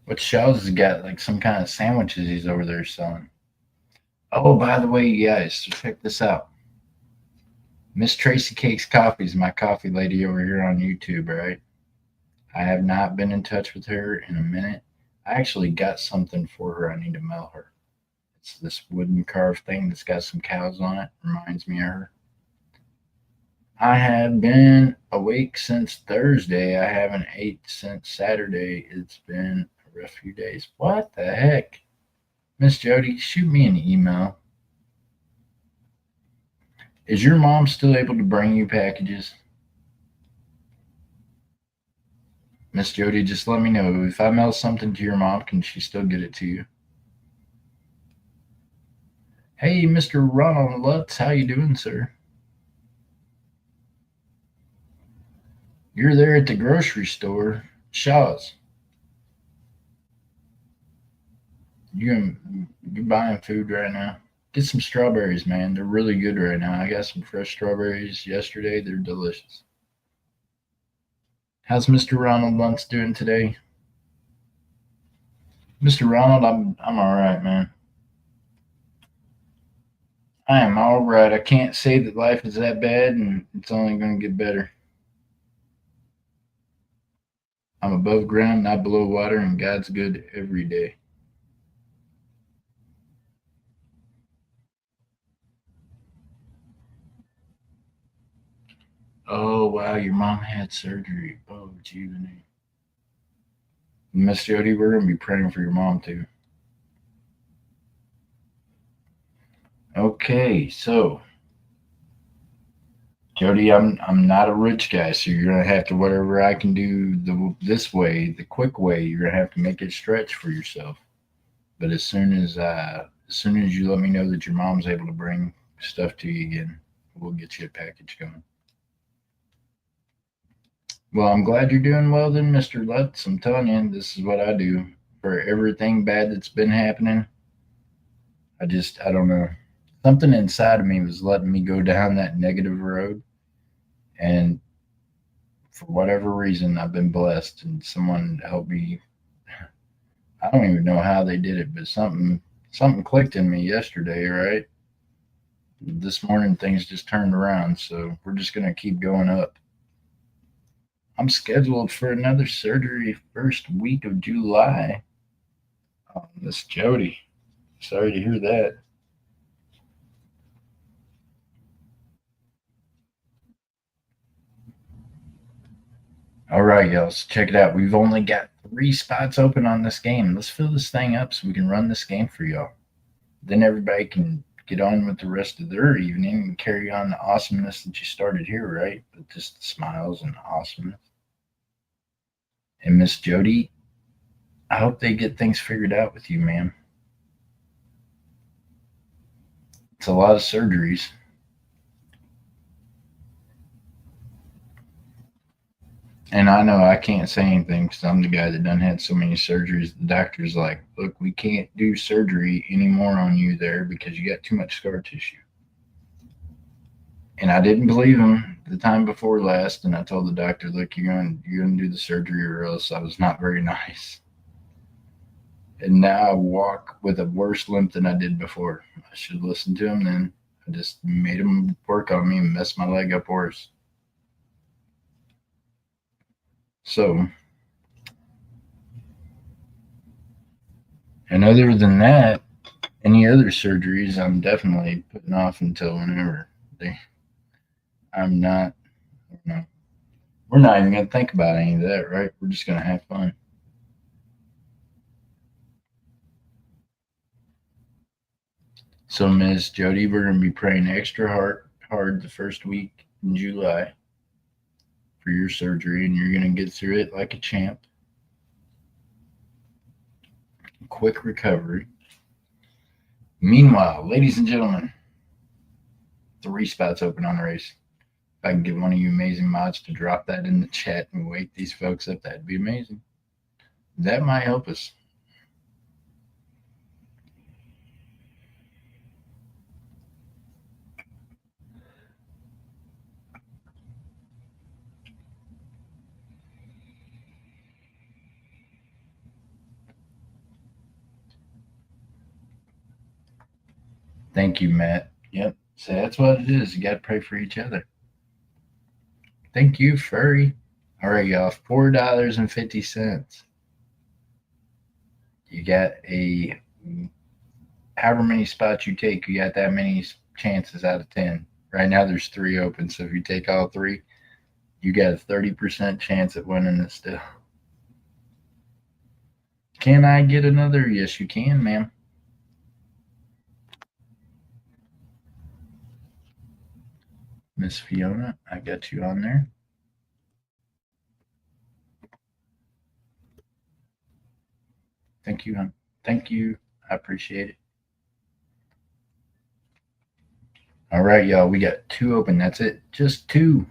What Shell's has got like some kind of sandwiches he's over there selling. Oh, by the way, you guys, so check this out. Miss Tracy Cakes Coffee is my coffee lady over here on YouTube, right? I have not been in touch with her in a minute. I actually got something for her I need to mail her. It's this wooden carved thing that's got some cows on it. Reminds me of her. I have been awake since Thursday. I haven't ate since Saturday. It's been a rough few days. What the heck? Miss Jody, shoot me an email. Is your mom still able to bring you packages? Miss Jody, just let me know. If I mail something to your mom, can she still get it to you? Hey, Mr. Ronald Lutz, how you doing, sir? You're there at the grocery store, Shaw's. You're buying food right now. Get some strawberries, man. They're really good right now. I got some fresh strawberries yesterday. They're delicious. How's Mr. Ronald Lutz doing today? Mr. Ronald, I'm all right, man. I am all right. I can't say that life is that bad, and it's only going to get better. I'm above ground, not below water, and God's good every day. Oh wow, your mom had surgery. Oh, Juvenile. Miss Jody, we're gonna be praying for your mom too. Okay, so Jody, I'm not a rich guy, so you're gonna have to whatever I can do this way, the quick way. You're gonna have to make it stretch for yourself. But as soon as you let me know that your mom's able to bring stuff to you again, we'll get you a package going. Well, I'm glad you're doing well then, Mr. Lutz. I'm telling you, this is what I do for everything bad that's been happening. I don't know. Something inside of me was letting me go down that negative road. And for whatever reason, I've been blessed and someone helped me. I don't even know how they did it, but something clicked in me yesterday, right? This morning things just turned around, so we're just gonna keep going up. I'm scheduled for another surgery first week of July. Oh, Miss Jody, sorry to hear that. All right, y'all. So check it out. We've only got 3 spots open on this game. Let's fill this thing up so we can run this game for y'all. Then everybody can get on with the rest of their evening and carry on the awesomeness that you started here, right? With just smiles and awesomeness. And Miss Jody, I hope they get things figured out with you, ma'am. It's a lot of surgeries. And I know I can't say anything because I'm the guy that done had so many surgeries. The doctor's like, look, we can't do surgery anymore on you there because you got too much scar tissue. And I didn't believe him the time before last, and I told the doctor, look, you're gonna do the surgery or else. I was not very nice. And now I walk with a worse limp than I did before. I should have listened to him then. I just made him work on me and messed my leg up worse. So, and other than that, any other surgeries, I'm definitely putting off until whenever they. I'm not. No, we're not even gonna think about any of that, right? We're just gonna have fun. So, Miss Jody, we're gonna be praying extra hard the first week in July for your surgery, and you're gonna get through it like a champ. Quick recovery. Meanwhile, ladies and gentlemen, 3 spots open on the race. If I can get one of you amazing mods to drop that in the chat and wake these folks up, that'd be amazing. That might help us. Thank you, Matt. Yep. So that's what it is. You got to pray for each other. Thank you, Furry. All right, y'all. $4.50. You got a however many spots you take, you got that many chances out of 10. Right now, there's 3 open. So if you take all 3, you got a 30% chance at winning this still. Can I get another? Yes, you can, ma'am. Miss Fiona, I got you on there. Thank you, hon. Thank you. I appreciate it. All right, y'all. We got 2 open. That's it. Just 2.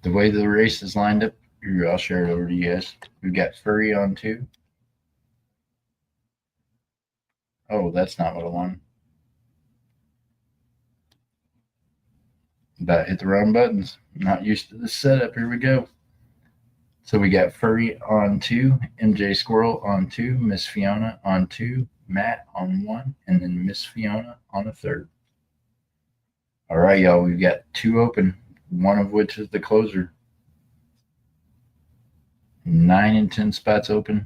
The way the race is lined up, I'll share it over to you guys. We've got Furry on 2. Oh, that's not what I wanted. About hit the wrong buttons. Not used to this setup. Here we go. So we got Furry on 2, MJ Squirrel on 2, Miss Fiona on 2, Matt on 1, and then Miss Fiona on a third. All right, y'all. We've got 2 open, one of which is the closer. 9 and 10 spots open.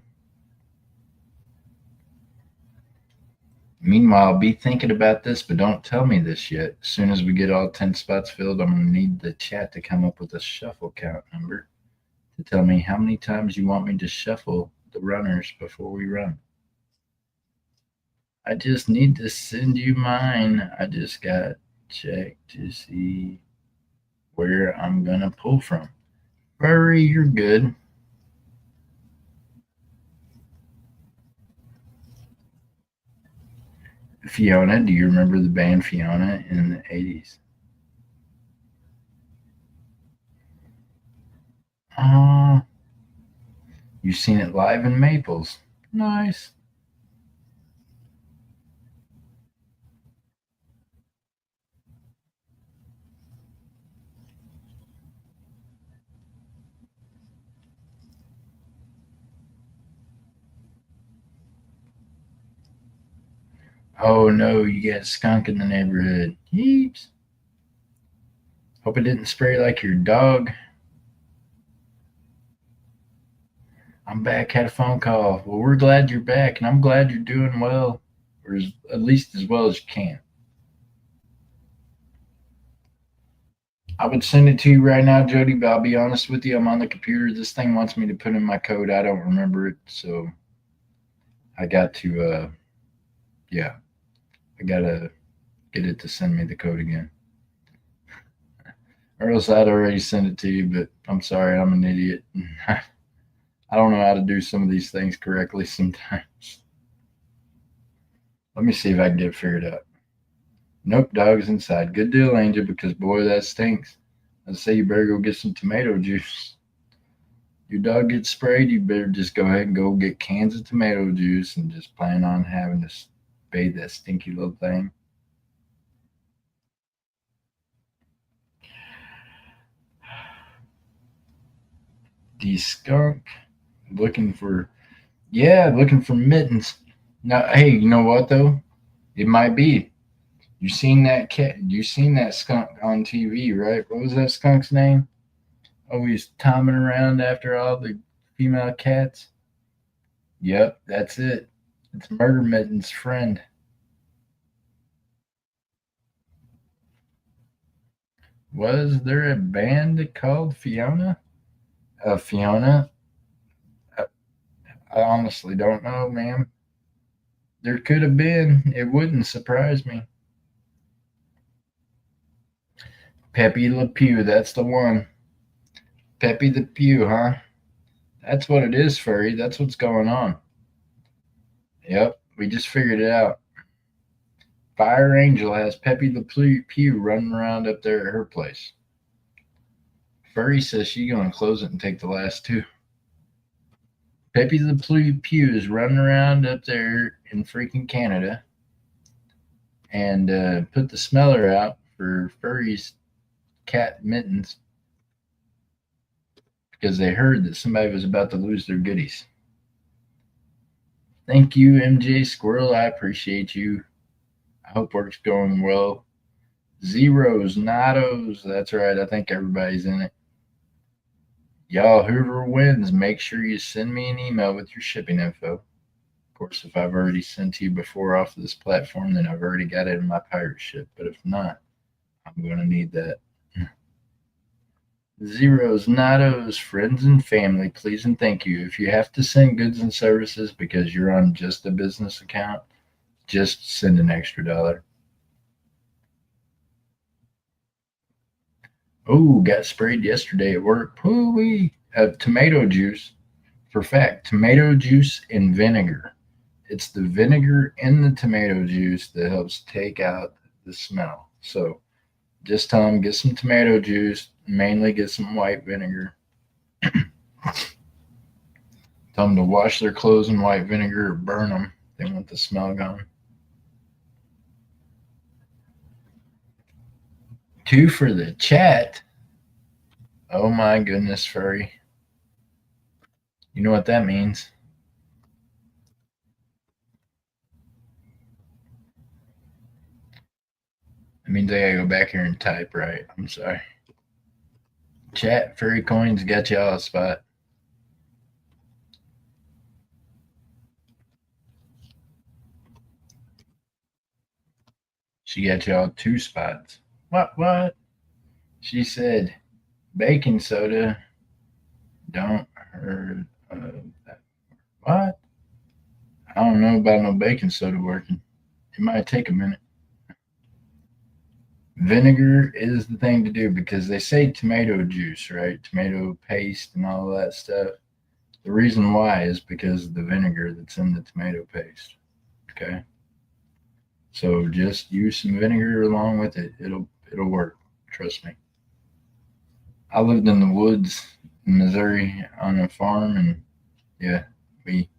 Meanwhile, be thinking about this, but don't tell me this yet. As soon as we get all 10 spots filled, I'm going to need the chat to come up with a shuffle count number to tell me how many times you want me to shuffle the runners before we run. I just need to send you mine. I just got to check to see where I'm going to pull from. Furry, you're good. Fiona, do you remember the band Fiona in the 80s? You've seen it live in Maples. Nice. Oh no, you got a skunk in the neighborhood. Yeeps. Hope it didn't spray like your dog. I'm back, had a phone call. Well, we're glad you're back, and I'm glad you're doing well, or at least as well as you can. I would send it to you right now, Jody, but I'll be honest with you. I'm on the computer. This thing wants me to put in my code. I don't remember it. So I got to, yeah, I got to get it to send me the code again. Or else I'd already sent it to you, but I'm sorry. I'm an idiot. I don't know how to do some of these things correctly sometimes. Let me see if I can get it figured out. Nope, dog's inside. Good deal, Angel, because boy, that stinks. I'd say you better go get some tomato juice. Your dog gets sprayed, you better just go ahead and go get cans of tomato juice and just plan on having to bathe that stinky little thing. The skunk looking for, yeah, looking for mittens. Now, hey, you know what though? It might be. You seen that cat? You seen that skunk on TV, right? What was that skunk's name? Always tomming around after all the female cats. Yep, that's it. It's Murder Mitten's friend. Was there a band called Fiona? Fiona? I, I honestly don't know, ma'am. There could have been. It wouldn't surprise me. Pepe Le Pew, that's the one. Pepe the Pew, huh? That's what it is, Furry. That's what's going on. Yep, we just figured it out. Fire Angel has Pepe the Pew running around up there at her place. Furry says she's gonna close it and take the last two. Pepe the Pew is running around up there in freaking Canada and put the smeller out for Furry's cat mittens because they heard that somebody was about to lose their goodies. Thank you, MJ Squirrel. I appreciate you. I hope work's going well. Zeros, nados. That's right. I think everybody's in it. Y'all, whoever wins, make sure you send me an email with your shipping info. Of course, if I've already sent to you before off of this platform, then I've already got it in my pirate ship. But if not, I'm going to need that. Zeros, nados, friends and family, please and thank you. If you have to send goods and services because you're on just a business account, just send an extra dollar. Oh, got sprayed yesterday at work. Hoo-wee. Tomato juice. For fact, tomato juice and vinegar. It's the vinegar in the tomato juice that helps take out the smell. So just tell them get some tomato juice, mainly get some white vinegar. Tell them to wash their clothes in white vinegar or burn them. They want the smell gone. Two for the chat. Oh my goodness, Furry. You know what that means? It means I gotta go back here and type right. I'm sorry. Chat, Furry Coins got you all a spot. She got y'all two spots. What? She said baking soda don't hurt. What? I don't know about no baking soda working. It might take a minute. Vinegar is the thing to do because they say tomato juice, right? Tomato paste and all that stuff. The reason why is because of the vinegar that's in the tomato paste. Okay. So just use some vinegar along with it. It'll work. Trust me. I lived in the woods in Missouri on a farm, and yeah, we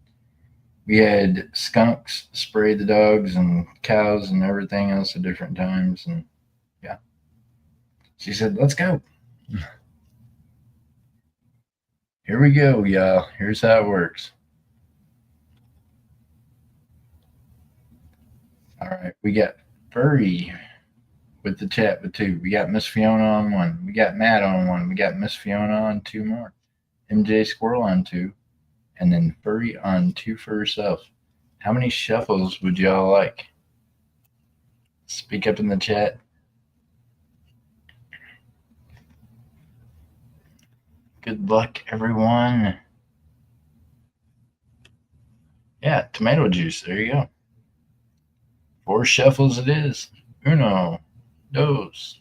we had skunks spray the dogs and cows and everything else at different times. And yeah, she said, "Let's go." Here we go, y'all. Here's how it works. All right, we got Furry with the chat with two. We got Miss Fiona on one. We got Matt on one. We got Miss Fiona on two more. MJ Squirrel on two, and then Furry on two for herself. How many shuffles would y'all like? Speak up in the chat. Good luck, everyone. Yeah, tomato juice. There you go. 4 shuffles it is. Uno, dos,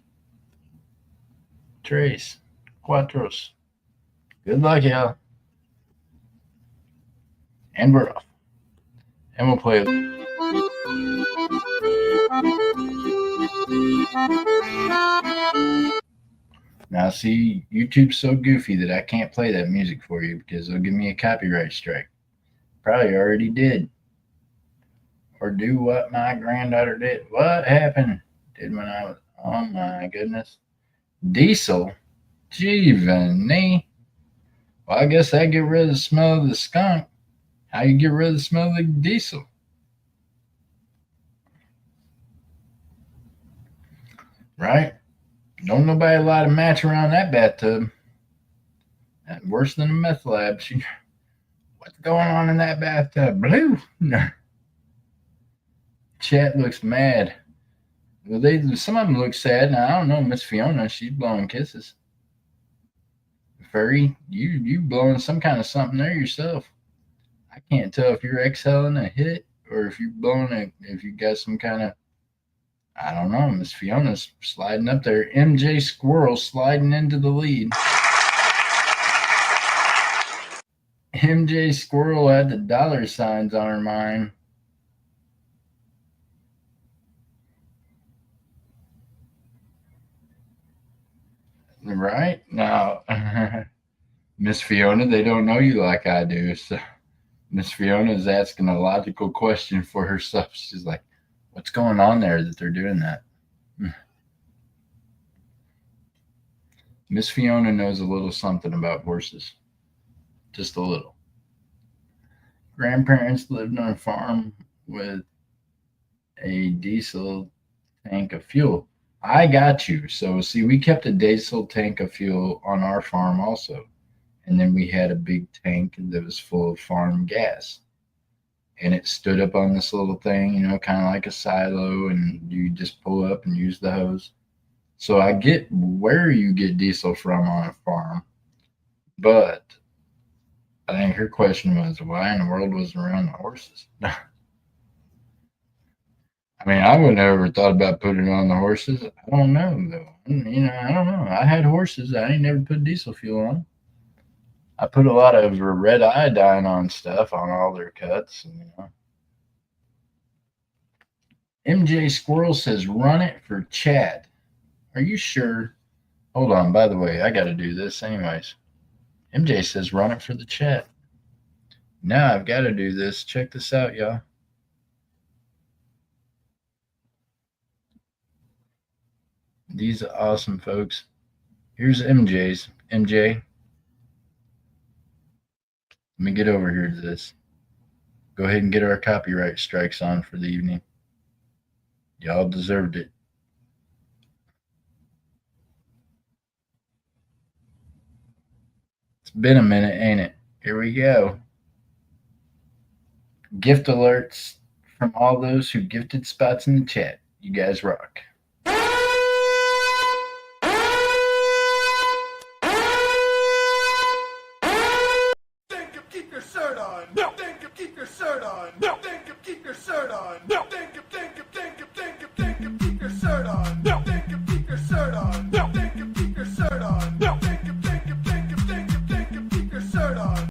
tres, cuatros. Good luck, y'all. And we're off. And we'll play. Now, see, YouTube's so goofy that I can't play that music for you because they'll give me a copyright strike. Probably already did. Or do what my granddaughter did. What happened? Did when I was. Oh my goodness. Diesel? Jeevany. Well, I guess I get rid of the smell of the skunk. How you get rid of the smell of the diesel? Right? Don't nobody allow to match around that bathtub. That's worse than a meth lab. What's going on in that bathtub? Blue. Chat looks mad. Well, some of them look sad. Now, I don't know, Miss Fiona. She's blowing kisses. Furry, you blowing some kind of something there yourself. I can't tell if you're exhaling a hit or if you're blowing it. If you got some kind of, I don't know. Miss Fiona's sliding up there. MJ Squirrel sliding into the lead. MJ Squirrel had the dollar signs on her mind. Right? Now, Miss Fiona, they don't know you like I do. So Miss Fiona is asking a logical question for herself. She's like, what's going on there that they're doing that? Miss Fiona knows a little something about horses. Just a little. Grandparents lived on a farm with a diesel tank of fuel. I got you. So, see, we kept a diesel tank of fuel on our farm also. And then we had a big tank that was full of farm gas. And it stood up on this little thing, kind of like a silo, and you just pull up and use the hose. So I get where you get diesel from on a farm, but I think her question was, why in the world was it around the horses? I mean, I wouldn't have ever thought about putting it on the horses. I don't know, though. I don't know. I had horses. I ain't never put diesel fuel on. I put a lot of red iodine on stuff on all their cuts. MJ Squirrel says, run it for Chad. Are you sure? Hold on. By the way, I got to do this anyways. MJ says, run it for the chat. Now I've got to do this. Check this out, y'all. These are awesome, folks. Here's MJ's. MJ, let me get over here to this. Go ahead and get our copyright strikes on for the evening. Y'all deserved it. It's been a minute, ain't it? Here we go. Gift alerts from all those who gifted spots in the chat. You guys rock. Think of keep your shirt on. No. Think of keep your shirt on. No. Think of keep your shirt on. No. Think of keep your shirt on. No. Think of keep your shirt on. No. Think of keep your shirt on. No. Think of keep your shirt on.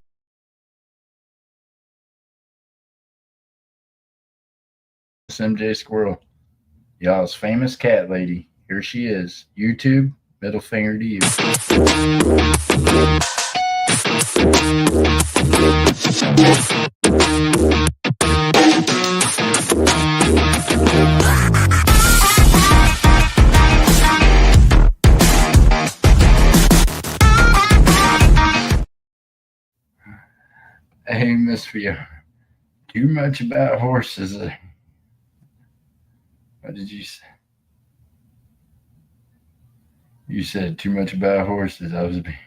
MJ Squirrel, y'all's famous cat lady. Here she is. YouTube, middle finger to you. Hey, Miss Fiona, too much about horses. What did you say? You said too much about horses. I was being.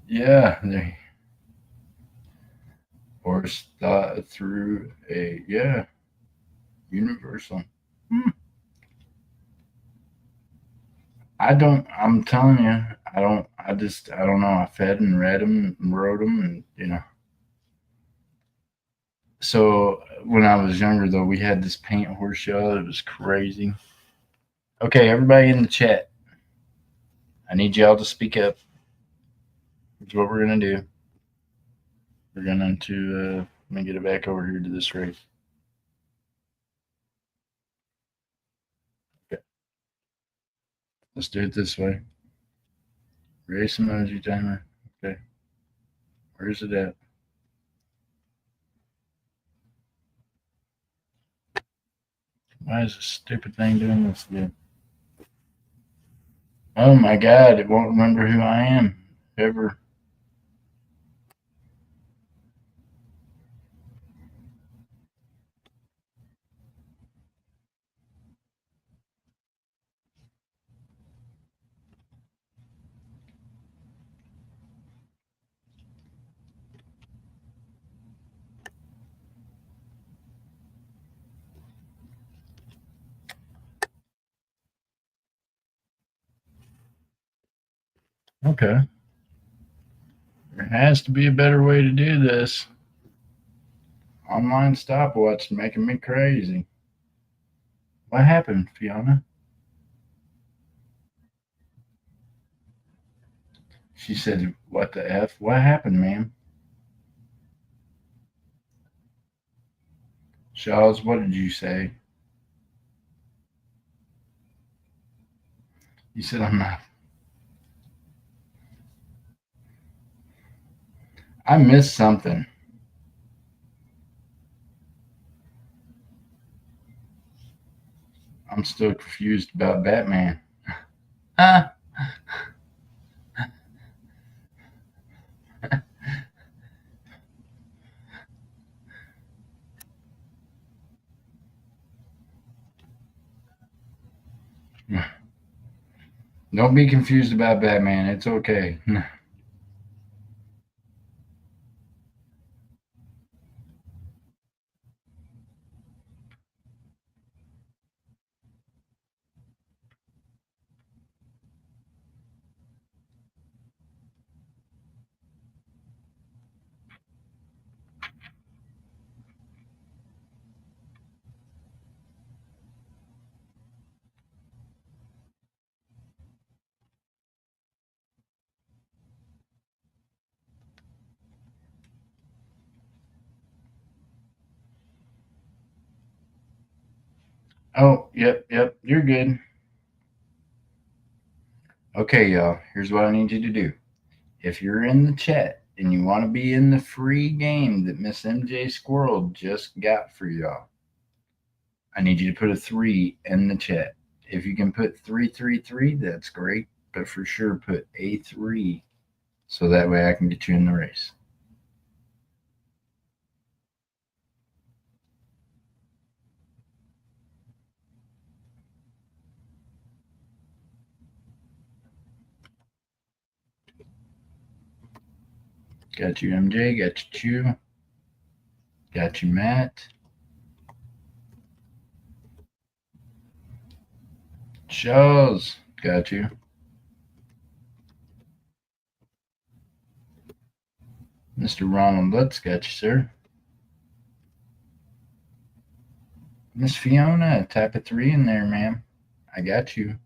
Yeah, they horse thought through universal. I don't. I'm telling you, I don't. I don't know. I fed and read them, and wrote them, and So when I was younger, though, we had this paint horse show. It was crazy. Okay, everybody in the chat, I need y'all to speak up. Here's what we're gonna do. We're going to let me get it back over here to this race. Okay, let's do it this way. Race emoji timer. Okay, where's it at? Why is this stupid thing doing this again? Oh my god, it won't remember who I am ever. Okay, there has to be a better way to do this. Online stopwatch making me crazy. What happened, Fiona? She said, "What the f? What happened, ma'am?" Charles, what did you say? You said I'm not. I missed something. I'm still confused about Batman. Ah, don't be confused about Batman. It's okay. Oh, yep, yep. You're good. Okay, y'all. Here's what I need you to do. If you're in the chat and you want to be in the free game that Miss MJ Squirrel just got for y'all, I need you to put a three in the chat. If you can put 333, that's great. But for sure, put A3 so that way I can get you in the race. Got you, MJ. Got you, Chew. Got you, Matt. Charles. Got you. Mr. Ronald Lutz. Got you, sir. Miss Fiona. Type a three in there, ma'am. I got you.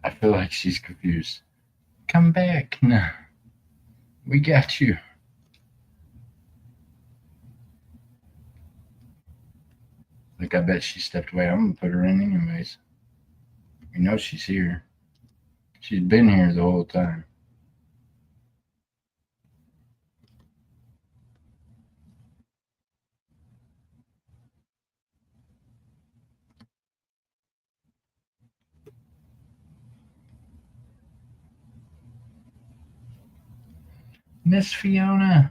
I feel like she's confused. Come back. No, we got you. Like, I bet she stepped away. I'm going to put her in anyways. You know she's here. She's been here the whole time. Miss Fiona,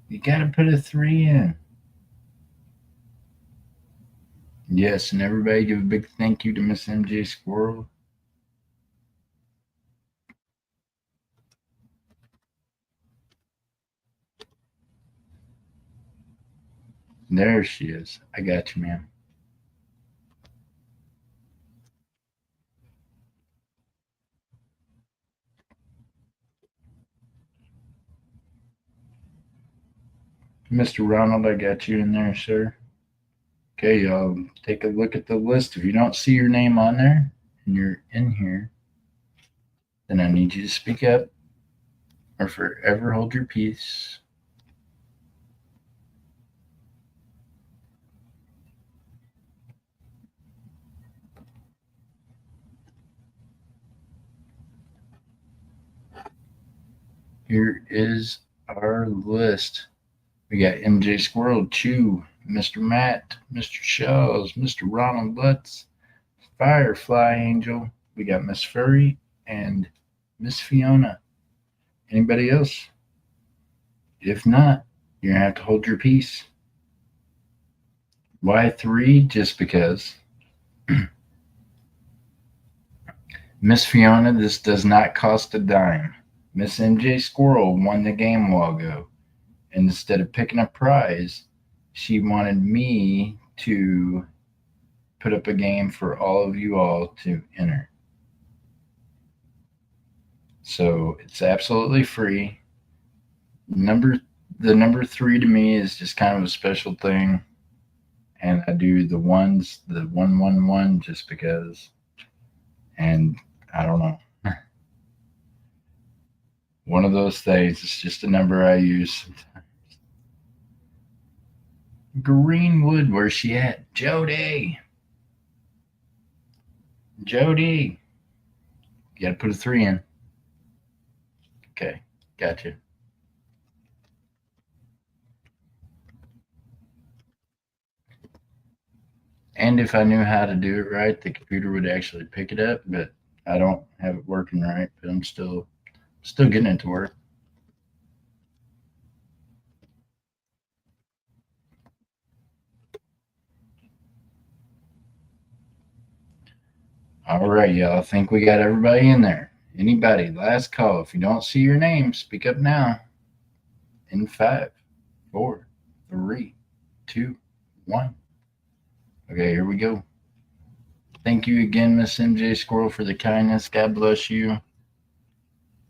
you got to put a three in. Yes, and everybody give a big thank you to Miss MJ Squirrel. There she is. I got you, ma'am. Mr. Ronald, I got you in there, sir. Okay, y'all, take a look at the list. If you don't see your name on there and you're in here, then I need you to speak up or forever hold your peace. Here is our list. We got MJ Squirrel, Chew, Mr. Matt, Mr. Shells, Mr. Ronald Lutz, Firefly Angel. We got Miss Furry and Miss Fiona. Anybody else? If not, you're going to have to hold your peace. Why three? Just because. Miss Fiona, this does not cost a dime. Miss MJ Squirrel won the game a while ago. And instead of picking a prize, she wanted me to put up a game for all of you all to enter. So it's absolutely free. The number three to me is just kind of a special thing. And I do the 111, just because. And I don't know. One of those things. It's just a number I use. Greenwood, where's she at? Jody. Jody. You got to put a three in. Okay, gotcha. And if I knew how to do it right, the computer would actually pick it up, but I don't have it working right, but I'm still getting it to work. All right, y'all. I think we got everybody in there. Anybody, last call. If you don't see your name, speak up now. In five, four, three, two, one. Okay, here we go. Thank you again, Miss MJ Squirrel, for the kindness. God bless you.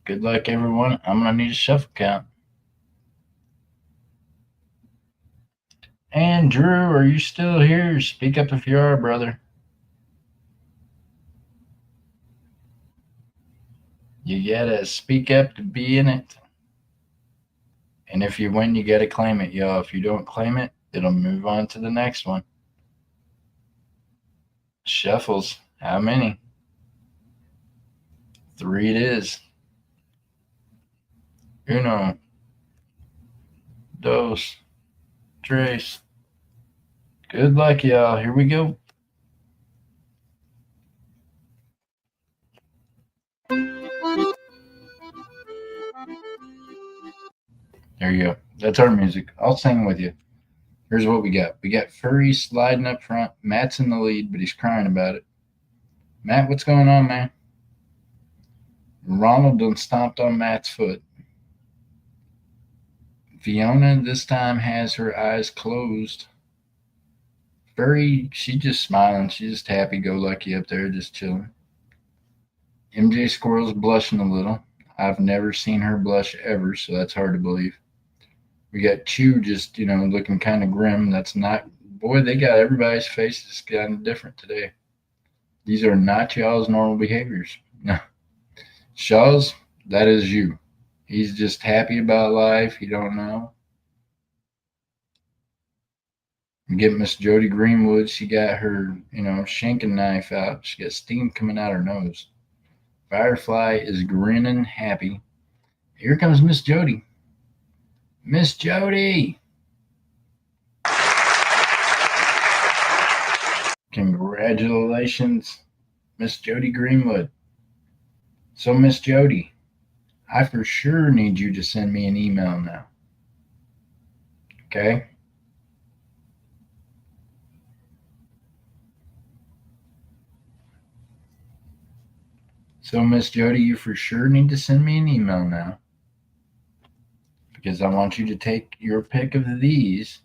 Good luck, everyone. I'm going to need a shuffle count. And Drew, are you still here? Speak up if you are, brother. You gotta speak up to be in it. And if you win, you gotta claim it, y'all. If you don't claim it, it'll move on to the next one. Shuffles. How many? Three it is. Uno, dos, tres. Good luck, y'all. Here we go. There you go. That's our music. I'll sing with you. Here's what we got. We got Furry sliding up front. Matt's in the lead, but he's crying about it. Matt, what's going on, man? Ronald done stomped on Matt's foot. Fiona this time has her eyes closed. Furry, she's just smiling. She's just happy go lucky up there, just chilling. MJ Squirrel's blushing a little. I've never seen her blush ever, so that's hard to believe. We got Chew just, looking kind of grim. That's not, boy, they got everybody's faces kind of different today. These are not y'all's normal behaviors. No. Shaw's, that is you. He's just happy about life. He don't know. We get Miss Jody Greenwood. She got her, shanking knife out. She got steam coming out her nose. Firefly is grinning happy. Here comes Miss Jody. Miss Jody! Congratulations, Miss Jody Greenwood. So, Miss Jody, I for sure need you to send me an email now. Okay? So, Miss Jody, you for sure need to send me an email now, because I want you to take your pick of these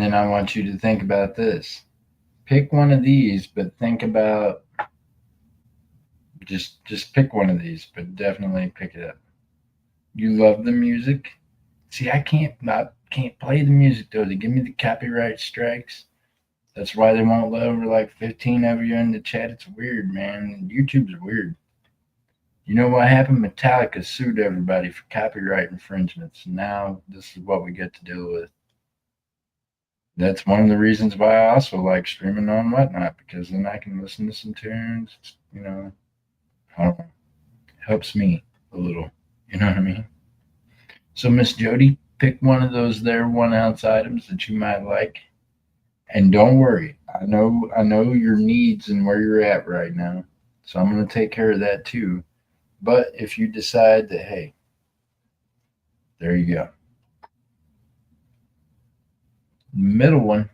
And then I want you to think about this. Pick one of these, but think about just pick one of these, but definitely pick it up. You love the music. See, I can't play the music though. They give me the copyright strikes. That's why they won't let over like 15 of you in the chat. It's weird, man. YouTube's weird. You know what happened? Metallica sued everybody for copyright infringements. Now this is what we get to deal with. That's one of the reasons why I also like streaming on whatnot, because then I can listen to some tunes. I don't know, helps me a little. You know what I mean? So Miss Jody, pick one of those there 1 ounce items that you might like, and don't worry. I know your needs and where you're at right now, so I'm gonna take care of that too. But if you decide that, hey, there you go, middle one.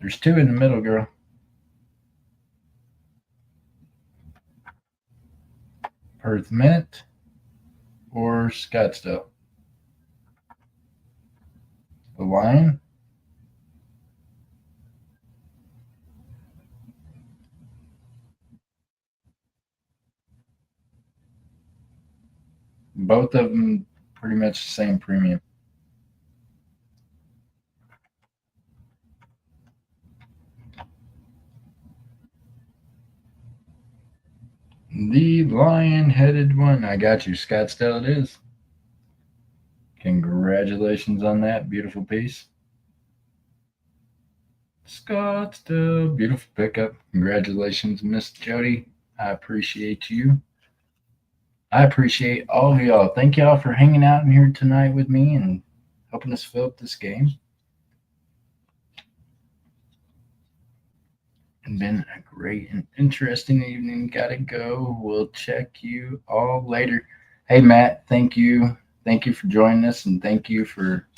There's two in the middle, girl. Perth Mint or Scottsdale. The Lion. Both of them pretty much the same premium. The lion headed one. I got you. Scottsdale it is. Congratulations on that beautiful piece. Scottsdale, beautiful pickup. Congratulations, Miss Jody. I appreciate you. I appreciate all of y'all. Thank y'all for hanging out in here tonight with me and helping us fill up this game. It's been a great and interesting evening. Gotta go. We'll check you all later. Hey, Matt, thank you. Thank you for joining us, and thank you for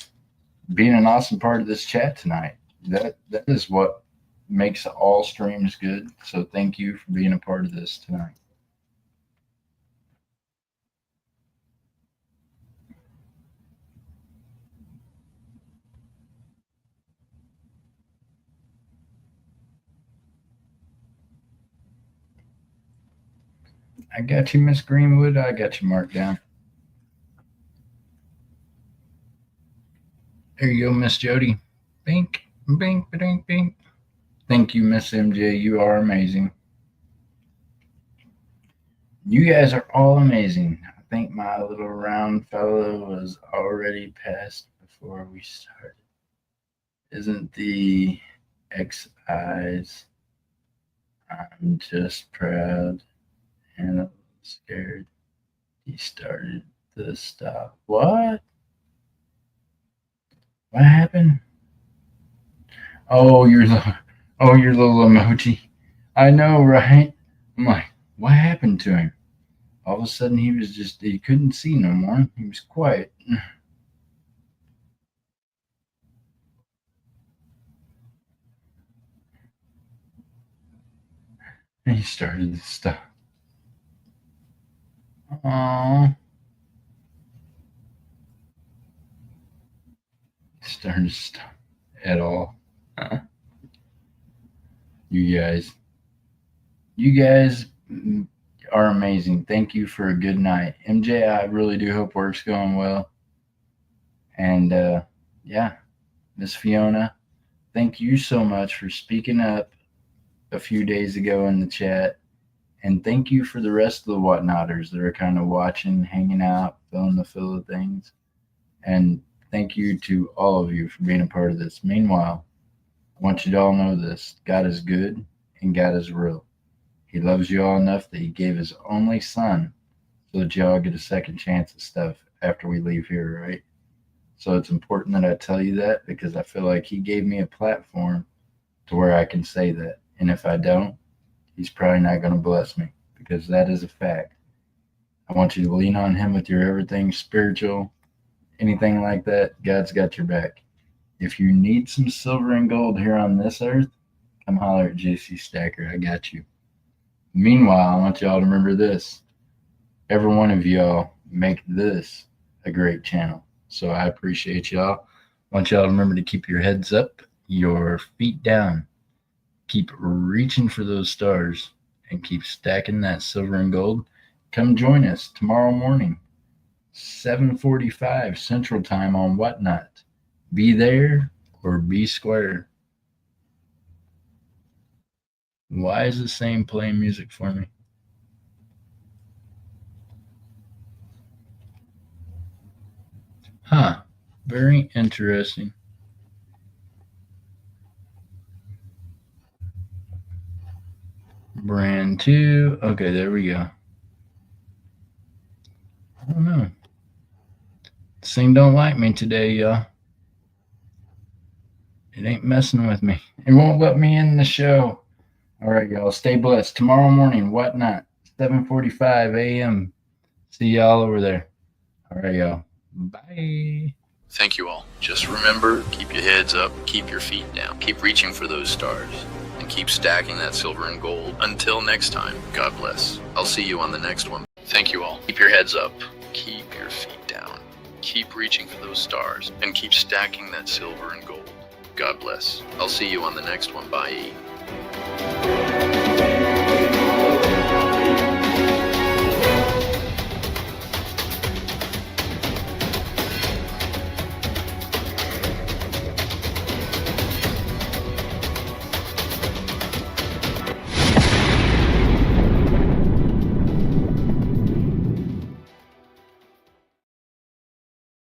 being an awesome part of this chat tonight. That is what makes all streams good. So thank you for being a part of this tonight. I got you, Miss Greenwood. I got you marked down. There you go, Miss Jody. Bink, bink, bink, bink. Thank you, Miss MJ. You are amazing. You guys are all amazing. I think my little round fellow was already passed before we started. Isn't the X eyes? I'm just proud and a little scared. He started to stop. What? What happened? Oh, your little emoji. I know, right? I'm like, what happened to him? All of a sudden, he couldn't see no more. He was quiet. And he started to stop. Oh, he started to stop at all. You guys, you guys are amazing. Thank you for a good night. MJ, I really do hope work's going well. And yeah, Miss Fiona, thank you so much for speaking up a few days ago in the chat. And thank you for the rest of the whatnotters that are kind of watching, hanging out, filling the fill of things. And thank you to all of you for being a part of this. Meanwhile, I want you to all know this: God is good and God is real. He loves you all enough that He gave His only Son so that y'all get a second chance at stuff after we leave here, right? So it's important that I tell you that because I feel like He gave me a platform to where I can say that. And if I don't, He's probably not going to bless me because that is a fact. I want you to lean on Him with your everything spiritual, anything like that. God's got your back. If you need some silver and gold here on this earth, come holler at JC Stacker. I got you. Meanwhile, I want y'all to remember this. Every one of y'all make this a great channel. So I appreciate y'all. Want y'all to remember to keep your heads up, your feet down. Keep reaching for those stars and keep stacking that silver and gold. Come join us tomorrow morning, 7:45 Central Time on Whatnot. Be there or be square. Why is the same playing music for me? Huh. Very interesting. Brand 2. Okay, there we go. I don't know. This thing don't like me today, y'all. It ain't messing with me. It won't let me in the show. All right, y'all. Stay blessed. Tomorrow morning, Whatnot, 7:45 a.m. See y'all over there. All right, y'all. Bye. Thank you all. Just remember, keep your heads up, keep your feet down, keep reaching for those stars, and keep stacking that silver and gold. Until next time, God bless. I'll see you on the next one. Thank you all. Keep your heads up, keep your feet down, keep reaching for those stars, and keep stacking that silver and gold. God bless. I'll see you on the next one. Bye.